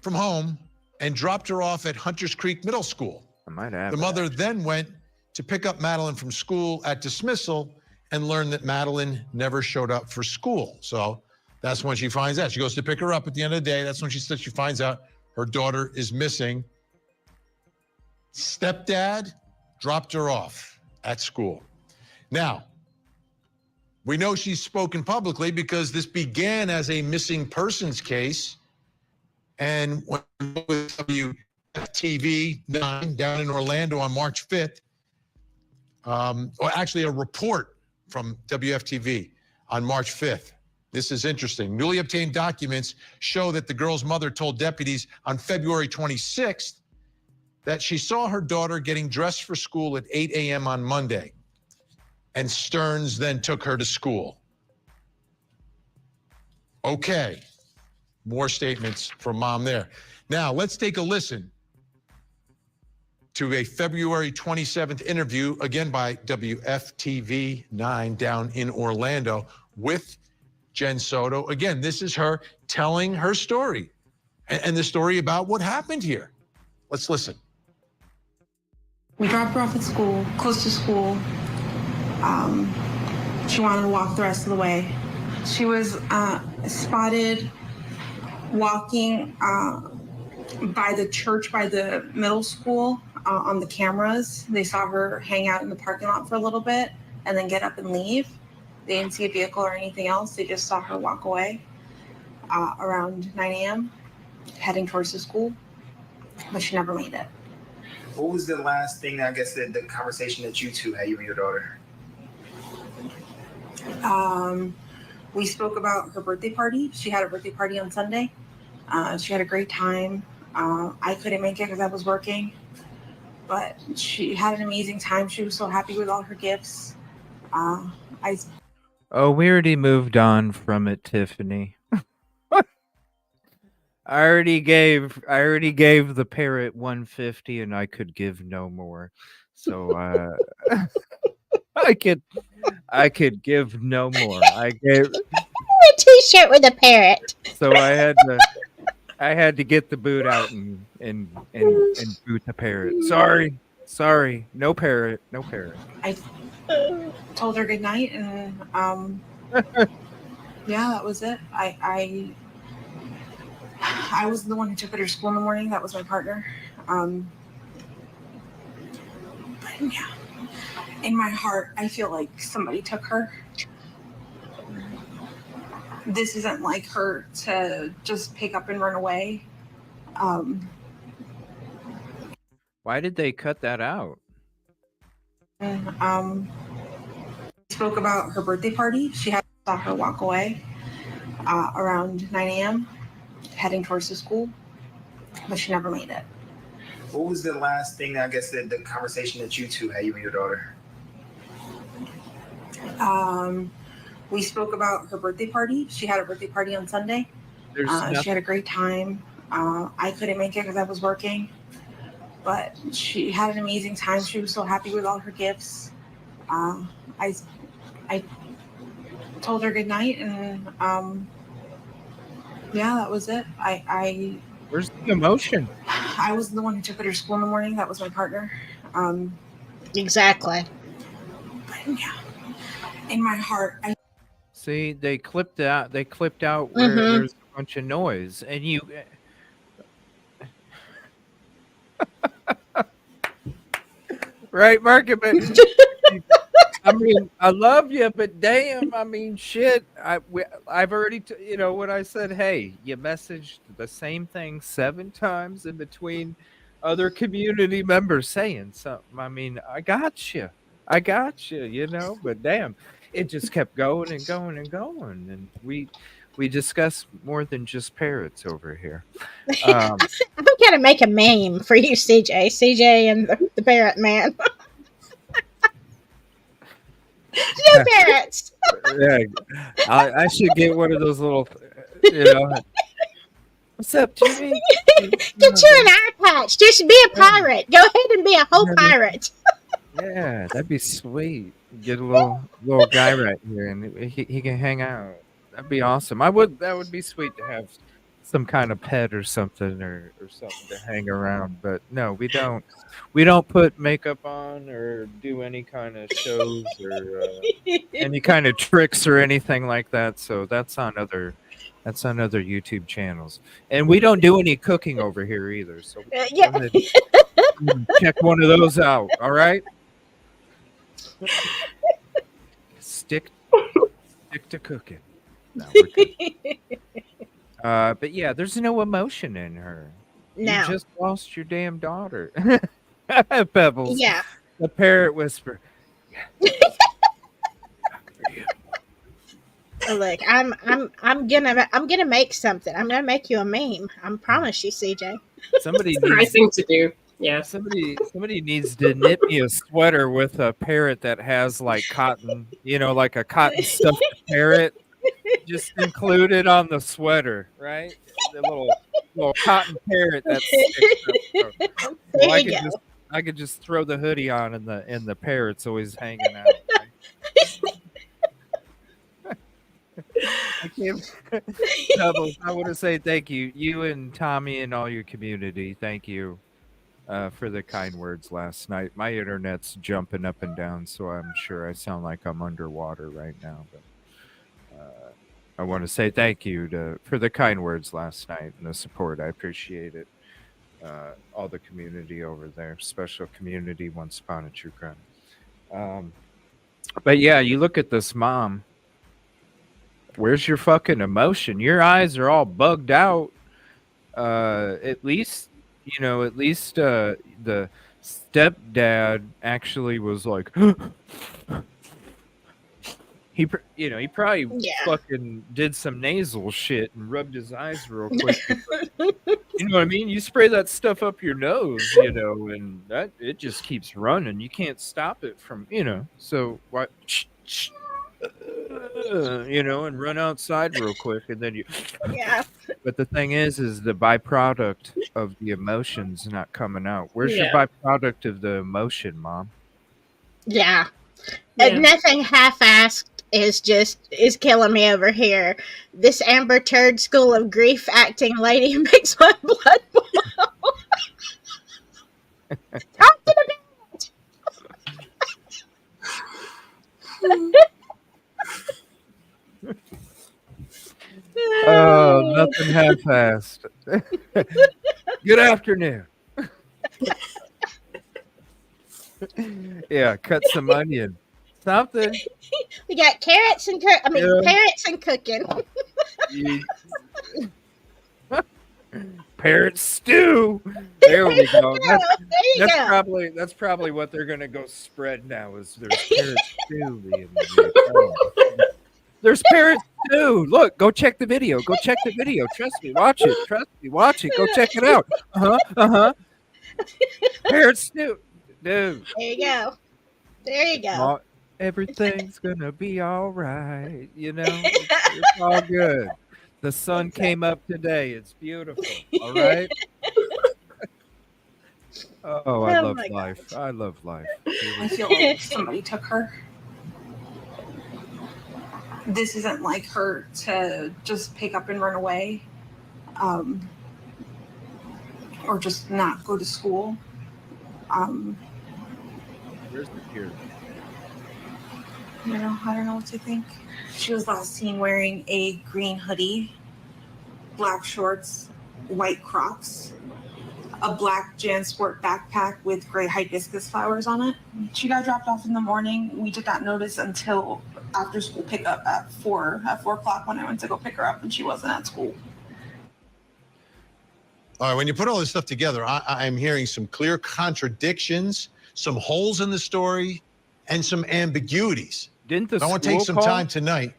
from home and dropped her off at Hunters Creek Middle School. I might have. The mother then went to pick up Madeline from school at dismissal and learned that Madeline never showed up for school. So that's when she finds out. She goes to pick her up at the end of the day. That's when she finds out her daughter is missing. Stepdad dropped her off at school. Now, we know she's spoken publicly because this began as a missing persons case. And when with WFTV 9 down in Orlando on March 5th, or actually a report from WFTV on March 5th. This is interesting. Newly obtained documents show that the girl's mother told deputies on February 26th that she saw her daughter getting dressed for school at 8 a.m. on Monday, and Stearns then took her to school. Okay, more statements from Mom there. Now, let's take a listen to a February 27th interview, again by WFTV 9 down in Orlando with Jen Soto. Again, this is her telling her story and the story about what happened here. Let's listen. We dropped her off at school, close to school. She wanted to walk the rest of the way. She was spotted walking by the church, by the middle school, on the cameras. They saw her hang out in the parking lot for a little bit and then get up and leave. They didn't see a vehicle or anything else. They just saw her walk away around 9 a.m. heading towards the school, but she never made it. What was the last thing, I guess, the conversation that you two had, you and your daughter? We spoke about her birthday party. She had a birthday party on Sunday. She had a great time. I couldn't make it because I was working, but she had an amazing time. She was so happy with all her gifts. Oh, we already moved on from it, Tiffany. I already gave the parrot 150 and I could give no more. So I could give no more. I gave A t-shirt with a parrot. so I had to get the boot out and boot the parrot. Sorry. No parrot. I told her good night, and yeah, that was it. I was the one who took her to school in the morning. That was my partner. But yeah, in my heart, I feel like somebody took her. This isn't like her to just pick up and run away. Why did they cut that out? Spoke about her birthday party. She had saw her walk away around 9 a.m. heading towards the school, but she never made it. What was the last thing, I guess, the conversation that you two had, you and your daughter? We spoke about her birthday party. She had a birthday party on Sunday. She had a great time. I couldn't make it because I was working, but she had an amazing time. She was so happy with all her gifts. I told her good night, and yeah, that was it. Where's the emotion? I was the one who took her to school in the morning. That was my partner. Exactly. But yeah, in my heart, See, they clipped out where there's a bunch of noise, and you. Right, Mark? I mean, I love you, but damn, I mean, shit. I've already, when I said, hey, you messaged the same thing 7 times in between other community members saying something. I mean, I got you, but damn, it just kept going and going and going, and we discuss more than just parrots over here. I'm gonna make a meme for you, CJ and the parrot man. No parrots. Yeah, I should get one of those little, What's up, Jimmy? Get you an eye patch. Just be a pirate. Go ahead and be a whole pirate. Yeah, that'd be sweet. Get a little guy right here, and he can hang out. That'd be awesome. That would be sweet to have some kind of pet or something to hang around. But no, we don't put makeup on or do any kind of shows or any kind of tricks or anything like that. So that's on other YouTube channels, and we don't do any cooking over here either. So Yeah. go ahead and check one of those out. All right. Stick to cooking. No, we're good. But yeah, there's no emotion in her. No. You just lost your damn daughter. Pebbles. Yeah. The parrot whisper. Look, I'm gonna make something. I'm gonna make you a meme. I promise you, CJ. Somebody It's the right thing to do. Yeah. Somebody needs to knit me a sweater with a parrot that has like cotton, like a cotton stuffed parrot just included on the sweater, right? The little cotton parrot that's I could just throw the hoodie on and the parrot's always hanging out. Right? Pebbles, I want to say thank you. You and Tommy and all your community. Thank you for the kind words last night. My internet's jumping up and down, so I'm sure I sound like I'm underwater right now. But I want to say thank you for the kind words last night and the support. I appreciate it. All the community over there, special community once upon a true crime. But yeah, you look at this mom. Where's your fucking emotion? Your eyes are all bugged out. At least the stepdad actually was like, he probably Yeah. fucking did some nasal shit and rubbed his eyes real quick. You know what I mean? You spray that stuff up your nose, and that it just keeps running. You can't stop it from, so what? And run outside real quick, and then you. Yeah. But the thing is the byproduct of the emotions not coming out. Where's your Yeah. byproduct of the emotion, Mom? Yeah. Yeah. Nothing half-assed is killing me over here. This Amber Turd School of Grief acting lady makes my blood boil. Talk to the Oh, nothing half-assed. Good afternoon. Yeah, cut some onion. Something. We got carrots and parrots and cooking. Parrot stew. There we go. There you go. That's probably what they're gonna go spread now. Is there's parrot stew being made. Oh. There's parrot stew. Look, go check the video. Go check the video. Trust me. Watch it. Trust me. Watch it. Go check it out. Parrot stew, dude. There you go. There you go. Everything's gonna be all right. It's all good. The sun came up today. It's beautiful. All right. Oh, I love life. God. I love life. I feel like somebody took her. This isn't like her to just pick up and run away, or just not go to school. Where's the kid? I don't know what to think. She was last seen wearing a green hoodie, black shorts, white Crocs, a black JanSport backpack with gray hibiscus flowers on it. She got dropped off in the morning. We did not notice until after school pickup at 4 o'clock when I went to go pick her up, and she wasn't at school. All right, when you put all this stuff together, I'm hearing some clear contradictions, some holes in the story, and some ambiguities. I want to take some time tonight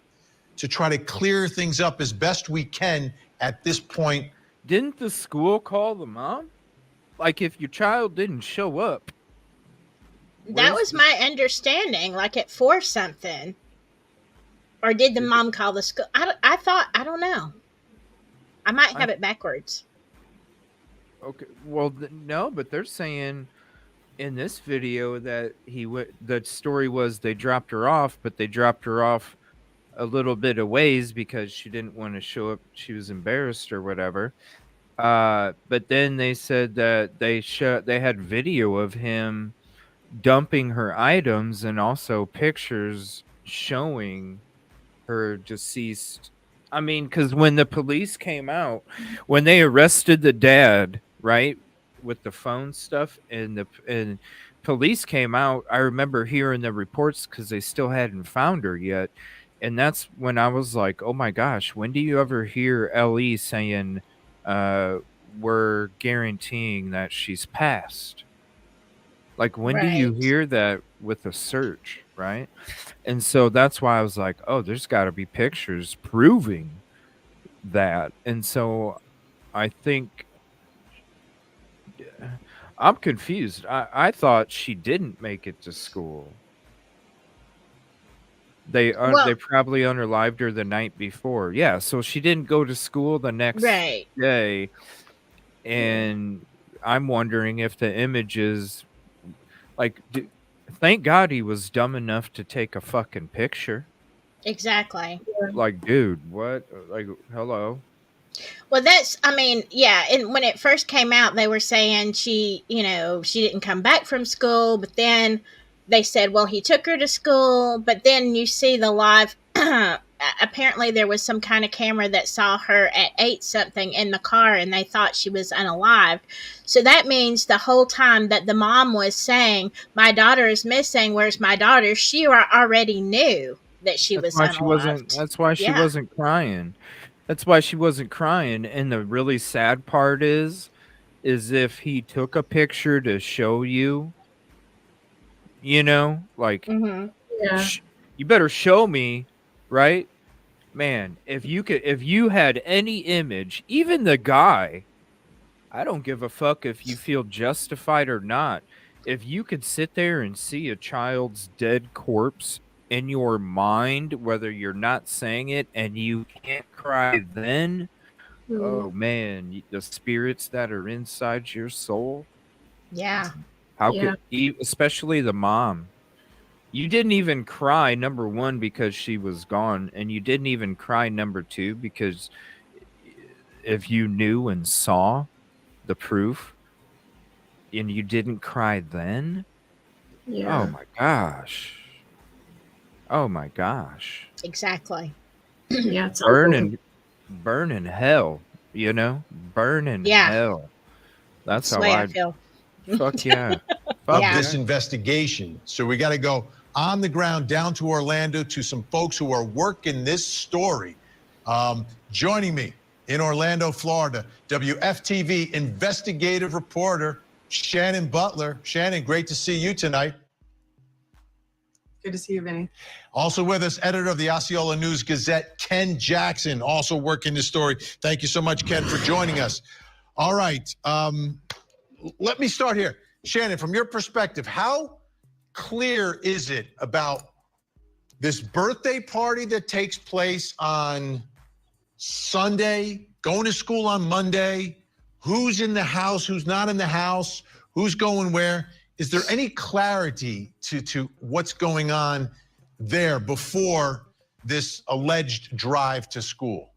to try to clear things up as best we can at this point. Didn't the school call the mom? Like, if your child didn't show up. That was my understanding, like at 4 something. Or did the mom call the school? I don't know. I might have it backwards. Okay, well, no, but they're saying in this video that the story was they dropped her off, but they dropped her off a little bit of ways because she didn't want to show up. She was embarrassed or whatever. But then they said that they had video of him dumping her items and also pictures showing her deceased. I mean, because when the police came out, when they arrested the dad, right, with the phone stuff, and police came out, I remember hearing the reports because they still hadn't found her yet. And that's when I was like, oh my gosh, when do you ever hear LE saying, we're guaranteeing that she's passed? Like, when do you hear that with a search, right? And so that's why I was like, oh, there's got to be pictures proving that. And so I think I'm confused. I thought she didn't make it to school. They probably unalived her the night before. Yeah, so she didn't go to school the next day. And I'm wondering if the images, like, thank God he was dumb enough to take a fucking picture. Exactly. Like, dude, what? Like, hello. Well, and when it first came out, they were saying she didn't come back from school, but then they said, well, he took her to school, but then you see the live apparently there was some kind of camera that saw her at 8 something in the car, and they thought she was unalived. So that means the whole time that the mom was saying, my daughter is missing, where's my daughter, she already knew that she That's was why she wasn't. unalived. That's why she Yeah. wasn't crying. That's why she wasn't crying. And the really sad part is if he took a picture to show you, like, Mm-hmm. Yeah. you better show me, right? Man, if you had any image, even the guy, I don't give a fuck if you feel justified or not. If you could sit there and see a child's dead corpse in your mind, whether you're not saying it, and you can't cry then, oh man, the spirits that are inside your soul, Yeah. how Yeah. especially the mom. You didn't even cry, number one, because she was gone, and you didn't even cry, number two, because if you knew and saw the proof and you didn't cry then, Yeah. oh my gosh. Oh my gosh. Exactly. Yeah. It's Burn in hell, burn in Yeah. hell. That's That's the how way I I feel. fuck yeah. Of Yeah. this investigation. So we got to go on the ground down to Orlando to some folks who are working this story. Joining me in Orlando, Florida, WFTV investigative reporter Shannon Butler. Shannon, great to see you tonight. Good to see you, Vinny. Also with us, editor of the Osceola News Gazette, Ken Jackson, also working this story. Thank you so much, Ken, for joining us. All right, let me start here. Shannon, from your perspective, how clear is it about this birthday party that takes place on Sunday, going to school on Monday, who's in the house, who's not in the house, who's going where? Is there any clarity to what's going on there before this alleged drive to school?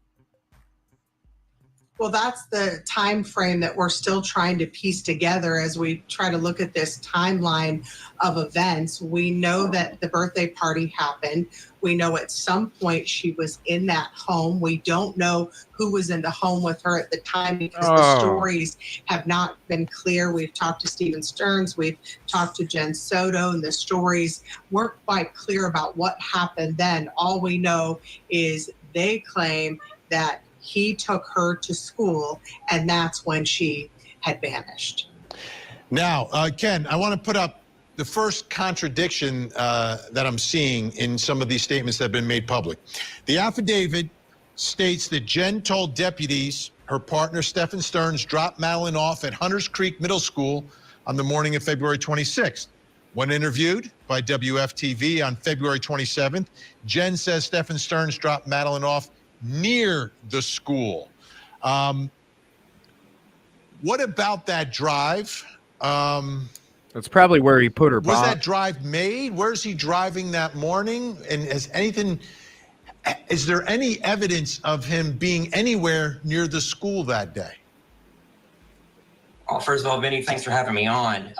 Well, that's the time frame that we're still trying to piece together as we try to look at this timeline of events. We know that the birthday party happened. We know at some point she was in that home. We don't know who was in the home with her at the time because the stories have not been clear. We've talked to Stephen Stearns, we've talked to Jen Soto, and the stories weren't quite clear about what happened then. All we know is they claim that he took her to school, and that's when she had vanished. Now, Ken, I want to put up the first contradiction that I'm seeing in some of these statements that have been made public. The affidavit states that Jen told deputies her partner, Stephen Stearns, dropped Madeline off at Hunters Creek Middle School on the morning of February 26th. When interviewed by WFTV on February 27th, Jen says Stephen Stearns dropped Madeline off near the school. What about that drive? That's probably where he put her Was bomb. that drive made? Where's he driving that morning? And is there any evidence of him being anywhere near the school that day? Well, first of all, Vinny, thanks for having me on.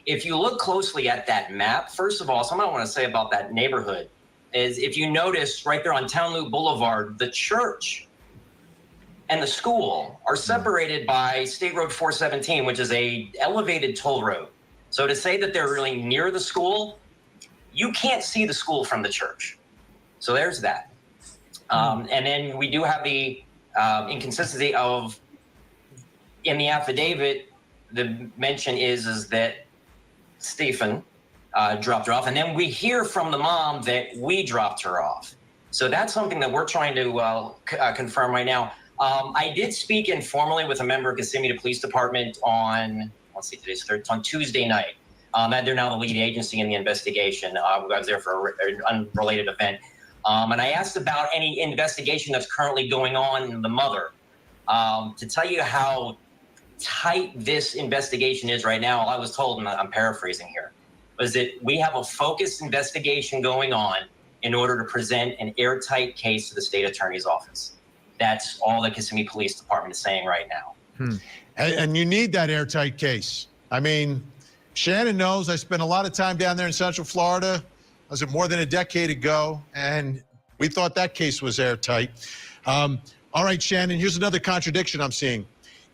If you look closely at that map, first of all, something I want to say about that neighborhood is if you notice right there on Town Loop Boulevard, the church and the school are separated by State Road 417, which is a elevated toll road. So to say that they're really near the school, you can't see the school from the church. So there's that. And then we do have the inconsistency of, in the affidavit, the mention is that Stephen dropped her off. And then we hear from the mom that we dropped her off. So that's something that we're trying to confirm right now. I did speak informally with a member of Kissimmee Police Department on, today's third, on Tuesday night. They're now the lead agency in the investigation. I was there for an unrelated event. And I asked about any investigation that's currently going on in the mother. To tell you how tight this investigation is right now, I was told, and I'm paraphrasing here, was that we have a focused investigation going on in order to present an airtight case to the state attorney's office. That's all the Kissimmee Police Department is saying right now. And you need that airtight case. I mean, Shannon knows I spent a lot of time down there in Central Florida. Was it more than a decade ago? And We thought that case was airtight. All right, Shannon, here's another contradiction I'm seeing.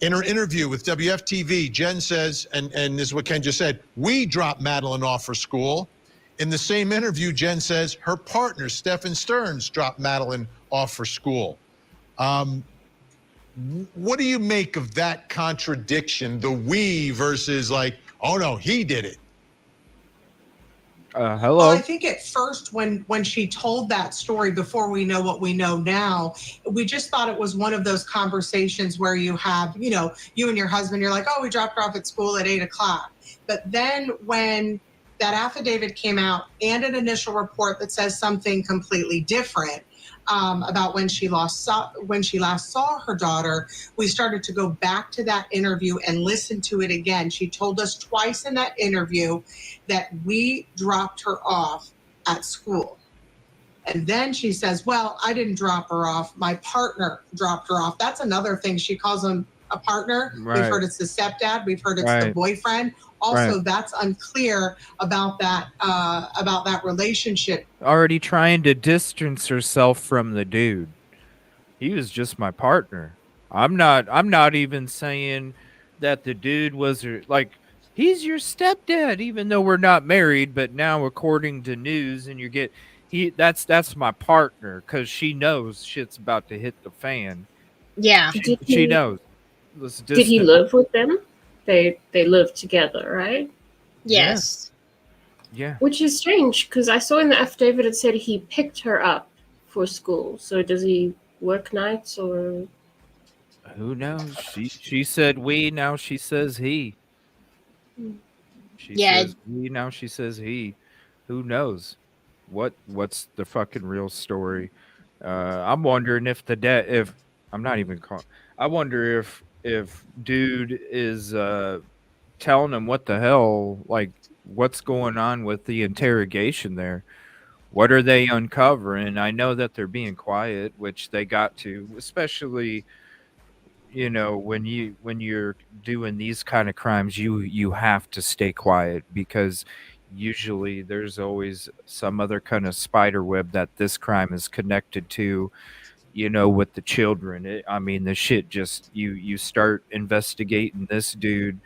In her interview with WFTV, Jen says, and this is what Ken just said, we dropped Madeline off for school. In the same interview, Jen says her partner, Stephen Stearns, dropped Madeline off for school. What do you make of that contradiction, the we versus like, oh no, he did it? Hello. Well, I think at first when she told that story before we know what we know now, we just thought it was one of those conversations where you have, you and your husband, you're like, oh, we dropped her off at school at 8:00. But then when that affidavit came out and an initial report that says something completely different, about when she last saw her daughter, we started to go back to that interview and listen to it again. She told us twice in that interview that we dropped her off at school. And then she says, well, I didn't drop her off. My partner dropped her off. That's another thing. She calls him a partner. Right. We've heard it's the stepdad. We've heard it's the boyfriend. Also, that's unclear about that relationship. Already trying to distance herself from the dude. He was just my partner. I'm not even saying that the dude was like, he's your stepdad, even though we're not married. But now, according to news, and that's my partner, because she knows shit's about to hit the fan. Yeah, she knows. Did he live with them? They lived together, right? Yes. Yeah. Which is strange, because I saw in the affidavit it said he picked her up for school. So does he work nights or? Who knows? She said we, now she says he. She says we, now she says he. Who knows? What's the fucking real story? I'm wondering if I'm not even calling. I wonder if dude is telling him what the hell, like what's going on with the interrogation there. What are they uncovering? I know that they're being quiet, which they got to, especially when you're doing these kind of crimes, you have to stay quiet, because usually there's always some other kind of spider web that this crime is connected to, with the children. I mean, the shit just you start investigating this dude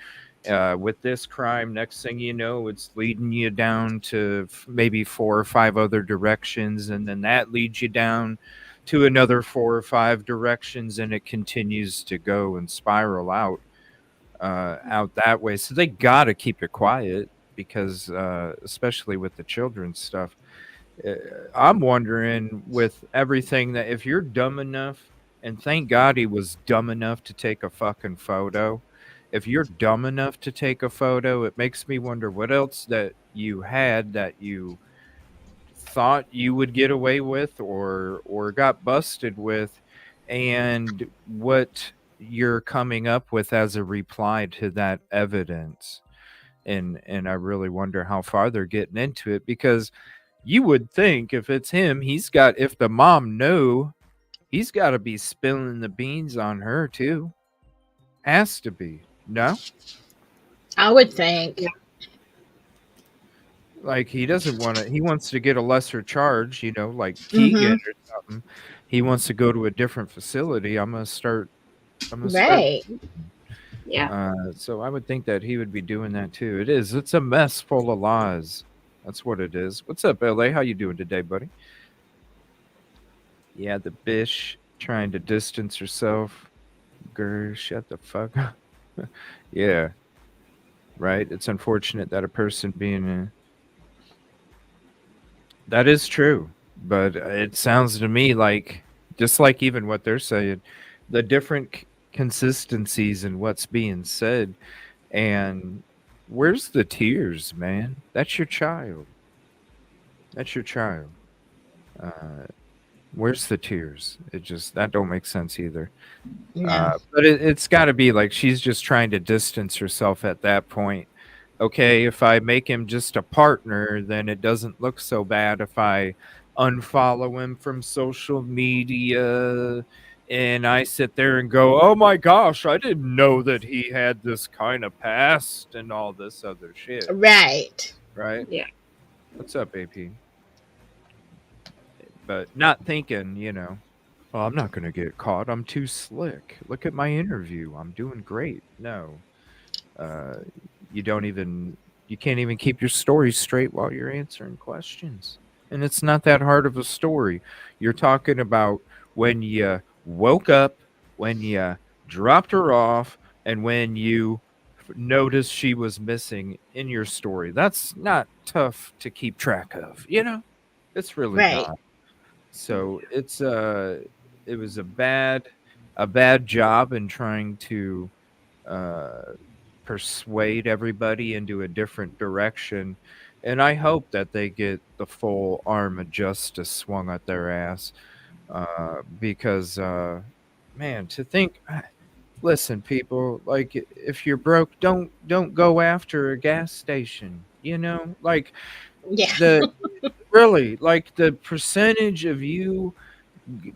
with this crime, next thing you know, it's leading you down to maybe 4 or 5 other directions, and then that leads you down to another 4 or 5 directions, and it continues to go and spiral out that way. So they got to keep it quiet, because especially with the children's stuff, I'm wondering, with everything, that if you're dumb enough, and thank God he was dumb enough to take a fucking photo. If you're dumb enough to take a photo, it makes me wonder what else that you had that you thought you would get away with, or got busted with, and what you're coming up with as a reply to that evidence. And I really wonder how far they're getting into it, because you would think if it's him, if the mom knew, he's got to be spilling the beans on her too. Has to be. No? I would think. Like, he wants to get a lesser charge, like Keegan or something. He wants to go to a different facility. I'm going to start. Right. Yeah. So I would think that he would be doing that too. It's a mess full of lies. That's what it is. What's up, LA? How you doing today, buddy? Yeah, the bish trying to distance herself. Girl, shut the fuck up. Yeah. Right? It's unfortunate that a person being that is true, but it sounds to me like, just like even what they're saying, the different consistencies in what's being said, and where's the tears, man? That's your child. That's your child. Where's the tears? That don't make sense either. No. But it's got to be like she's just trying to distance herself at that point. Okay, if I make him just a partner, then it doesn't look so bad if I unfollow him from social media and I sit there and go, oh my gosh, I didn't know that he had this kind of past and all this other shit. Right. Right? Yeah. What's up, AP? but not thinking, well, I'm not going to get caught. I'm too slick. Look at my interview. I'm doing great. No, uh, you don't even, you can't even keep your story straight while you're answering questions. And it's not that hard of a story. You're talking about when you woke up, when you dropped her off, and when you noticed she was missing in your story. That's not tough to keep track of, It's really Right. not. So it was a bad job in trying to uh persuade everybody into a different direction. And I hope that they get the full arm of justice swung at their ass. Because man, to think listen, people, like if you're broke, don't go after a gas station. Like Yeah. the really, like the percentage of you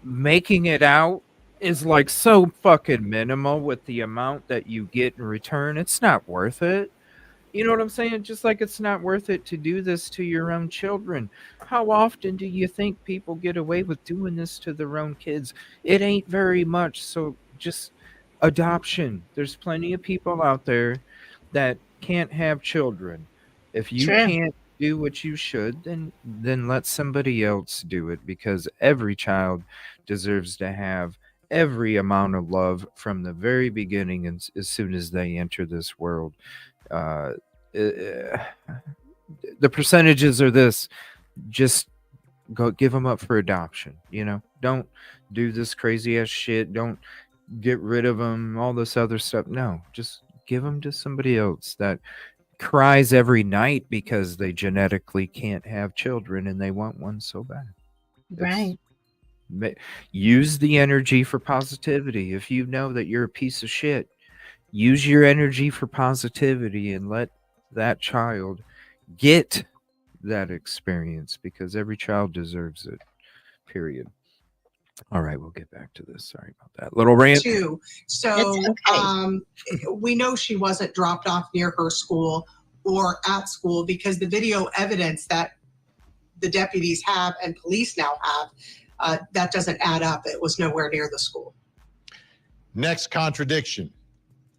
making it out is like so fucking minimal with the amount that you get in return. It's not worth it. You know what I'm saying? Just like it's not worth it to do this to your own children. How often do you think people get away with doing this to their own kids? It ain't very much. So just adoption. There's plenty of people out there that can't have children. If you True. can't do what you should, then let somebody else do it, because every child deserves to have every amount of love from the very beginning, and as soon as they enter this world. uh, uh, the percentages are this: just go give them up for adoption. Don't do this crazy ass shit. Don't get rid of them, all this other stuff. No, just give them to somebody else that cries every night because they genetically can't have children and they want one so bad. Right. Use the energy for positivity. If you know that you're a piece of shit, use your energy for positivity and let that child get that experience, because every child deserves it. Period. All right, we'll get back to this. Sorry about that little rant. Too. So we know she wasn't dropped off near her school or at school, because the video evidence that the deputies have and police now have, that doesn't add up. It was nowhere near the school. Next contradiction.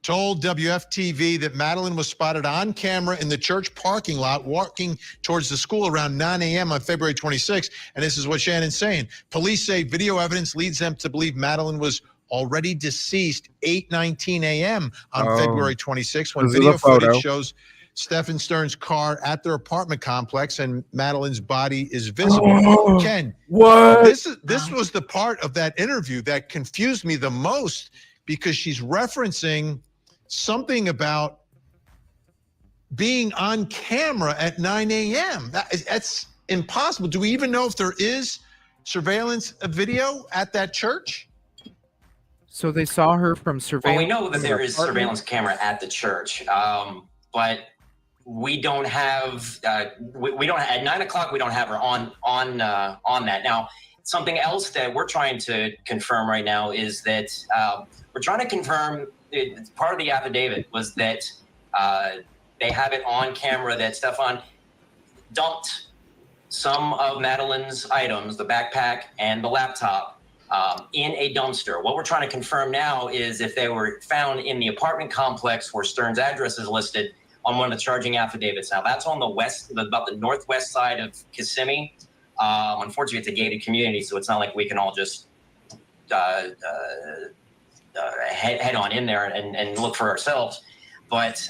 Told WFTV that Madeline was spotted on camera in the church parking lot walking towards the school around 9 a.m. on February 26th. And this is what Shannon's saying. Police say video evidence leads them to believe Madeline was already deceased 8:19 a.m. on February 26th, when video footage shows Stephen Stern's car at their apartment complex and Madeline's body is visible. Ken, what? This was the part of that interview that confused me the most, because she's referencing something about being on camera at 9 a.m. That's impossible. Do we even know if there is surveillance video at that church? So they saw her from surveillance. Well, we know that there is apartment? surveillance camera at the church, but we don't have. We don't at 9 o'clock. We don't have her on that. Now, something else that we're trying to confirm right now is that we're trying to confirm. Part of the affidavit was that they have it on camera that Stefan dumped some of Madeline's items, the backpack and the laptop, in a dumpster. What we're trying to confirm now is if they were found in the apartment complex where Stern's address is listed on one of the charging affidavits. Now, that's on the west, about the northwest side of Kissimmee. Unfortunately, it's a gated community, so it's not like we can all just head on in there and look for ourselves. But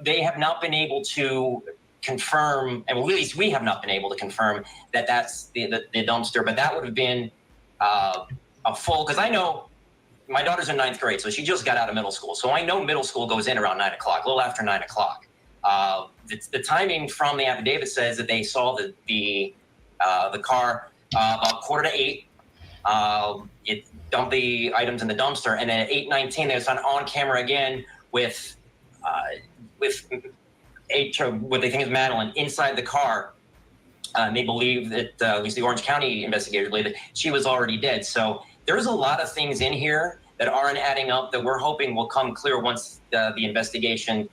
they have not been able to confirm, and at least we have not been able to confirm that that's the dumpster. But that would have been a full, because I know my daughter's in 9th grade, so she just got out of middle school. So I know middle school goes in around 9 o'clock, a little after 9 o'clock. The timing from the affidavit says that they saw the car about 7:45. It dumped the items in the dumpster, and then at 8:19 they was on camera again with what they think is Madeline inside the car. They believe that at least the Orange County investigators believe that she was already dead. So there's a lot of things in here that aren't adding up that we're hoping will come clear once the investigation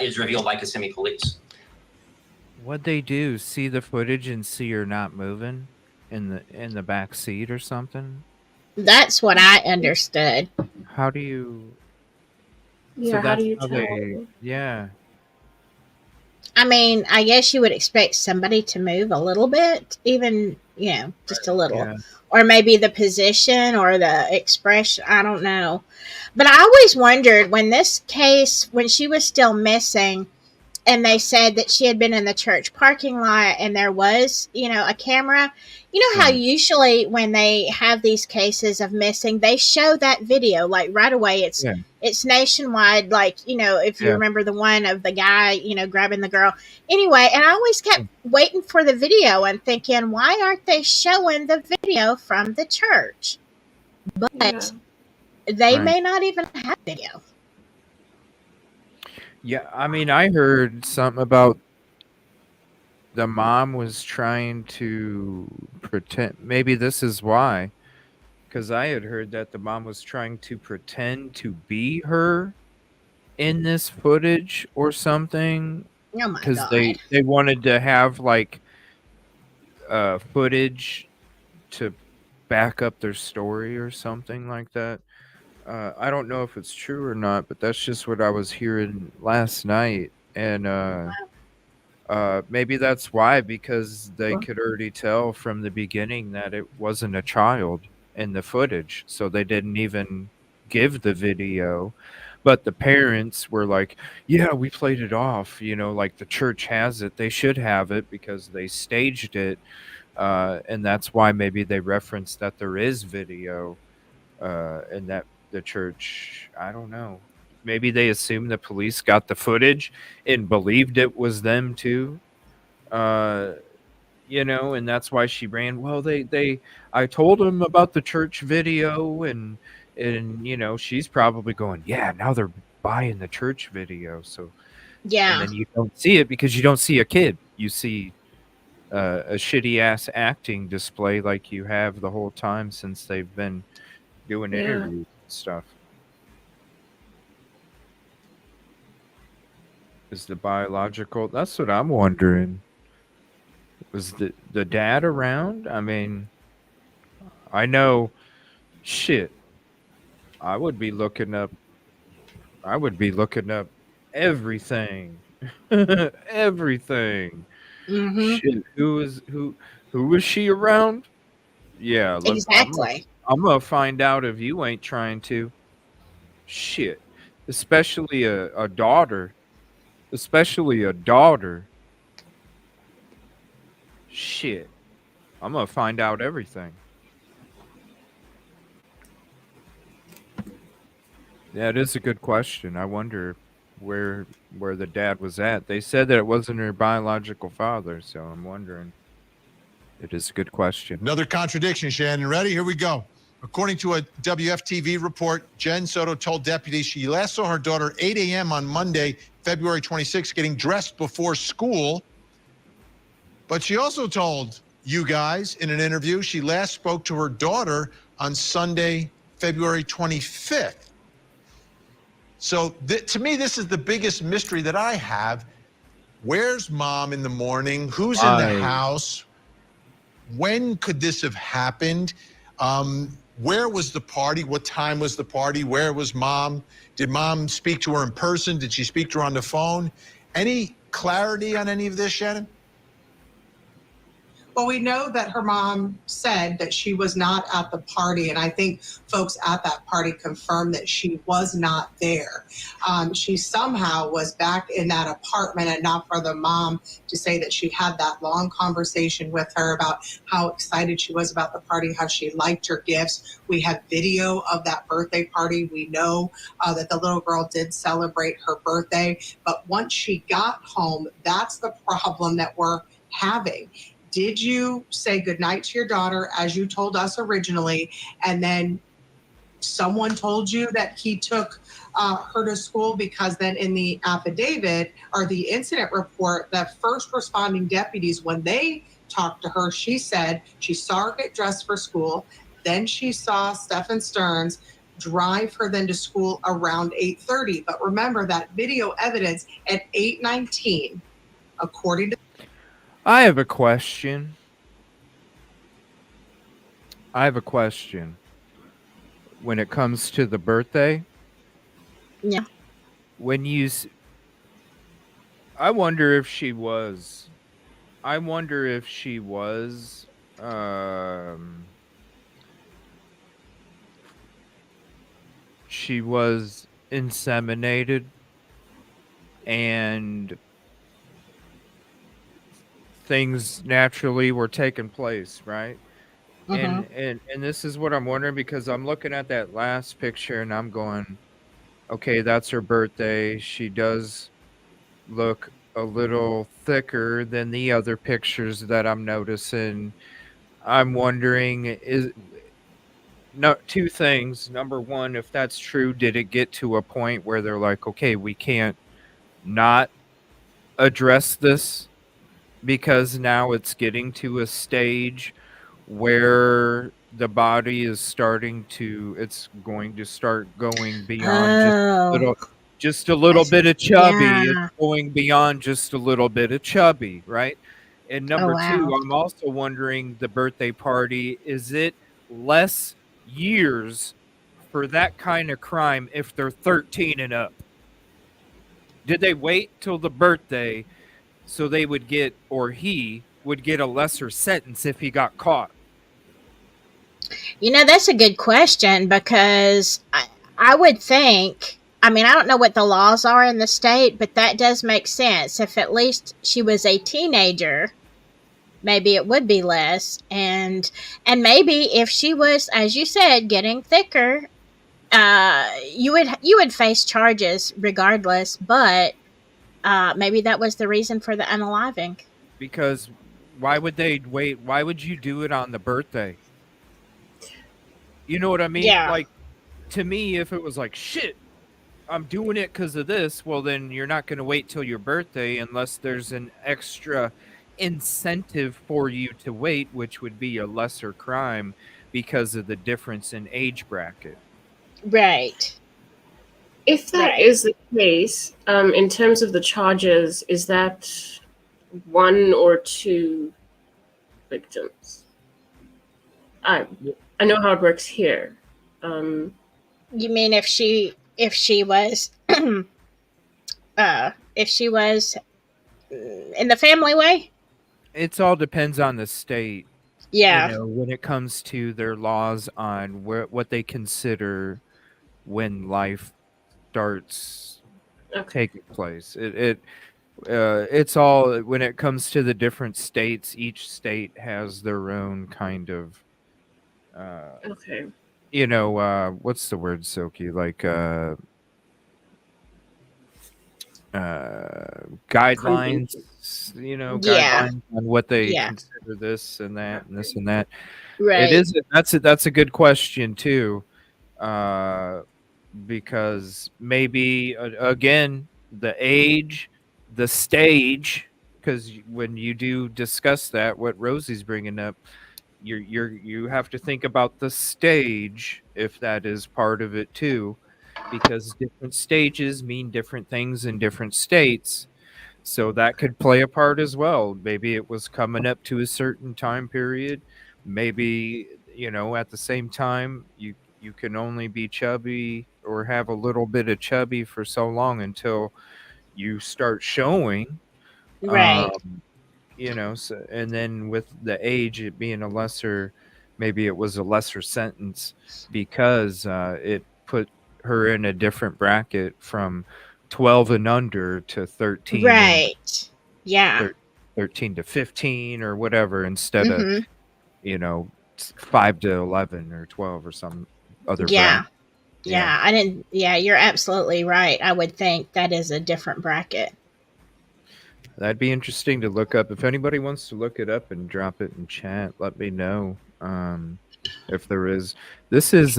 is revealed by Kissimmee police. What'd they do? See the footage and see her not moving? in the back seat or something. That's what I understood. How do you? Yeah, So how that's do you how tell? they. Yeah. I mean, I guess you would expect somebody to move a little bit, even, just a little. Yeah. Or maybe the position or the expression. I don't know. But I always wondered when this case, when she was still missing, and they said that she had been in the church parking lot and there was, a camera. You know how Right. usually when they have these cases of missing, they show that video like right away. Yeah. It's nationwide, like, if you Yeah. remember the one of the guy, grabbing the girl. Anyway, and I always kept waiting for the video and thinking, why aren't they showing the video from the church? Yeah. But they Right. may not even have video. Yeah. I mean, I heard something about the mom was trying to pretend. Maybe this is why, because I had heard that the mom was trying to pretend to be her in this footage or something, Oh my because God. they wanted to have like footage to back up their story or something like that. I don't know if it's true or not, but that's just what I was hearing last night. And maybe that's why, because they could already tell from the beginning that it wasn't a child in the footage. So they didn't even give the video. But the parents were like, yeah, we played it off. Like the church has it. They should have it because they staged it. And that's why maybe they referenced that there is video and that the church, I don't know. Maybe they assumed the police got the footage and believed it was them too. Uh, and that's why she ran. Well, I told them about the church video, and she's probably going, yeah, now they're buying the church video. So, and Yeah. then you don't see it because you don't see a kid. You see a shitty ass acting display like you have the whole time since they've been doing Yeah. interviews and stuff. Is the biological? That's what I'm wondering. Was the dad around? I mean, I know shit. I would be looking up everything. Everything. Mm-hmm. Shit. Who was she around? Yeah, Exactly. I'm gonna find out if you ain't trying to. Shit. Especially a daughter. Especially a daughter. Shit. I'm gonna find out everything. Yeah, it is a good question. I wonder where the dad was at. They said that it wasn't her biological father, so I'm wondering. It is a good question. Another contradiction, Shannon. Ready? Here we go. According to a WFTV report, Jen Soto told deputies she last saw her daughter 8 a.m. on Monday, February 26, getting dressed before school. But she also told you guys in an interview she last spoke to her daughter on Sunday, February 25th. So to me, this is the biggest mystery that I have. Where's mom in the morning? Who's in the house? When could this have happened? Where was the party? What time was the party? Where was mom? Did mom speak to her in person? Did she speak to her on the phone? Any clarity on any of this, Shannon? Well, we know that her mom said that she was not at the party, and I think folks at that party confirmed that she was not there. She somehow was back in that apartment, and not for the mom to say that she had that long conversation with her about how excited she was about the party, how she liked her gifts. We have video of that birthday party. We know that the little girl did celebrate her birthday, but once she got home, that's the problem that we're having. Did you say goodnight to your daughter as you told us originally, and then someone told you that he took her to school? Because then in the affidavit or the incident report, the first responding deputies, when they talked to her, she said she saw her get dressed for school. Then she saw Stephen Stearns drive her then to school around 8:30. But remember that video evidence at 8:19, according to I have a question. I have a question. When it comes to the birthday, Yeah. when you, I wonder if she was. I wonder if she was. Um, she was inseminated, and things naturally were taking place, right? Mm-hmm. And this is what I'm wondering, because I'm looking at that last picture and I'm going, okay, that's her birthday. She does look a little thicker than the other pictures that I'm noticing. I'm wondering, is no two things. Number one, if that's true, did it get to a point where they're like, okay, we can't not address this because now it's getting to a stage where the body is starting to it's going to start going beyond Oh, just a little bit of chubby. It's yeah. going beyond just a little bit of chubby, right? And Oh, number two, wow. I'm also wondering, the birthday party, is it less years for that kind of crime if they're 13 and up? Did they wait till the birthday so they would get, or he would get, a lesser sentence if he got caught? That's a good question because I would think, I mean, I don't know what the laws are in the state, but that does make sense. If at least she was a teenager, maybe it would be less. And maybe if she was, as you said, getting thicker, you would face charges regardless, but maybe that was the reason for the unaliving. Because why would they wait? Why would you do it on the birthday? You know what I mean? Yeah. Like, to me, if it was like, shit, I'm doing it because of this, well, then you're not going to wait till your birthday unless there's an extra incentive for you to wait, which would be a lesser crime because of the difference in age bracket. Right. If that Right. is the case, in terms of the charges, is that one or two victims? I know how it works here. You mean if she was in the family way? It's all depends on the state. Yeah. When it comes to their laws on what they consider when life starts taking place. It's all, when it comes to the different states, each state has their own kind of Okay. what's the word, Silky? Like guidelines, Yeah. guidelines on what they Yeah. consider this and that and this and that. It Right. is that's a good question too. Because maybe again, the age, the stage, because when you do discuss that, what Rosie's bringing up, you have to think about the stage, if that is part of it too, because different stages mean different things in different states. So that could play a part as well. Maybe it was coming up to a certain time period. Maybe, at the same time, you can only be chubby or have a little bit of chubby for so long until you start showing. Right. Um, so, and then with the age, it being a lesser, maybe it was a lesser sentence because it put her in a different bracket from 12 and under to 13 and Right. Yeah. 13 to 15 or whatever, instead of, Mhm. 5 to 11 or 12 or some other Yeah. bracket. Yeah. I didn't. Yeah, you're absolutely right. I would think that is a different bracket. That'd be interesting to look up. If anybody wants to look it up and drop it in chat, let me know. If there is. This is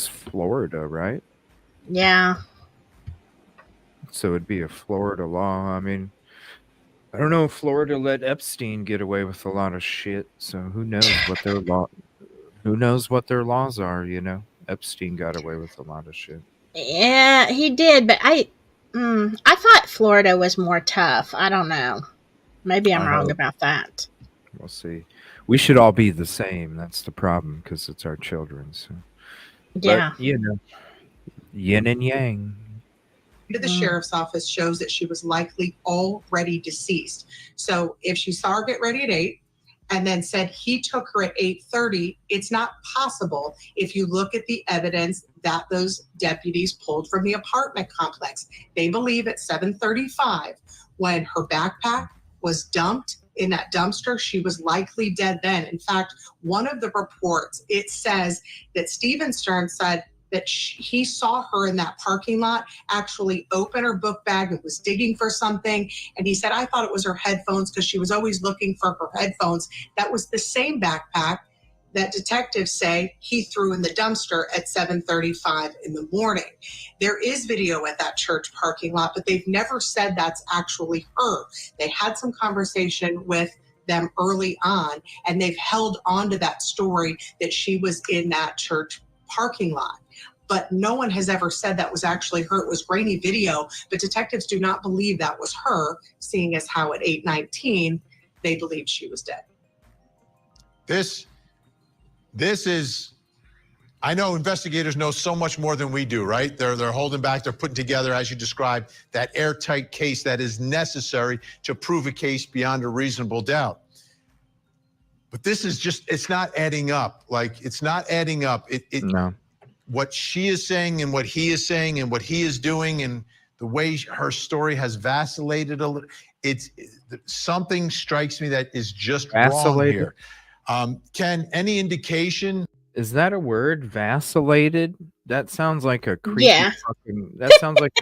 Florida, right? Yeah. So it'd be a Florida law. I mean, I don't know if Florida let Epstein get away with a lot of shit, so who knows what their laws are, Epstein got away with a lot of shit. Yeah, he did, but I thought Florida was more tough. I don't know. Maybe I'm I wrong hope about that. We'll see. We should all be the same. That's the problem because it's our children. So. Yeah. But, you know, yin and yang. To the sheriff's office shows that she was likely already deceased. So if she saw her get ready at 8 and then said he took her at 8:30, it's not possible if you look at the evidence that those deputies pulled from the apartment complex. They believe at 7:35, when her backpack was dumped in that dumpster, she was likely dead then. In fact, one of the reports, it says that Steven Stern said that he saw her in that parking lot actually open her book bag and was digging for something. And he said, I thought it was her headphones because she was always looking for her headphones. That was the same backpack that detectives say he threw in the dumpster at 7:35 in the morning. There is video at that church parking lot, but they've never said that's actually her. They had some conversation with them early on, and they've held on to that story that she was in that church parking lot. But no one has ever said that was actually her. It was grainy video, but detectives do not believe that was her, seeing as how at 8:19 they believed she was dead. This is, I know investigators know so much more than we do, right? They're holding back, they're putting together, as you described, that airtight case that is necessary to prove a case beyond a reasonable doubt. But this is just, it's not adding up. Like, it's not adding up. No. What she is saying and what he is saying and what he is doing and the way her story has vacillated a little, something strikes me that is just Vacillated? wrong here. Ken, any indication? Is that a word? Vacillated? That sounds like a creepy Yeah. that sounds like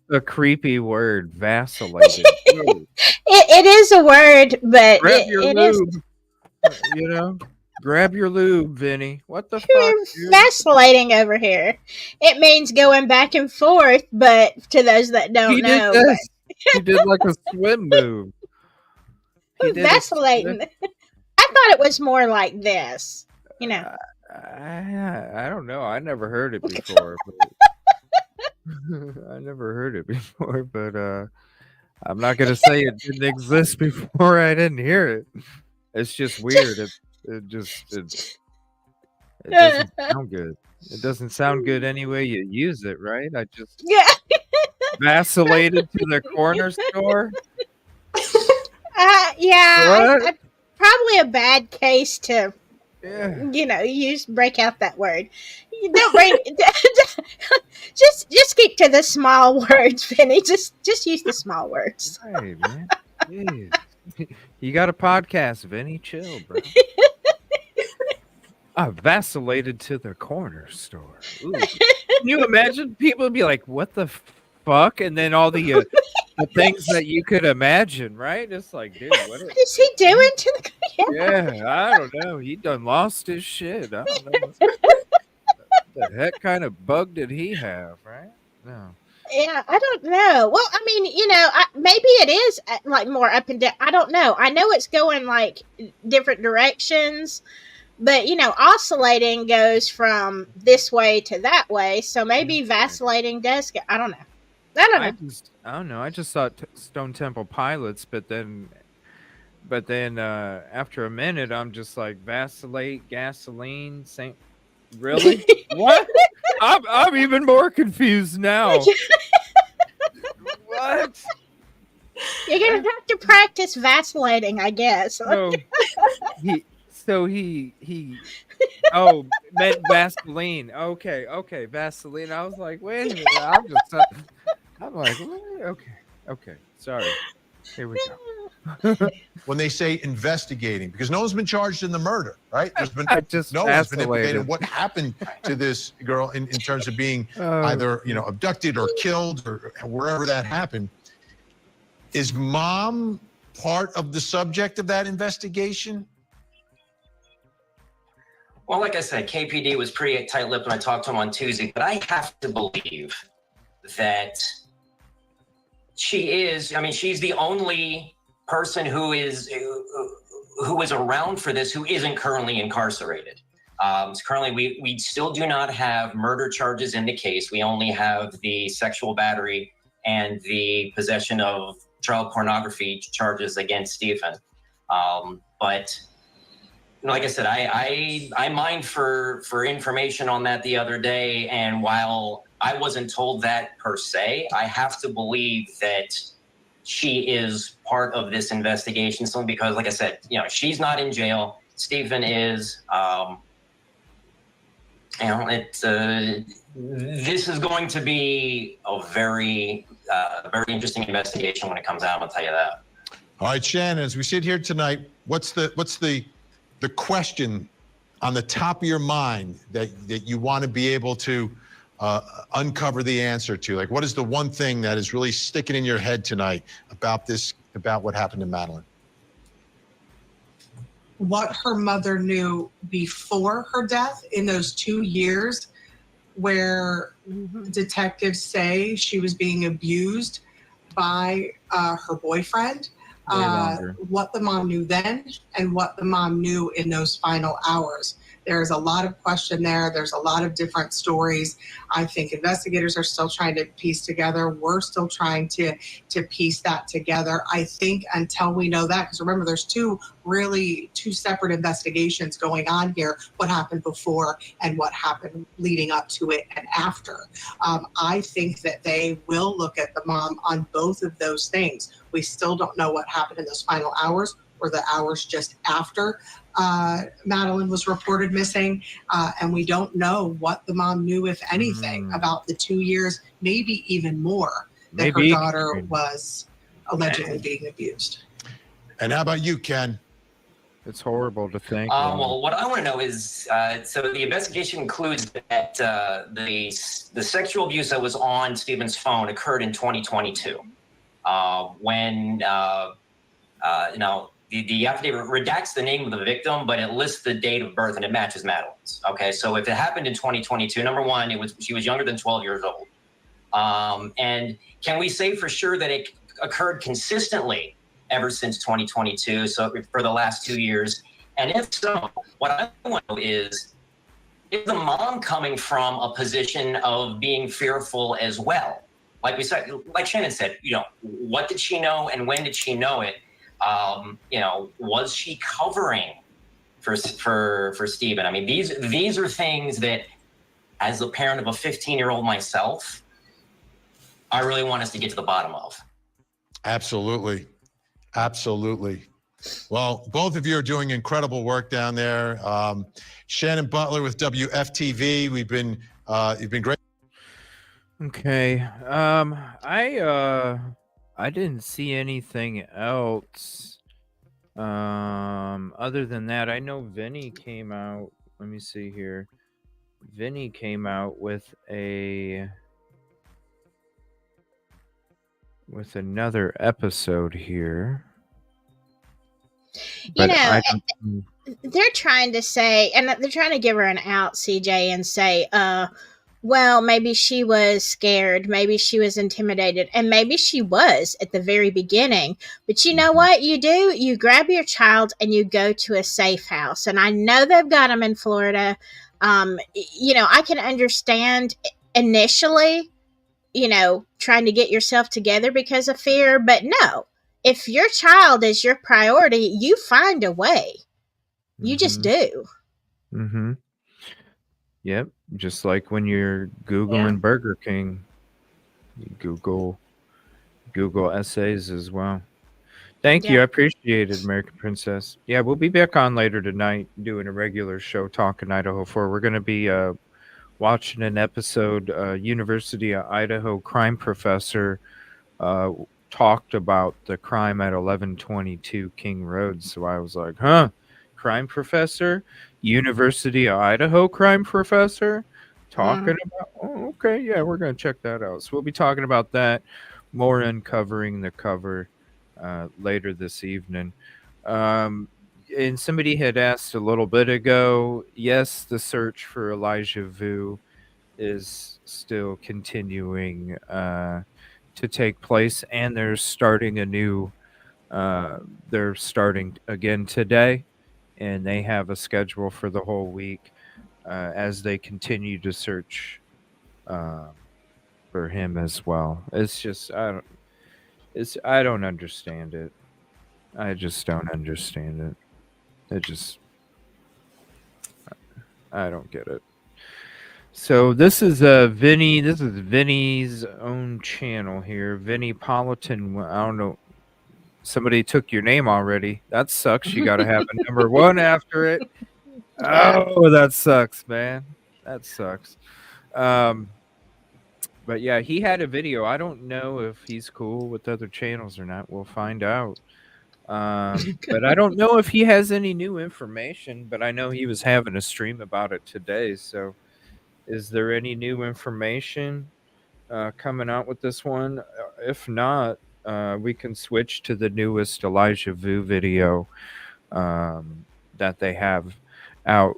a creepy word. Vacillated. Whoa. It is a word, but Grab your it is. lube. You know? Grab your lube, Vinny. What the fuck? You're vacillating over here. It means going back and forth, but to those that don't He did know, this. He did like a swim move. He did vacillating. I thought it was more like this, you know. I don't know. I never heard it before. I never heard it before, but I'm not gonna say it didn't exist before I didn't hear it. It's just weird. It doesn't sound good. It doesn't sound good any way you use it, right? I just vacillated to the corner store. Yeah, probably a bad case to, you know, break out that word. You don't bring just keep to the small words, Vinny. Just use the small words. Hey, man. Jeez. You got a podcast, Vinny. Chill, bro. I vacillated to the corner store. Ooh. Can you imagine? People would be like, what the fuck? And then all the things that you could imagine, right? It's like, dude, what is he doing to the... Yeah, I don't know. He done lost his shit. I don't know. The heck kind of bug did he have, right? No. Yeah, I don't know. Well, I mean, you know, maybe it is like more up and down. I don't know. I know it's going like different directions, but you know, oscillating goes from this way to that way. So maybe vacillating does get. I don't know. I don't know. I just thought Stone Temple Pilots, but then after a minute, I'm just like vacillate, gasoline, same. Really? What? I'm even more confused now. What? You're gonna have to practice vacillating, I guess. He meant Vaseline. Okay, Vaseline. I was like, wait a minute. I'm like, what? Okay. Sorry. Here we go. When they say investigating, because no one's been charged in the murder, right? There's been no one's been investigating what happened to this girl in terms of being either abducted or killed or wherever that happened. Is mom part of the subject of that investigation? Well, like I said, KPD was pretty tight-lipped when I talked to him on Tuesday, but I have to believe that she is. I mean, she's the only person who is around for this who isn't currently incarcerated. So currently, we still do not have murder charges in the case. We only have the sexual battery and the possession of child pornography charges against Stephen. But like I said, I mined for information on that the other day, and while I wasn't told that per se, I have to believe that she is part of this investigation. So because, like I said, she's not in jail. Stephen is. This is going to be a very interesting investigation when it comes out. I'll tell you that. All right, Shannon, as we sit here tonight, what's the question on the top of your mind that you want to be able to uncover the answer to? Like, what is the one thing that is really sticking in your head tonight about what happened to Madeline? What her mother knew before her death in those 2 years where detectives say she was being abused by her boyfriend. What the mom knew then and what the mom knew in those final hours. There's a lot of question there. There's a lot of different stories. I think investigators are still trying to piece together. We're still trying to piece that together. I think until we know that, because remember, there's two separate investigations going on here, what happened before and what happened leading up to it and after. I think that they will look at the mom on both of those things. We still don't know what happened in those final hours or the hours just after Madeline was reported missing. And we don't know what the mom knew, if anything, about the 2 years, maybe even more, that her daughter was allegedly being abused. And how about you, Ken? It's horrible to think. Well, what I want to know is, so the investigation includes that the sexual abuse that was on Stephen's phone occurred in 2022, when the affidavit redacts the name of the victim, but it lists the date of birth and it matches Madeline's. Okay, so if it happened in 2022, number one, she was younger than 12 years old. And can we say for sure that it occurred consistently ever since 2022, so for the last 2 years? And if so, what I want to know is the mom coming from a position of being fearful as well? Like we said, like Shannon said, what did she know and when did she know it? Was she covering for Stephen? I mean, these are things that, as a parent of a 15-year-old myself, I really want us to get to the bottom of. Absolutely. Well, both of you are doing incredible work down there. Shannon Butler with WFTV. You've been great. Okay. I didn't see anything else. Other than that, I know Vinny came out. Let me see here. Vinny came out with another episode here. They're trying to say, and they're trying to give her an out, CJ, and say, well, maybe she was scared, maybe she was intimidated, and maybe she was at the very beginning. But you know what you do? You grab your child and you go to a safe house. And I know they've got them in Florida. I can understand initially, trying to get yourself together because of fear. But no, if your child is your priority, you find a way. You just do. Mm-hmm. Yep. Just like when you're Googling Burger King, you Google essays as well. Thank you. I appreciate it, American Princess. Yeah, we'll be back on later tonight doing a regular show, Talking Idaho 4. We're going to be watching an episode. University of Idaho crime professor talked about the crime at 1122 King Road. So I was like, crime professor? University of Idaho crime professor? Talking about, okay, yeah, we're going to check that out. So we'll be talking about that, more uncovering the cover later this evening. And somebody had asked a little bit ago, yes, the search for Elijah Vu is still continuing to take place, and they're starting again today, and they have a schedule for the whole week as they continue to search for him as well. It's just I don't understand it. I just don't understand it. I don't get it. So this is Vinny. This is Vinny's own channel here. Vinny Politan. I don't know. Somebody took your name already. That sucks. You got to have a number one after it. Oh, that sucks, man. That sucks. But yeah, he had a video. I don't know if he's cool with other channels or not. We'll find out. But I don't know if he has any new information. But I know he was having a stream about it today. So, is there any new information coming out with this one? If not, we can switch to the newest Elijah Vu video that they have out.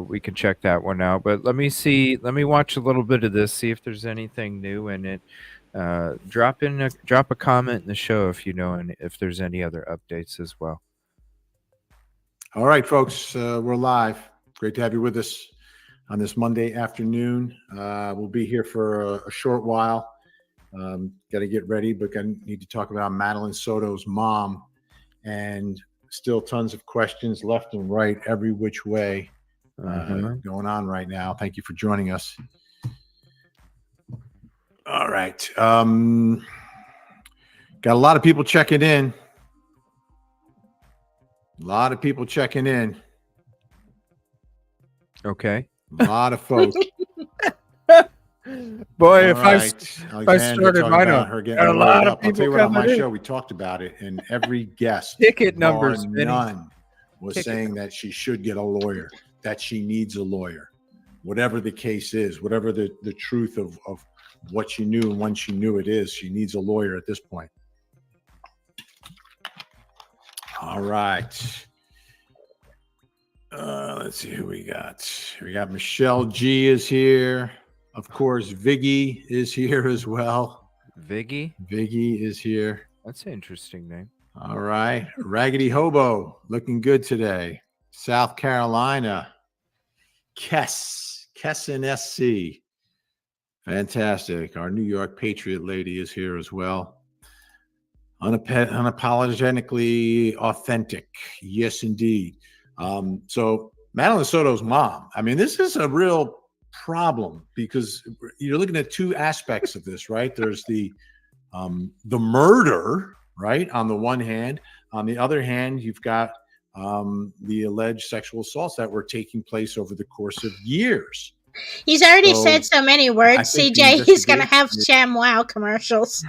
We can check that one out. But let me watch a little bit of this, see if there's anything new in it. Drop a comment in the show if you know, and if there's any other updates as well. All right, folks, we're live. Great to have you with us on this Monday afternoon. We'll be here for a short while. Got to get ready, but need to talk about Madeline Soto's mom, and still tons of questions left and right, every which way going on right now. Thank you for joining us. All right. Got a lot of people checking in. Okay. A lot of folks. Boy, if Alexander, I started mine about up, her getting got a lot of up. I'll tell you people what, on my coming in. show, we talked about it, and every guest, Ticket numbers, bar Vinny. none, was saying that she should get a lawyer, that she needs a lawyer, whatever the case is, whatever the truth of what she knew and when she knew it is, she needs a lawyer at this point. All right. Let's see who we got. We got Michelle G is here. Of course, Viggy is here as well. Viggy is here. That's an interesting name. All right. Raggedy Hobo looking good today. South Carolina. Kesson SC. Fantastic. Our New York Patriot lady is here as well. Unapologetically authentic. Yes, indeed. So Madeline Soto's mom, I mean, this is a real problem because you're looking at two aspects of this, right? There's the murder, right, on the one hand. On the other hand, you've got the alleged sexual assaults that were taking place over the course of years. He's already said so many words, CJ. He's going to have ShamWow commercials.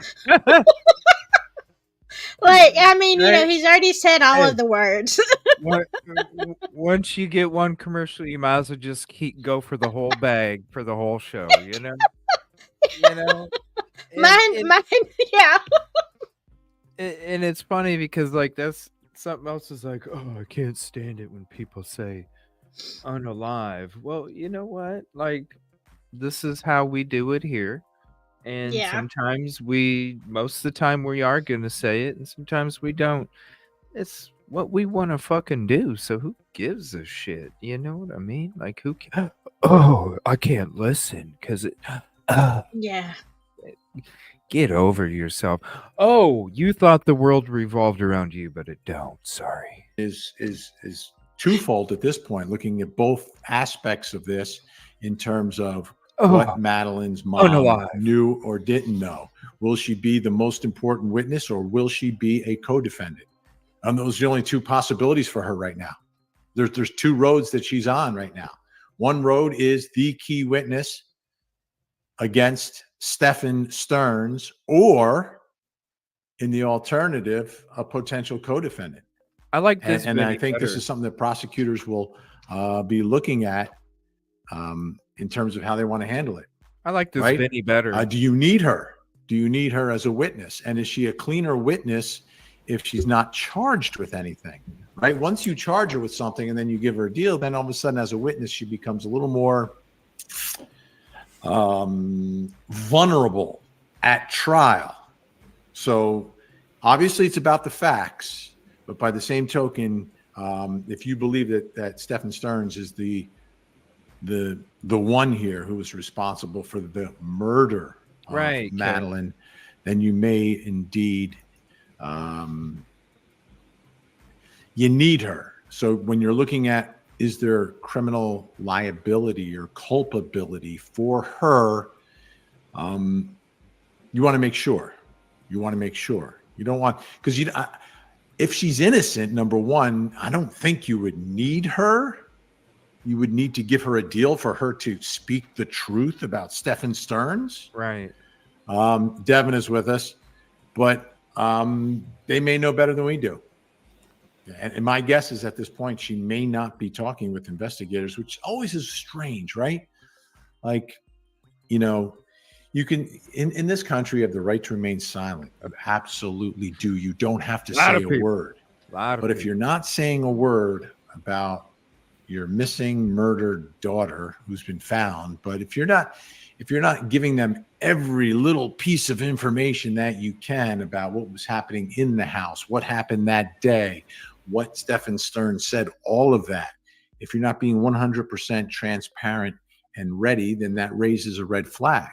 Like, I mean, you know, he's already said all of the words. Once you get one commercial, you might as well just go for the whole bag for the whole show, you know? Mine, yeah. And it's funny because, like, that's something else is like, oh, I can't stand it when people say unalive. Well, you know what? Like, this is how we do it here. And sometimes most of the time we are going to say it, and sometimes we don't. It's what we want to fucking do. So who gives a shit? You know what I mean? Like, oh, I can't listen because it. Yeah. Get over yourself. Oh, you thought the world revolved around you, but it don't. Sorry. Is twofold at this point, looking at both aspects of this in terms of what Madeline's mom knew or didn't know. Will she be the most important witness, or will she be a co-defendant? Those are the only two possibilities for her right now. There's two roads that she's on right now. One road is the key witness against Stephen Stearns, or in the alternative, a potential co-defendant. I like this, and I think this is something that prosecutors will be looking at in terms of how they want to handle it. I like this Vinny better. Do you need her? Do you need her as a witness? And is she a cleaner witness if she's not charged with anything? Right? Once you charge her with something and then you give her a deal, then all of a sudden as a witness, she becomes a little more vulnerable at trial. So obviously it's about the facts, but by the same token, if you believe that Stephen Stearns is the one here who was responsible for the murder of Madeline, then you may indeed you need her. So when you're looking at, is there criminal liability or culpability for her? You want to make sure. You want to make sure. You don't want, because if she's innocent, number one, I don't think you would need her. You would need to give her a deal for her to speak the truth about Stephen Stearns. Right. Devin is with us, but they may know better than we do. And my guess is at this point, she may not be talking with investigators, which always is strange, right? Like, you know, you can, in this country, you have the right to remain silent. Absolutely do. You don't have to say a word. But if you're not saying a word about your missing, murdered daughter who's been found, but if you're not giving them every little piece of information that you can about what was happening in the house, what happened that day, what Stephen Stearns said, all of that, if you're not being 100% transparent and ready, then that raises a red flag.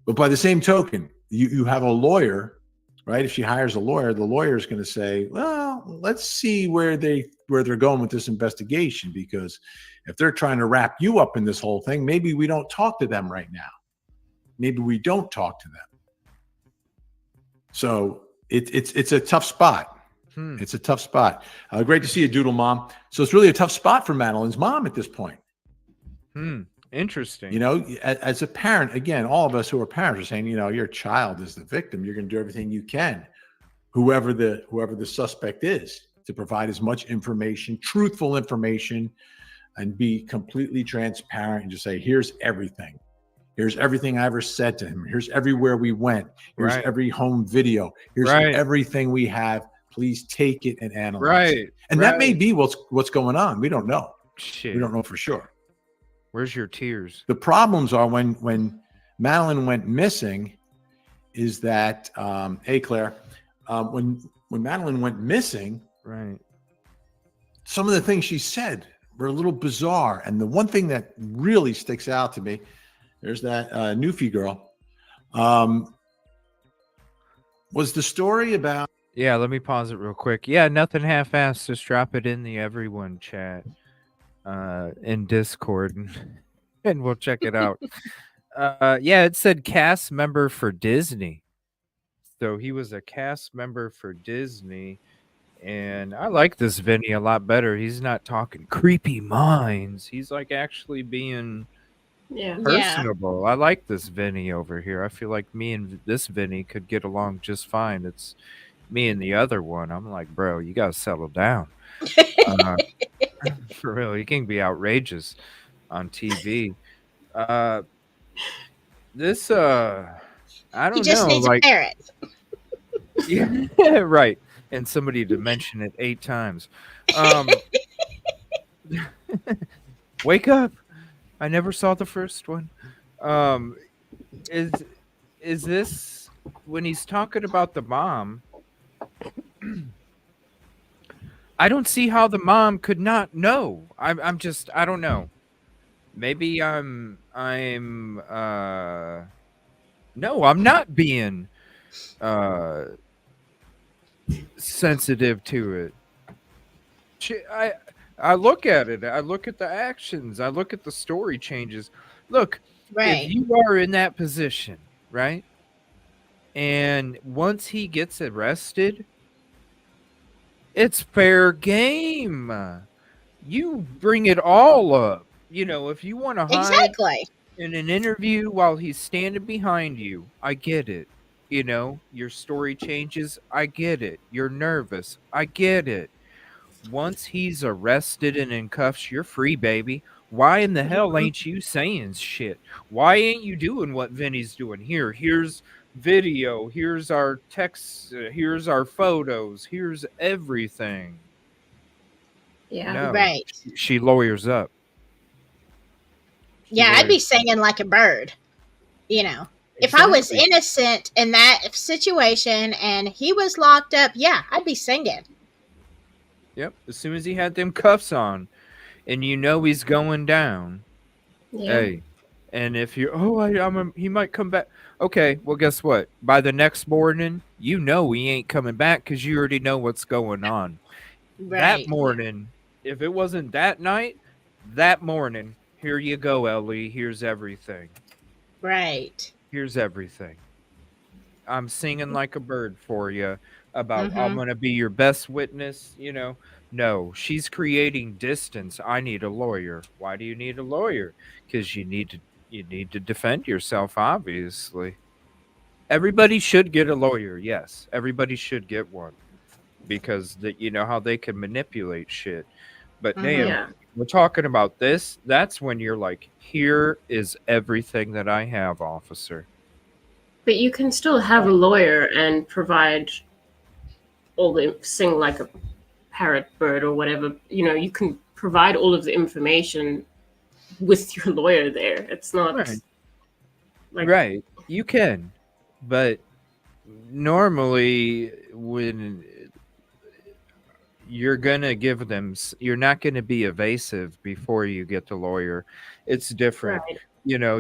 But by the same token, you have a lawyer, right? If she hires a lawyer, the lawyer is going to say, well, let's see where they're going with this investigation, because if they're trying to wrap you up in this whole thing, maybe we don't talk to them right now. Maybe we don't talk to them. So it's a tough spot. It's a tough spot. Great to see you, Doodle Mom. So it's really a tough spot for Madeline's mom at this point. Interesting. You know, as a parent, again, all of us who are parents are saying, you know, your child is the victim. You're going to do everything you can, whoever the suspect is, to provide as much information, truthful information, and be completely transparent and just say, here's everything. Here's everything I ever said to him. Here's everywhere we went. Here's every home video. Here's everything we have. Please take it and analyze it. And that may be what's going on. We don't know. Shit. We don't know for sure. Where's your tears? The problems are when Madeline went missing is that, hey, Claire, when Madeline went missing, right, some of the things she said were a little bizarre. And the one thing that really sticks out to me, there's that Newfie girl, was the story about. Yeah, let me pause it real quick. Yeah, nothing half-assed. Just drop it in the everyone chat in Discord, and we'll check it out. Yeah, it said cast member for Disney. So he was a cast member for Disney, and I like this Vinny a lot better. He's not talking creepy minds. He's like actually being personable. I like this Vinny over here. I feel like me and this Vinny could get along just fine. It's me and the other one. I'm like, bro, you gotta settle down. For real, you can be outrageous on TV. This I don't know. He just needs like, a parrot. Yeah, right. And somebody to mention it 8 times. Wake up! I never saw the first one. Is this when he's talking about the mom? I don't see how the mom could not know. I'm just, I don't know. Maybe I'm no, I'm not being sensitive to it. I look at it. I look at the actions. I look at the story changes. Look, if you are in that position, right? And once he gets arrested, it's fair game. You bring it all up. You know, if you want to hide in an interview while he's standing behind you, I get it. You know, your story changes. I get it. You're nervous. I get it. Once he's arrested and in cuffs, you're free, baby. Why in the hell ain't you saying shit? Why ain't you doing what Vinny's doing here? Here's video. Here's our texts. Here's our photos. Here's everything. Yeah, no, right. She lawyers up. Yeah, I'd be singing like a bird. You know, if I was innocent in that situation and he was locked up, yeah, I'd be singing. Yep. As soon as he had them cuffs on, and you know he's going down. Yeah. Hey, and if you're, he might come back. Okay, well, guess what? By the next morning, you know he ain't coming back because you already know what's going on. Right. That morning, if it wasn't that night, that morning, here you go, Ellie. Here's everything. Right. Here's everything. I'm singing like a bird for you about I'm Mm-hmm. going to be your best witness, No, she's creating distance. I need a lawyer. Why do you need a lawyer? Cuz you need to defend yourself, obviously. Everybody should get a lawyer. Yes, everybody should get one because you know how they can manipulate shit. But Mm-hmm. Naomi, Yeah. we're talking about this. That's when you're like, here is everything that I have, officer. But you can still have a lawyer and provide all the sing like a parrot bird or whatever. You can provide all of the information with your lawyer there. It's not Right. like Right. You can. But normally when you're going to give them you're not going to be evasive before you get the lawyer. It's different. right.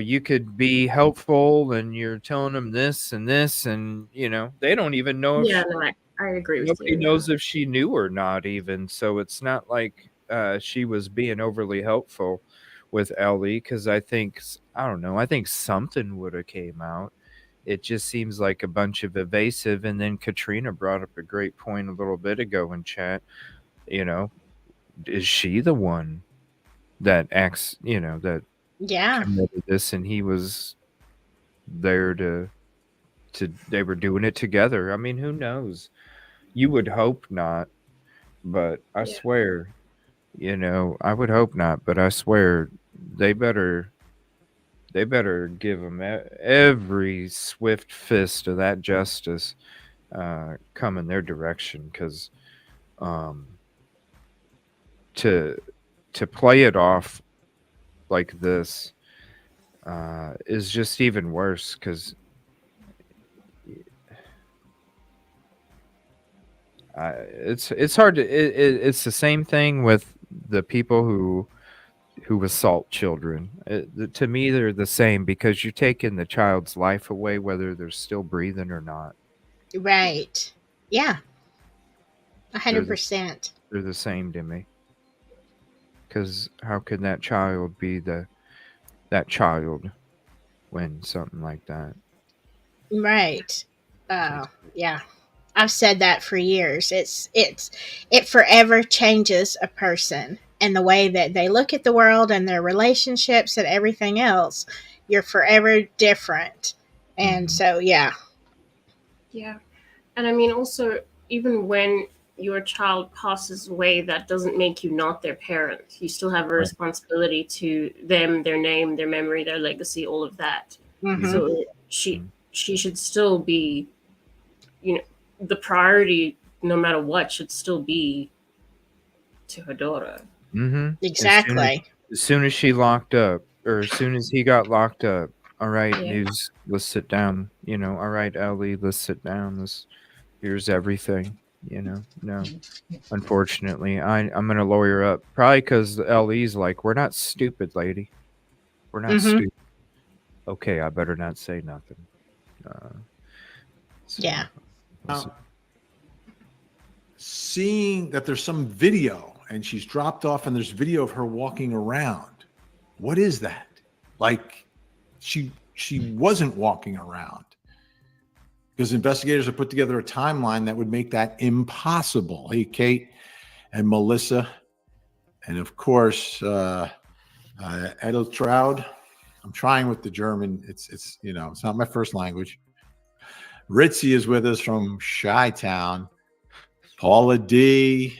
You could be helpful and you're telling them this and this and they don't even know if Yeah, no, I agree with nobody you. Yeah. knows if she knew or not even. So it's not like she was being overly helpful with Ellie because I don't know, I think something would have came out. It just seems like a bunch of evasive. And then Katrina brought up a great point a little bit ago in chat. You know, is she the one that acts, that Yeah. committed this and he was there to they were doing it together? I mean, who knows? You would hope not, but I Yeah. swear, I would hope not, but I swear they better give them every swift fist of that justice come in their direction because um, to play it off like this is just even worse because it's hard to it's the same thing with the people who assault children. To me, they're the same because you're taking the child's life away whether they're still breathing or not. Right. Yeah. They're the 100%. they're the same to me. Because how can that child be that child when something like that? Right. Yeah. I've said that for years. It forever changes a person and the way that they look at the world and their relationships and everything else. You're forever different. And so yeah. Yeah. And I mean, also, even when your child passes away, that doesn't make you not their parent. You still have a Right. responsibility to them, their name, their memory, their legacy, all of that. Mhm. So she should still be, the priority, no matter what, should still be to her daughter. Mm-hmm. Exactly. As soon as she locked up, or as soon as he got locked up, all right, Yeah. news, let's sit down. All right, Ellie, let's sit down. Here's everything. No. Unfortunately, I'm gonna lawyer up. Probably because Ellie's like, we're not stupid, lady. We're not Mhm. stupid. Okay, I better not say nothing. So, Yeah. Seeing that there's some video and she's dropped off and there's video of her walking around. What is that? Like she wasn't walking around. Because investigators have put together a timeline that would make that impossible. Hey, Kate and Melissa, and of course, Edeltraud. I'm trying with the German. It's not my first language. Ritzy is with us from Chi-Town. Paula D.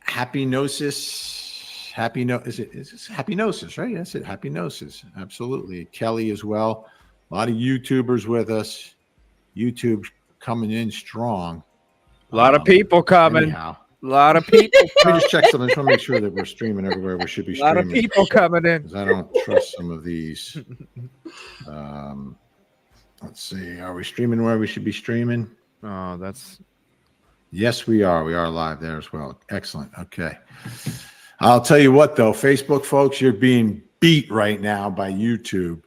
Happy Gnosis. Is this Happy Gnosis, right? That's it. Happy Gnosis. Absolutely. Kelly as well. A lot of YouTubers with us. YouTube coming in strong. A lot of people coming. Anyhow. A lot of people. Let me just check something. I just want to make sure that we're streaming everywhere we should be A lot streaming. of people coming in. 'Cause I don't trust some of these. Let's see. Are we streaming where we should be streaming? Oh, that's. Yes, we are. We are live there as well. Excellent. Okay. I'll tell you what, though, Facebook folks, you're being beat right now by YouTube.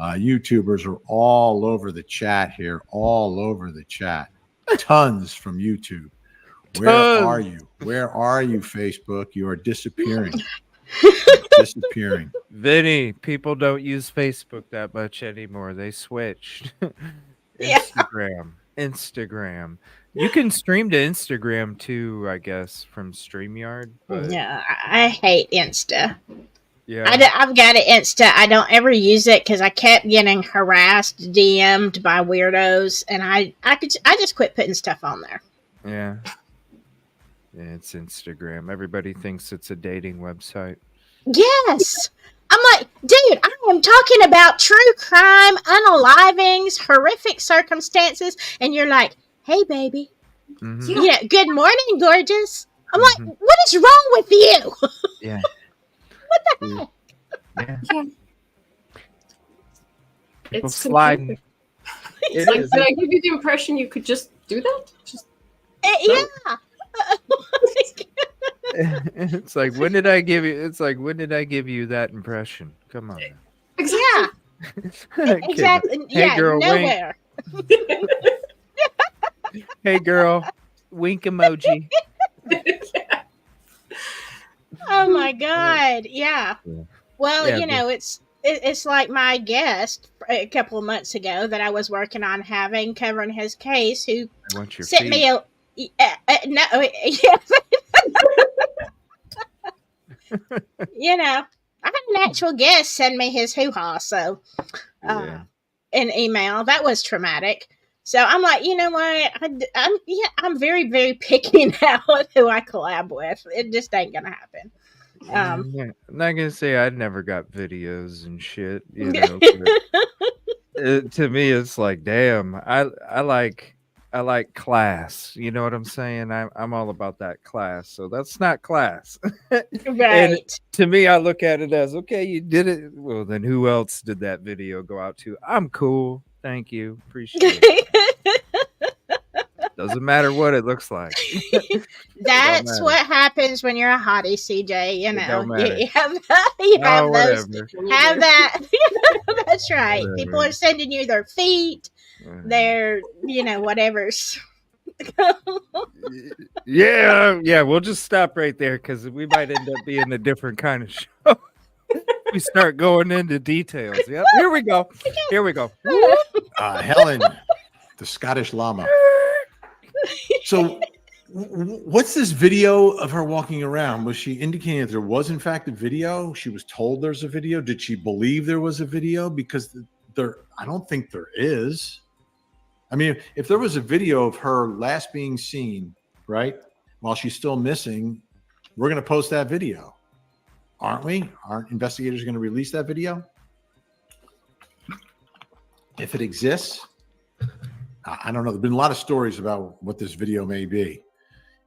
YouTubers are all over the chat here, all over the chat. Tons from YouTube. Where are you? Where are you, Facebook? You are disappearing. Disappearing. Vinny, people don't use Facebook that much anymore. They switched. Yeah. Instagram. You can stream to Instagram too, I guess, from StreamYard. But No, I hate Insta. yeah, I've got an Insta. I don't ever use it because I kept getting harassed, DM'd by weirdos, and I just quit putting stuff on there. yeah, it's Instagram. Everybody thinks it's a dating website. Yes. I'm like, dude, I am talking about true crime, unalivings, horrific circumstances, and you're like, hey, baby. Mhm. Yeah, good morning, gorgeous. I'm like, what is wrong with you? Yeah. What the heck? Yeah. People It's sliding. It's like, did I give you the impression you could just do that? Just Yeah. It's like when did I give you? It's like when did I give you that impression? Come on. Yeah. Exactly. Hey, Yeah, girl, wink. nowhere. Hey, girl, wink emoji. Oh my god. Yeah. Well, Yeah, you know, it's like my guest a couple of months ago that I was working on having covering his case who I want your sent feet. me a no, yeah. You know, I had an actual guest send me his hoo-ha, so an email. That was traumatic. So I'm like, you know what? I'm very, very picky now with who I collab with. It just ain't gonna happen. Yeah, I'm not gonna say I never got videos and shit, you know. But to me, it's like, damn, I like class. You know what I'm saying? I'm all about that class. So that's not class. And Right. to me, I look at it as, okay, you did it. Well, then who else did that video go out to? I'm cool. Thank you. Appreciate it. Doesn't matter what it looks like. That's matter. what happens when you're a hottie, CJ. You know, don't matter. you have you No, have those, whatever. have that. That's right. People Whatever. are sending you their feet, their whatever's. Yeah, we'll just stop right there because we might end up being a different kind of show. We start going into details. Yep, here we go. Helen, the Scottish llama. So, what's this video of her walking around? Was she indicating that there was, in fact, a video? She was told there's a video. Did she believe there was a video? Because I don't think there is. I mean, if there was a video of her last being seen, right, while she's still missing, we're going to post that video, aren't we? Aren't investigators going to release that video? If it exists, I don't know. There've been a lot of stories about what this video may be.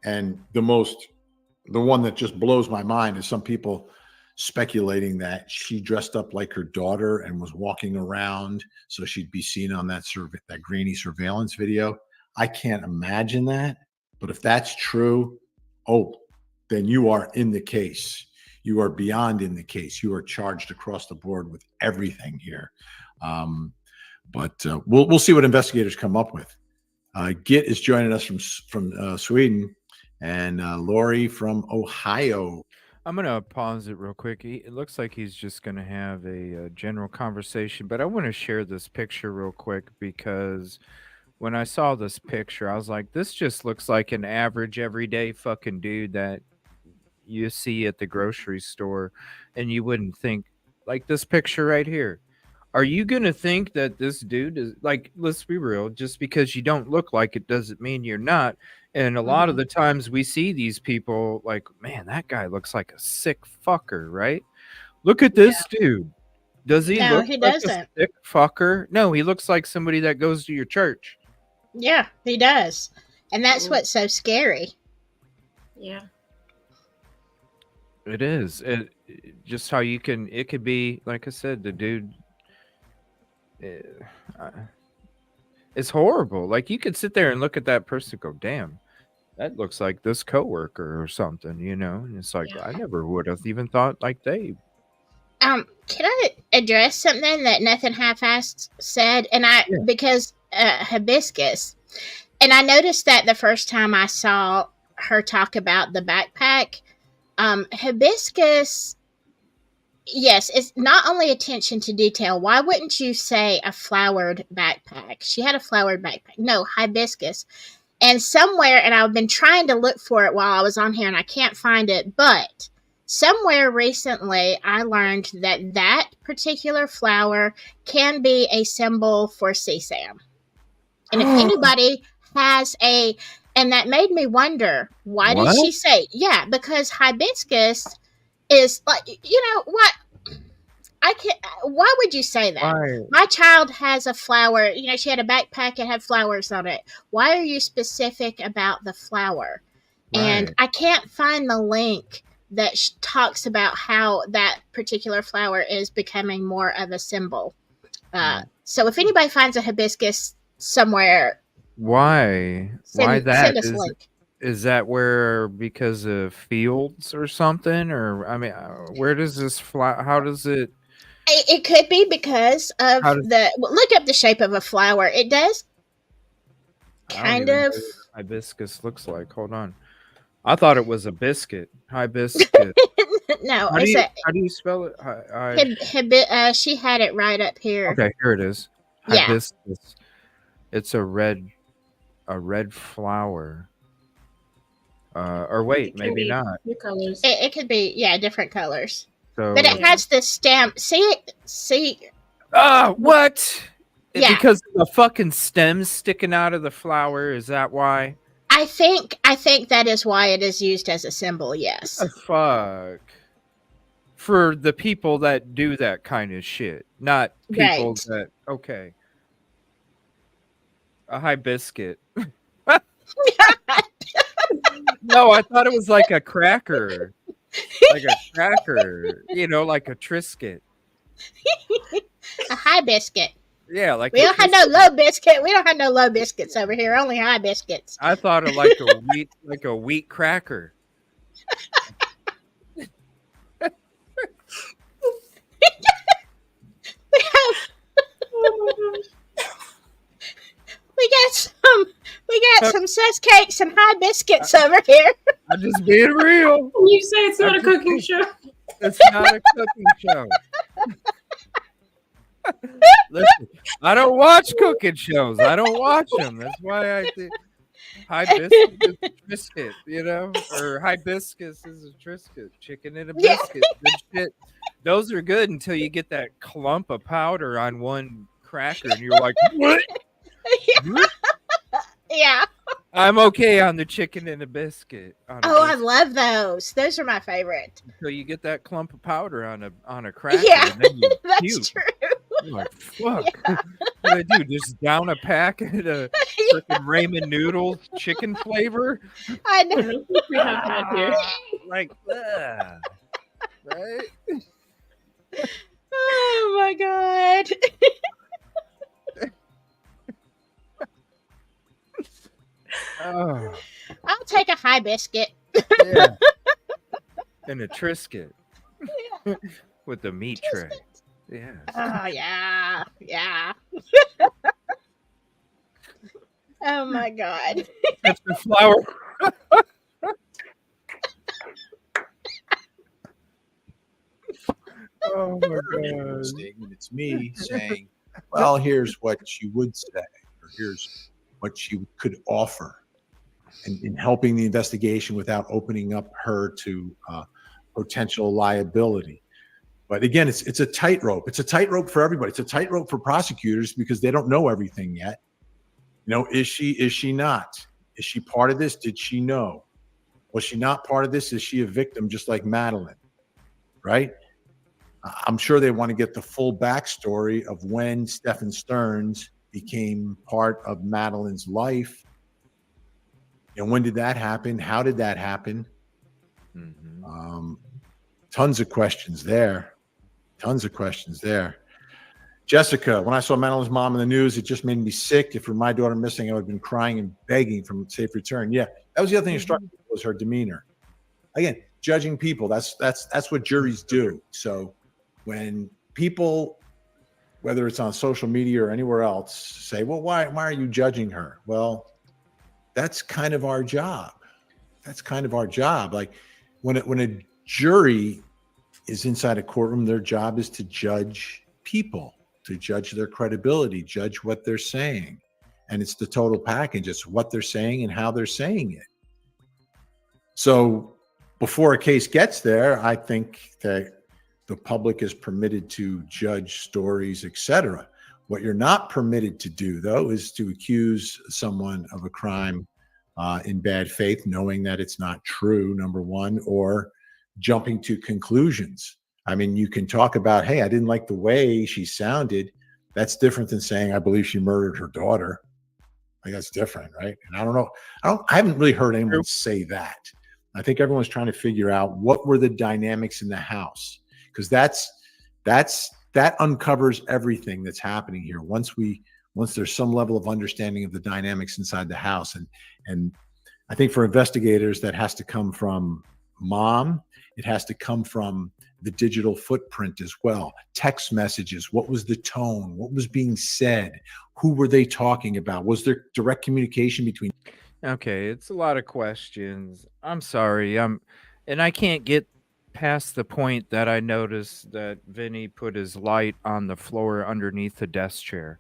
And the one that just blows my mind is some people speculating that she dressed up like her daughter and was walking around so she'd be seen on that grainy surveillance video. I can't imagine that. But if that's true, then you are in the case. You are beyond in the case. You are charged across the board with everything here. But we'll see what investigators come up with. Git is joining us from Sweden, and Lori from Ohio. I'm going to pause it real quick. It looks like he's just going to have a general conversation, but I want to share this picture real quick because when I saw this picture, I was like, this just looks like an average, everyday fucking dude that you see at the grocery store, and you wouldn't think, like this picture right here. Are you going to think that this dude is like, let's be real, just because you don't look like it doesn't mean you're not. And a lot of the times we see these people like, man, that guy looks like a sick fucker, right? Look at this dude. Does he No, look he like doesn't. a sick fucker? No, he looks like somebody that goes to your church. Yeah, he does. And that's what's so scary. Yeah. It is. Just how you can, it could be, like I said, the dude, it's horrible. Like you could sit there and look at that person and go, damn, that looks like this coworker or something, you know? And it's like, I never would have even thought like they. Can I address something that Nothing Half-Assed said? And because hibiscus, and I noticed that the first time I saw her talk about the backpack. Hibiscus, yes, it's not only attention to detail. Why wouldn't you say a flowered backpack? She had a flowered backpack. No, hibiscus. And somewhere, and I've been trying to look for it while I was on here and I can't find it, but somewhere recently I learned that that particular flower can be a symbol for CSAM. And if anybody has a, and that made me wonder, why did What? she say, yeah, because hibiscus is like, you know what? I can't, why would you say that? Why? My child has a flower, you know, she had a backpack and had flowers on it. Why are you specific about the flower? And Right. I can't find the link that talks about how that particular flower is becoming more of a symbol. So if anybody finds a hibiscus somewhere, Why? Why that? send us a link. Is that where because of fields or something? Or I mean, where does this fly? How does it? It could be because of How does- look up the shape of a flower. It does I don't kind even know of. what hibiscus looks like. Hold on. I thought it was a biscuit. Hibiscus. No, How do you spell it? She had it right up here. Okay, here it is. Yeah. Hibiscus. It's a red flower. Or wait, maybe not. New colors. It could be, yeah, different colors. So, But it has the stamp. See. What? Yeah. Because the fucking stems sticking out of the flower. Is that why? I think that is why it is used as a symbol. Yes. Fuck. For the people that do that kind of shit, not people Right. that. Okay. A hibiscus. No, I thought it was like a cracker. Like a cracker. You know, like a Triscuit. A high biscuit. Yeah, like We a don't have no Triscuit. low biscuit. We don't have no low biscuits over here. Only high biscuits. I thought of like a wheat cracker. We got some sus cakes and high biscuits over here. I'm just being real. You say it's not a cooking show. It's not a cooking show. Listen, I don't watch cooking shows. I don't watch them. That's why I think hibiscus is a Triscuit, you know, or hibiscus is a Triscuit. Chicken and a biscuit. Good shit. Those are good until you get that clump of powder on one cracker, and you're like, what? Yeah. I'm okay on the chicken and a biscuit. Oh, I love those. Those are my favorite. So you get that clump of powder on a cracker. Yeah, and then you that's puke. true. You're like, fuck. What do I do? Just down a packet of freaking ramen noodles chicken flavor? I know. We have that here. Like, right? Oh my god. Oh, I'll take a high biscuit. yeah. And a Triscuit. With the meat tray. Yeah. Oh yeah. Yeah. Oh my god. That's the flower. Oh my god. Statement. It's me saying, well, here's what she would say, or here's what she could offer in helping the investigation without opening up her to potential liability. But again, it's a tightrope. It's a tightrope for everybody. It's a tightrope for prosecutors because they don't know everything yet. You know, is she not? Is she part of this? Did she know? Was she not part of this? Is she a victim just like Madeline? Right? I'm sure they want to get the full backstory of when Stephen Stearns became part of Madeline's life. And when did that happen? How did that happen? Tons of questions there. Tons of questions there. Jessica, when I saw Madeline's mom in the news, it just made me sick. If for my daughter missing, I would have been crying and begging for a safe return. Yeah, that was the other thing that struck me was her demeanor. Again, judging people, that's what juries do. So when people, whether it's on social media or anywhere else, say, well, why are you judging her? Well, that's kind of our job. that's kind of our job. Like when a jury is inside a courtroom, their job is to judge people, to judge their credibility, judge what they're saying. And it's the total package. It's what they're saying and how they're saying it. So before a case gets there, I think that the public is permitted to judge stories, etc. What you're not permitted to do, though, is to accuse someone of a crime in bad faith, knowing that it's not true, number one, or jumping to conclusions. I mean, you can talk about, hey, I didn't like the way she sounded. That's different than saying, I believe she murdered her daughter. Like, that's different, right? And I don't know. I haven't really heard anyone say that. I think everyone's trying to figure out what were the dynamics in the house, because that uncovers everything that's happening here. Once there's some level of understanding of the dynamics inside the house, and I think for investigators that has to come from mom, it has to come from the digital footprint as well. Text messages, what was the tone, what was being said, who were they talking about, was there direct communication between? Okay, it's a lot of questions. I'm sorry. And I can't get past the point that I noticed that Vinny put his light on the floor underneath the desk chair.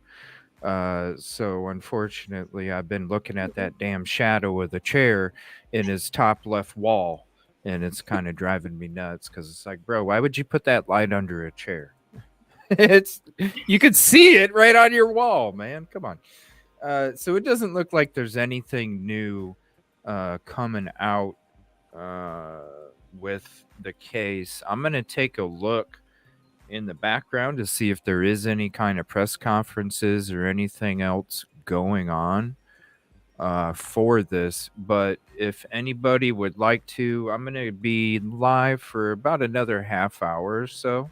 So unfortunately, I've been looking at that damn shadow of the chair in his top left wall, and it's kind of driving me nuts because it's like, bro, why would you put that light under a chair? You could see it right on your wall, man. Come on. So it doesn't look like there's anything new coming out with the case. I'm going to take a look in the background to see if there is any kind of press conferences or anything else going on for this. But if anybody would like to, I'm going to be live for about another half hour or so.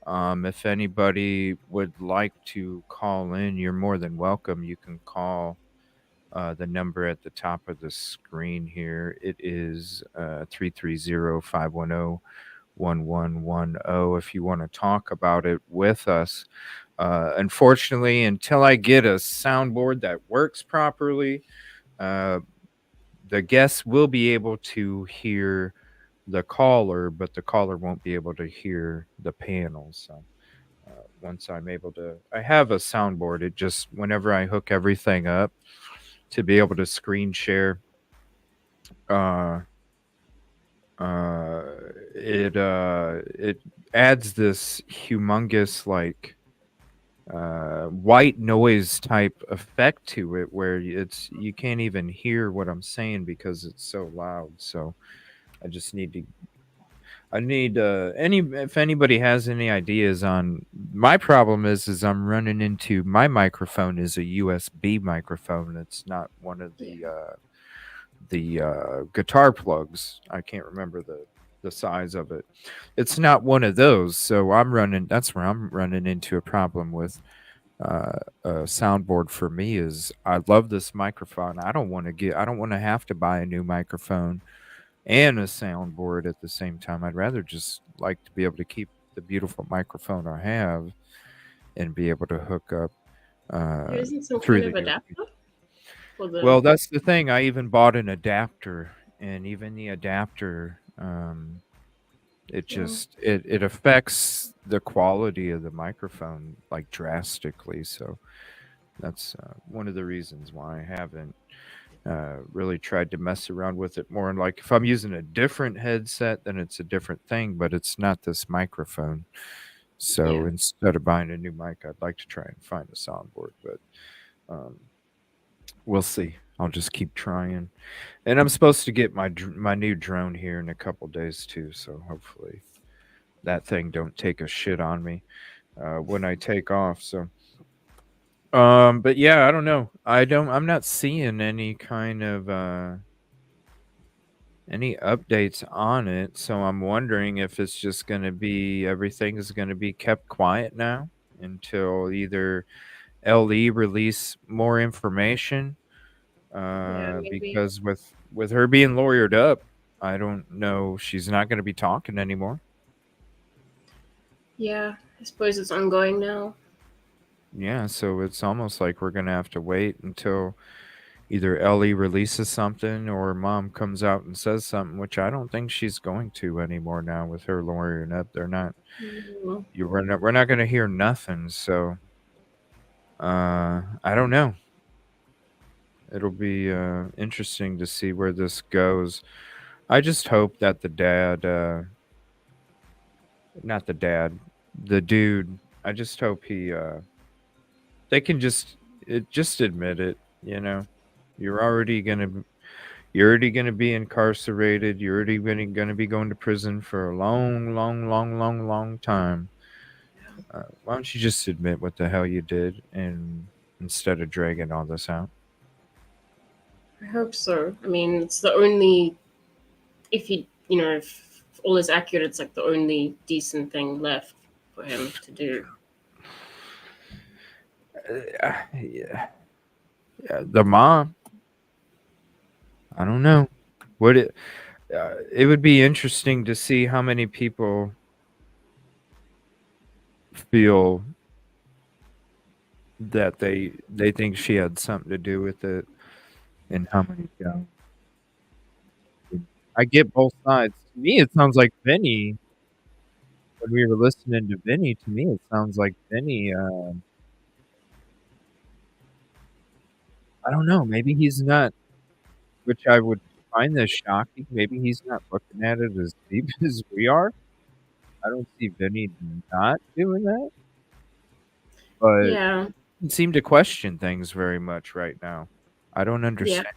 If anybody would like to call in, you're more than welcome. You can call the number at the top of the screen here. It is 330-510-1110 if you want to talk about it with us. Unfortunately, until I get a soundboard that works properly, the guests will be able to hear the caller, but the caller won't be able to hear the panel. So once I'm able to, I have a soundboard. It just, whenever I hook everything up to be able to screen share, it adds this humongous like white noise type effect to it where you can't even hear what I'm saying because it's so loud. So I just need if anybody has any ideas on my problem is I'm running into my microphone is a USB microphone. It's not one of the guitar plugs. I can't remember the size of it. It's not one of those. So that's where I'm running into a problem with a soundboard for me is I love this microphone. I don't want to have to buy a new microphone and a soundboard at the same time. I'd rather just like to be able to keep the beautiful microphone I have and be able to hook up There isn't some through kind the of adapter? Well, that's the thing. I even bought an adapter, and even the adapter, it affects the quality of the microphone like drastically. So that's one of the reasons why I haven't really tried to mess around with it more. And like if I'm using a different headset, then it's a different thing, but it's not this microphone. So instead of buying a new mic, I'd like to try and find a soundboard, but we'll see. I'll just keep trying. And I'm supposed to get my new drone here in a couple days too, so hopefully that thing don't take a shit on me when I take off. So but yeah, I don't know. I'm not seeing any kind of any updates on it, so I'm wondering if it's just going to be everything is going to be kept quiet now until either LE release more information because with her being lawyered up, I don't know, she's not going to be talking anymore. Yeah, I suppose it's ongoing now. Yeah, so it's almost like we're going to have to wait until either Ellie releases something or mom comes out and says something, which I don't think she's going to anymore now with her lawyering up. They're not. We're not going to hear nothing. So I don't know. It'll be interesting to see where this goes. I just hope that the dad, not the dad, the dude. I just hope they can just admit it. You know, you're already gonna you're already gonna be incarcerated. You're already gonna be going to prison for a long, long, long, long, long time. Why don't you just admit what the hell you did, and instead of dragging all this out? I hope so. I mean, it's the only, if if all is accurate, it's like the only decent thing left for him to do. Yeah. The mom. I don't know. It would be interesting to see how many people feel that they think she had something to do with it, and how many don't. I get both sides. To me, it sounds like Vinny. When we were listening to Vinny, to me, it sounds like Vinny. I don't know. Maybe he's not, which I would find this shocking. Maybe he's not looking at it as deep as we are. I don't see Vinny not doing that, but Yeah. he seem to question things very much right now. I don't understand.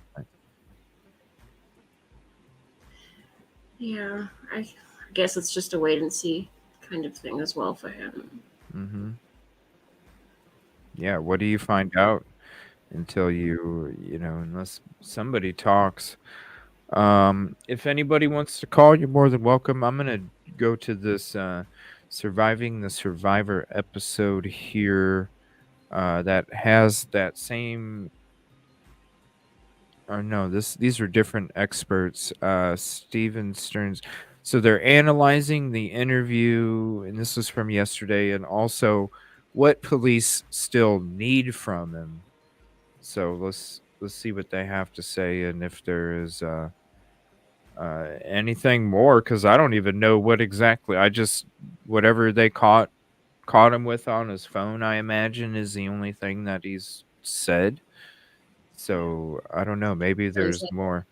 Yeah, I guess it's just a wait and see kind of thing as well for him. Mm-hmm. Yeah, what do you find out until unless somebody talks? If anybody wants to call, you're more than welcome. I'm gonna go to this Surviving the Survivor episode here that has that same. Or no, these are different experts. Steven Stearns. So they're analyzing the interview, and this was from yesterday, and also what police still need from him. So let's see what they have to say, and if there is anything more, because I don't even know what exactly. I just whatever they caught him with on his phone, I imagine, is the only thing that he's said. So I don't know. Maybe there's more.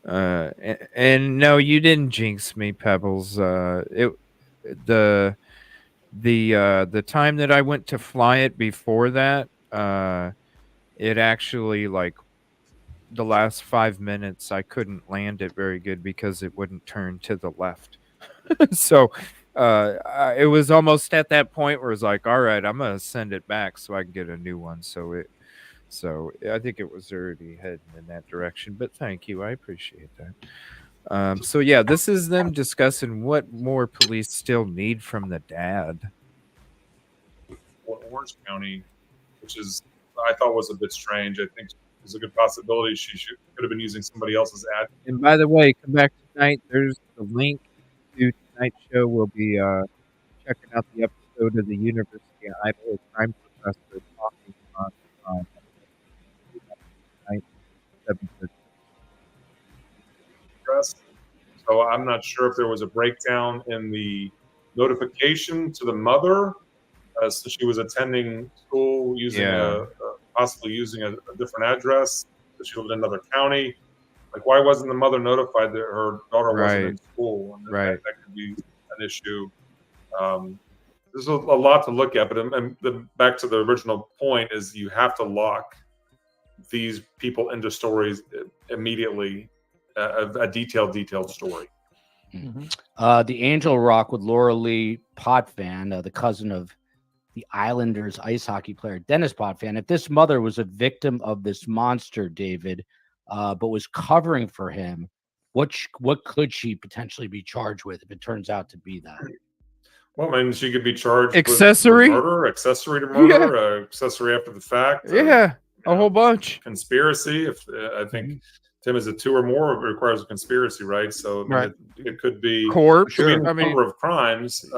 And no, you didn't jinx me, Pebbles. The time that I went to fly it before that, it actually like the last 5 minutes I couldn't land it very good because it wouldn't turn to the left. So it was almost at that point where it's like, all right, I'm gonna send it back so I can get a new one. So I think it was already heading in that direction. But thank you, I appreciate that. So yeah, this is them discussing what more police still need from the dad. Orange County, which is I thought was a bit strange. I think there's a good possibility she could have been using somebody else's ad. And by the way, come back tonight. There's the link to tonight's show. We'll be checking out the episode of the University of Idaho crime professor talking on tonight. So I'm not sure if there was a breakdown in the notification to the mother as she was attending school using possibly using a different address, that she lived in another county. Like, why wasn't the mother notified that her daughter wasn't in school? And that could be an issue. There's a lot to look at, but back to the original point is you have to lock these people into stories immediately, a detailed story. Mm-hmm. The Angel Rock with Laura Lee Potvin, the cousin of the Islanders ice hockey player Dennis Potvin. If this mother was a victim of this monster, David, but was covering for him, what could she potentially be charged with if it turns out to be that? Well, I mean, she could be charged accessory with murder, accessory to murder, accessory after the fact. A whole bunch. Conspiracy. If I think Tim is a 2 or more, it requires a conspiracy, right? So I mean, it could be corpse. Could be a number of crimes.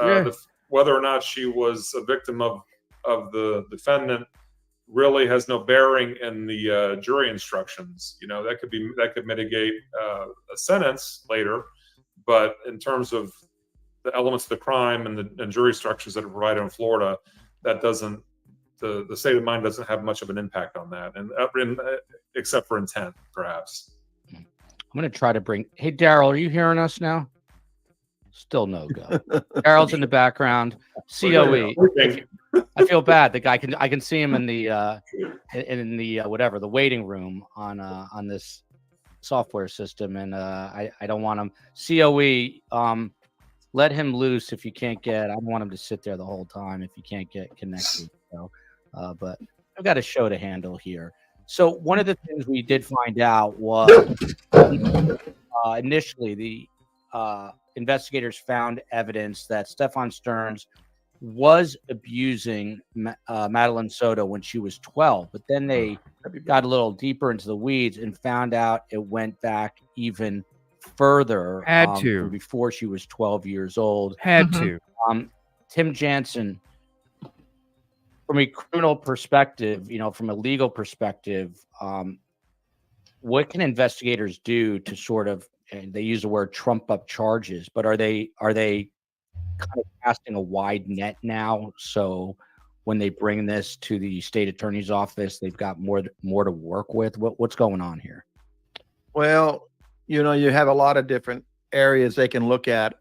Whether or not she was a victim of the defendant really has no bearing in the jury instructions. You know, that could mitigate a sentence later, but in terms of the elements of the crime and jury structures that are provided in Florida, that doesn't, the state of mind doesn't have much of an impact on that, and except for intent, perhaps. I'm going to try to bring. Hey, Daryl, are you hearing us now? Still no go. Daryl's in the background. COE. I feel bad. The guy I can see him in the whatever, the waiting room on this software system, and I don't want him. COE. Let him loose if you can't get. I don't want him to sit there the whole time if you can't get connected. So, but I've got a show to handle here. So one of the things we did find out was initially the investigators found evidence that Stefan Stearns was abusing Madeline Soto when she was 12, but then they got a little deeper into the weeds and found out it went back even further. From before she was 12 years old. Tim Jansen, from a criminal perspective, from a legal perspective, what can investigators do to sort of, and they use the word trump up charges, but are they kind of casting a wide net now? So when they bring this to the state attorney's office, they've got more to work with. What's going on here? Well, you have a lot of different areas they can look at.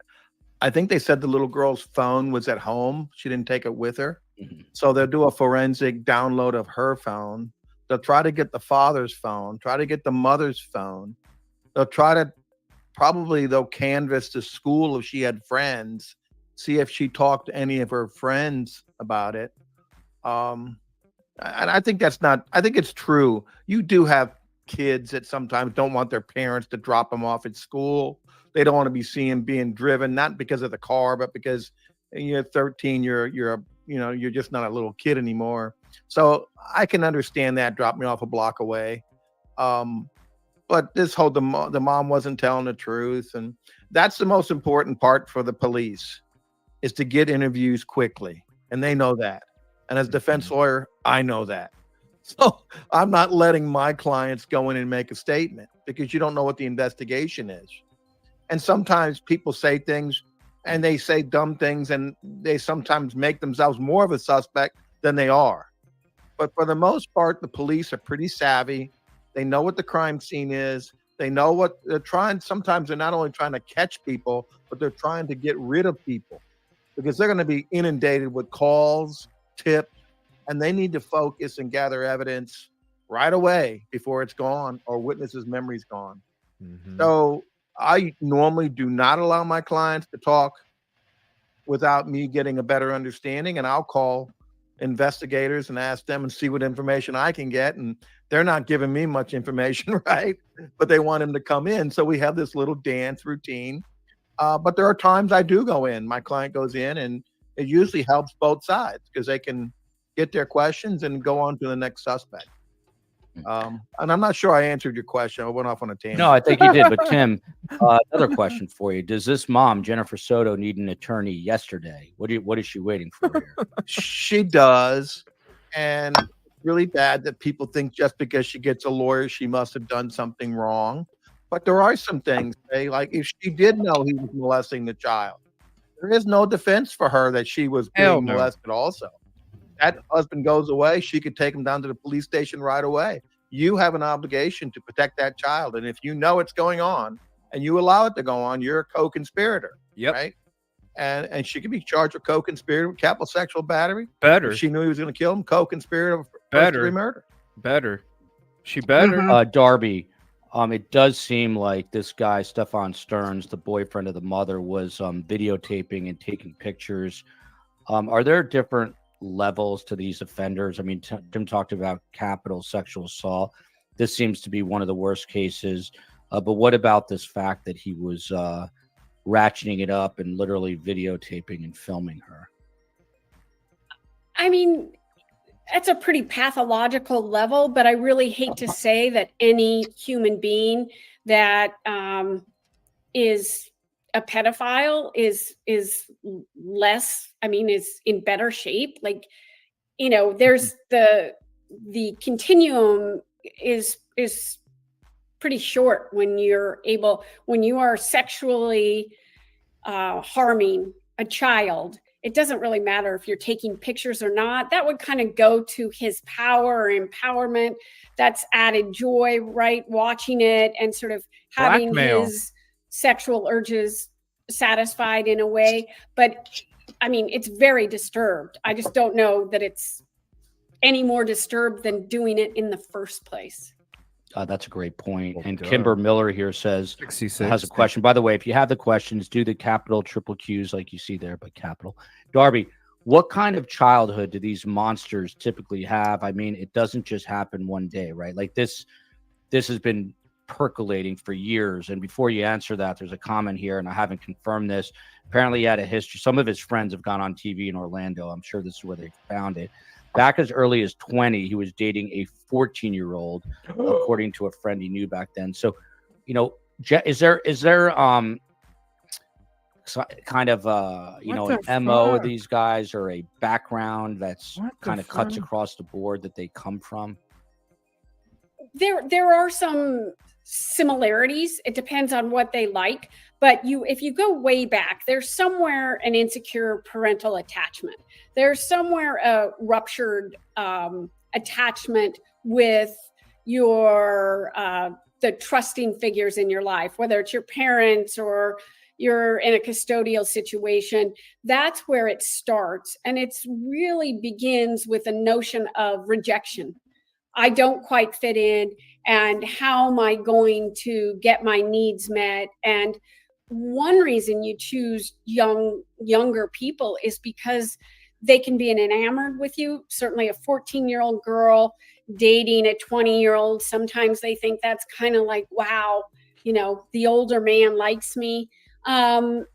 I think they said the little girl's phone was at home. She didn't take it with her. Mm-hmm. So they'll do a forensic download of her phone. They'll try to get the father's phone, try to get the mother's phone. They'll canvass the school if she had friends, see if she talked to any of her friends about it. And I think I think it's true. You do have kids that sometimes don't want their parents to drop them off at school. They don't want to be seen being driven, not because of the car, but because you're 13, you're just not a little kid anymore. So I can understand that, drop me off a block away. But this whole, the mom wasn't telling the truth. And that's the most important part for the police, is to get interviews quickly. And they know that. And as a defense lawyer, I know that. So I'm not letting my clients go in and make a statement, because you don't know what the investigation is. And sometimes people say things and they say dumb things, and they sometimes make themselves more of a suspect than they are. But for the most part, the police are pretty savvy. They know what the crime scene is. They know what they're trying. Sometimes they're not only trying to catch people, but they're trying to get rid of people, because they're going to be inundated with calls, tips, and they need to focus and gather evidence right away before it's gone or witnesses' memory's gone. Mm-hmm. So I normally do not allow my clients to talk without me getting a better understanding, and I'll call investigators and ask them and see what information I can get. And they're not giving me much information, right? But they want him to come in. So we have this little dance routine. But there are times I do go in. My client goes in, and it usually helps both sides, because they can get their questions and go on to the next suspect. And I'm not sure I answered your question. I went off on a tangent. No, I think you did. But Tim, another question for you. Does this mom, Jennifer Soto, need an attorney yesterday? What is she waiting for here? She does. And it's really bad that people think just because she gets a lawyer, she must have done something wrong. But there are some things, like if she did know he was molesting the child, there is no defense for her that she was being molested also. That husband goes away, she could take him down to the police station right away. You have an obligation to protect that child. And if you know it's going on and you allow it to go on, you're a co-conspirator. Yep. Right? And she could be charged with co-conspirator with capital sexual battery. Better. If she knew he was going to kill him, co-conspirator for first-degree murder. Better. She better. Darby, it does seem like this guy, Stefan Stearns, the boyfriend of the mother, was videotaping and taking pictures. Are there different levels to these offenders? I mean, Tim talked about capital sexual assault. This seems to be one of the worst cases. But what about this fact that he was ratcheting it up and literally videotaping and filming her? I mean, that's a pretty pathological level, but I really hate to say that any human being that is a pedophile is less, is in better shape. Like, there's the the continuum is pretty short when you are sexually harming a child. It doesn't really matter if you're taking pictures or not. That would kind of go to his power or empowerment. That's added joy, right? Watching it and sort of having Blackmail. his sexual urges satisfied in a way. But I mean, it's very disturbed. I just don't know that it's any more disturbed than doing it in the first place. That's a great point. Well, And duh. Kimber Miller here says, 66. has a question. By the way, if you have the questions, do the capital triple Qs like you see there, but capital. Darby, what kind of childhood do these monsters typically have? I mean, it doesn't just happen one day, right? Like this has been percolating for years. And before you answer that, there's a comment here, and I haven't confirmed this. Apparently, he had a history. Some of his friends have gone on TV in Orlando. I'm sure this is where they found it. Back as early as 20, he was dating a 14-year-old, according to a friend he knew back then. So, you know, is there kind of an MO of these guys, or a background that's kind of cuts across the board that they come from? There are some similarities. It depends on what they like, but if you go way back, there's somewhere an insecure parental attachment. There's somewhere a ruptured attachment with your the trusting figures in your life, whether it's your parents or you're in a custodial situation. That's where it starts, and it's really begins with a notion of rejection. I don't quite fit in, and how am I going to get my needs met? And one reason you choose younger people is because they can be enamored with you. Certainly a 14-year-old girl dating a 20-year-old, sometimes they think that's kind of like, wow, you know, the older man likes me. And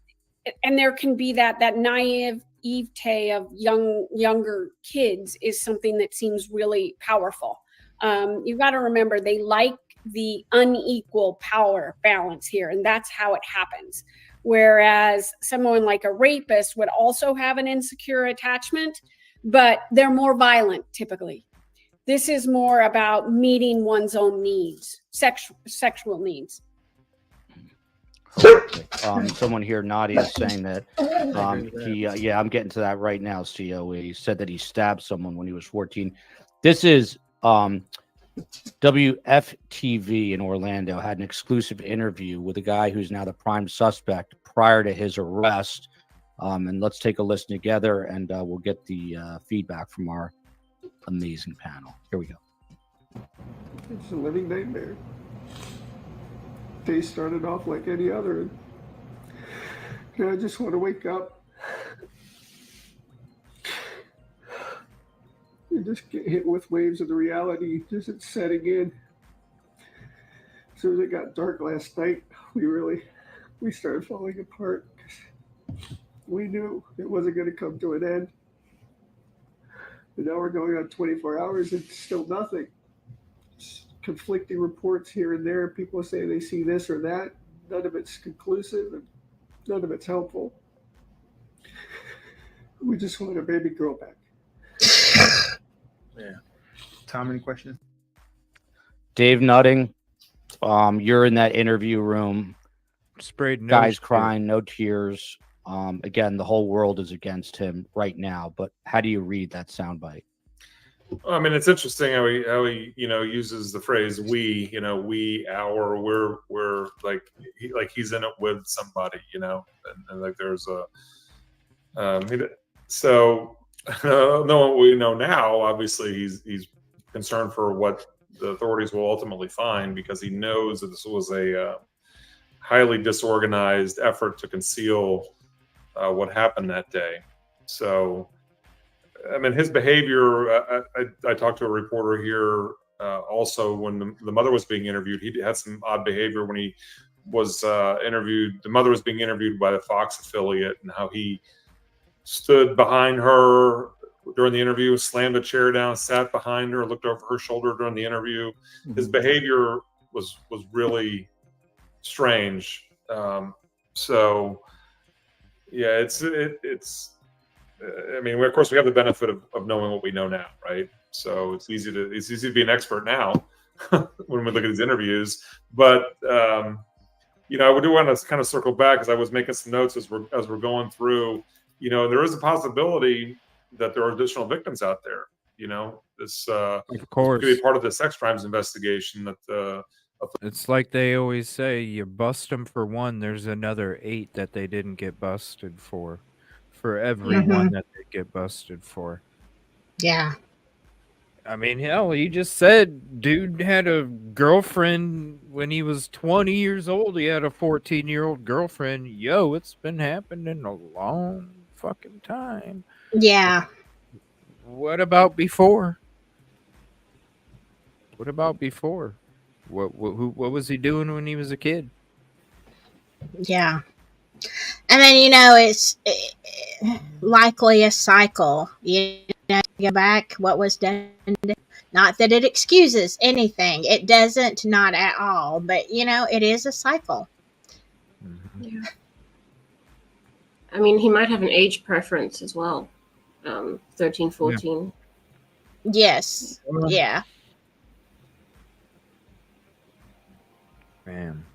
there can be that naivete of younger kids is something that seems really powerful. You've got to remember, they like the unequal power balance here, and that's how it happens. Whereas someone like a rapist would also have an insecure attachment, but they're more violent typically. This is more about meeting one's own needs, sexual needs. Someone here, Nadia, is saying that I'm getting to that right now. COE, he said that he stabbed someone when he was 14. This is WFTV in Orlando had an exclusive interview with a guy who's now the prime suspect prior to his arrest. And let's take a listen together, and we'll get the feedback from our amazing panel. Here we go. It's a living nightmare. Day started off like any other. And I just want to wake up. You just get hit with waves of the reality just it's setting in. As soon as it got dark last night, we started falling apart. We knew it wasn't going to come to an end. And now we're going on 24 hours and still nothing. It's conflicting reports here and there. People say they see this or that. None of it's conclusive and none of it's helpful. We just want a baby girl back. Yeah. Tom, any questions? Dave Nutting, you're in that interview room. Sprayed no guys tears. crying, no tears. Again, the whole world is against him right now. But how do you read that soundbite? I mean, it's interesting how he uses the phrase "we," we, our, we're like he's in it with somebody, and like there's a so knowing what we know now, obviously he's concerned for what the authorities will ultimately find, because he knows that this was a highly disorganized effort to conceal what happened that day. So, I mean, his behavior, I talked to a reporter here also when the mother was being interviewed. He had some odd behavior when he was interviewed. The mother was being interviewed by the Fox affiliate, and how he stood behind her during the interview, slammed a chair down, sat behind her, looked over her shoulder during the interview. His behavior was really strange. So yeah, it's I mean, of course we have the benefit of knowing what we know now, right? So it's easy to be an expert now when we look at these interviews. But I do want to kind of circle back, because I was making some notes as we're going through. There is a possibility that there are additional victims out there. This of could course be part of the sex crimes investigation. That it's like they always say, you bust them for one, there's another 8 that they didn't get busted for every one that they get busted for. Yeah. I mean, hell, he just said dude had a girlfriend when he was 20 years old. He had a 14-year-old girlfriend. Yo, it's been happening a long fucking time. Yeah. What about before? What was he doing when he was a kid? Yeah. And then, it's likely a cycle. Go back, what was done. Not that it excuses anything. It doesn't, not at all. But, it is a cycle. Yeah. I mean, he might have an age preference as well. 13, 14. Yes. Yeah. Man.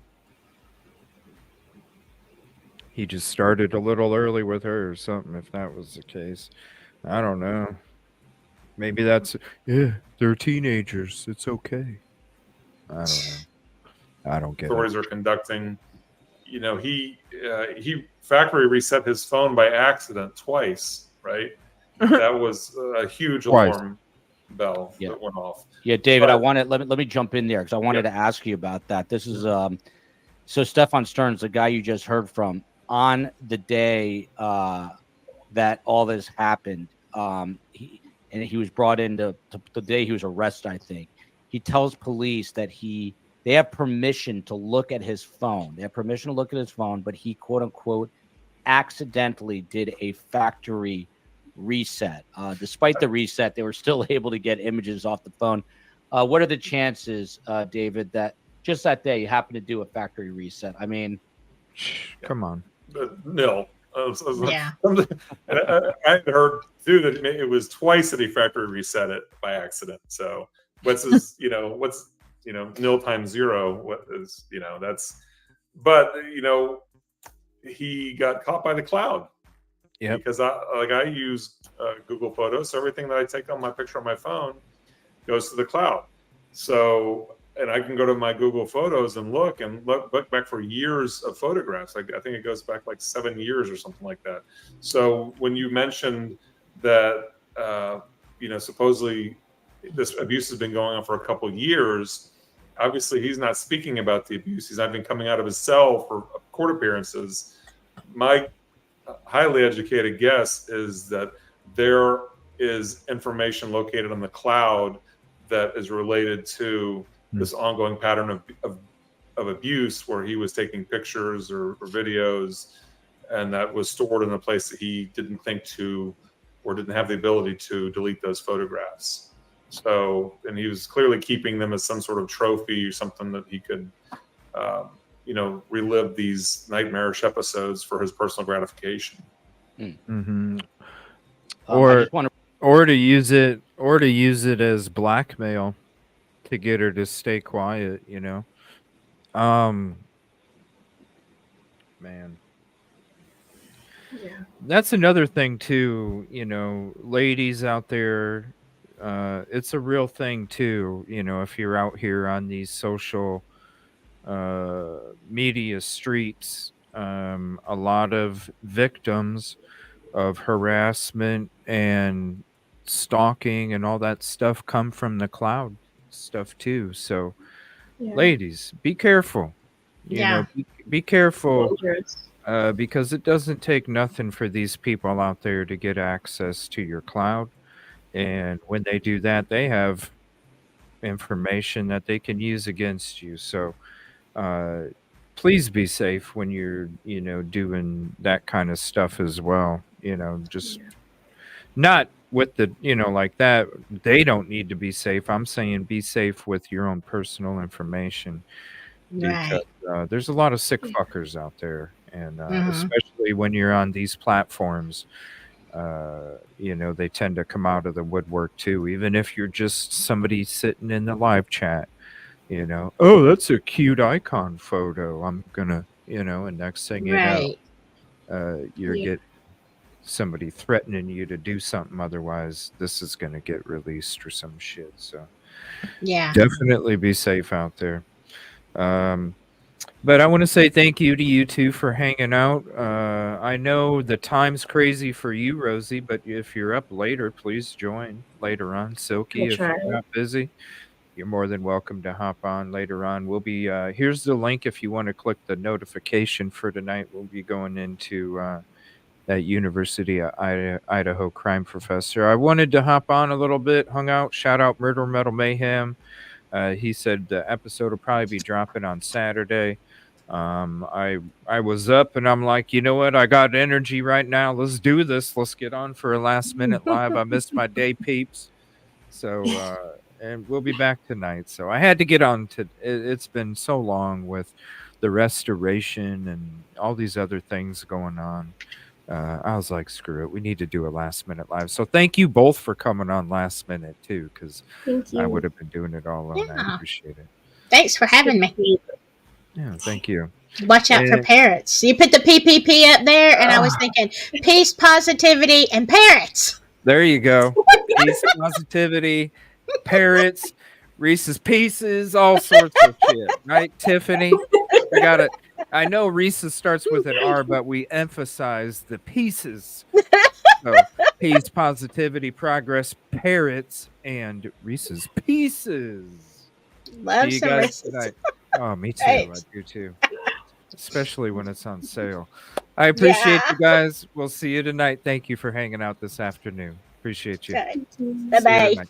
He just started a little early with her or something, if that was the case. I don't know. Maybe that's, they're teenagers. It's okay. I don't know. I don't get authorities it. are conducting. He factory reset his phone by accident twice, right? That was a huge alarm bell that went off. Yeah, David, let me jump in there, because I wanted to ask you about that. This is so Stefan Stearns, the guy you just heard from, on the day that all this happened, he was brought into the day he was arrested, I think. He tells police that they have permission to look at his phone. They have permission to look at his phone, but he, quote unquote, accidentally did a factory reset. Despite the reset, they were still able to get images off the phone. What are the chances, David, that just that day you happen to do a factory reset? I mean, come on. Nil. Yeah. I had heard too that it was twice that he factory reset it by accident. So what's nil times 0? What is, that's, but he got caught by the cloud. Yeah. Because I use Google Photos, so everything that I take on my picture on my phone goes to the cloud. So, and I can go to my Google Photos and look back for years of photographs. I think it goes back like 7 years or something like that. So when you mentioned that, supposedly this abuse has been going on for a couple of years, obviously he's not speaking about the abuse. He's not been coming out of his cell for court appearances. My highly educated guess is that there is information located on the cloud that is related to this ongoing pattern of abuse, where he was taking pictures or videos, and that was stored in a place that he didn't think to, or didn't have the ability to delete those photographs. So, and he was clearly keeping them as some sort of trophy or something that he could relive these nightmarish episodes for his personal gratification. Mm-hmm. Or to use it as blackmail to get her to stay quiet, man. Yeah. That's another thing too, ladies out there, it's a real thing too, if you're out here on these social media streets, a lot of victims of harassment and stalking and all that stuff come from the cloud stuff too. So ladies, be careful. Be careful. Because it doesn't take nothing for these people out there to get access to your cloud. And when they do that, they have information that they can use against you. So please be safe when you're, doing that kind of stuff as well. Just not with the, like that. They don't need to be safe. I'm saying be safe with your own personal information. Right. Because there's a lot of sick fuckers out there. And especially when you're on these platforms, they tend to come out of the woodwork too, even if you're just somebody sitting in the live chat. Oh, that's a cute icon photo. I'm gonna, and next thing you know, you Yeah. get somebody threatening you to do something. Otherwise, this is gonna get released or some shit. So Yeah. definitely be safe out there. But I want to say thank you to you two for hanging out. I know the time's crazy for you, Rosie, but if you're up later, please join later on. Silky, I'll if try. you're not busy, you're more than welcome to hop on later on. We'll be here's the link if you want to click the notification for tonight. We'll be going into that University of Idaho crime professor. I wanted to hop on a little bit, hung out, shout out Murder Metal Mayhem. He said the episode will probably be dropping on Saturday. I was up and I'm like, you know what? I got energy right now. Let's do this. Let's get on for a last minute live. I missed my day, peeps. So and we'll be back tonight. So I had to get on to it's been so long with the restoration and all these other things going on. I was like, screw it. We need to do a last minute live. So thank you both for coming on last minute too, because Thank I you. would have been doing it all alone. I Yeah. appreciate it. Thanks for having me. Yeah, thank you. Watch out for And- parrots. You put the PPP up there, and I was thinking peace, positivity, and parrots. There you go. Peace, positivity, parrots, Reese's Pieces, all sorts of shit. Right, Tiffany? We got it. I know Reese's starts with an R, but we emphasize the pieces. So, peace, positivity, progress, parrots, and Reese's Pieces. Love See you some guys Reese's. tonight. Oh, me too. Right. I do too. Especially when it's on sale. I appreciate you guys. We'll see you tonight. Thank you for hanging out this afternoon. Appreciate you. Bye See you bye. tonight.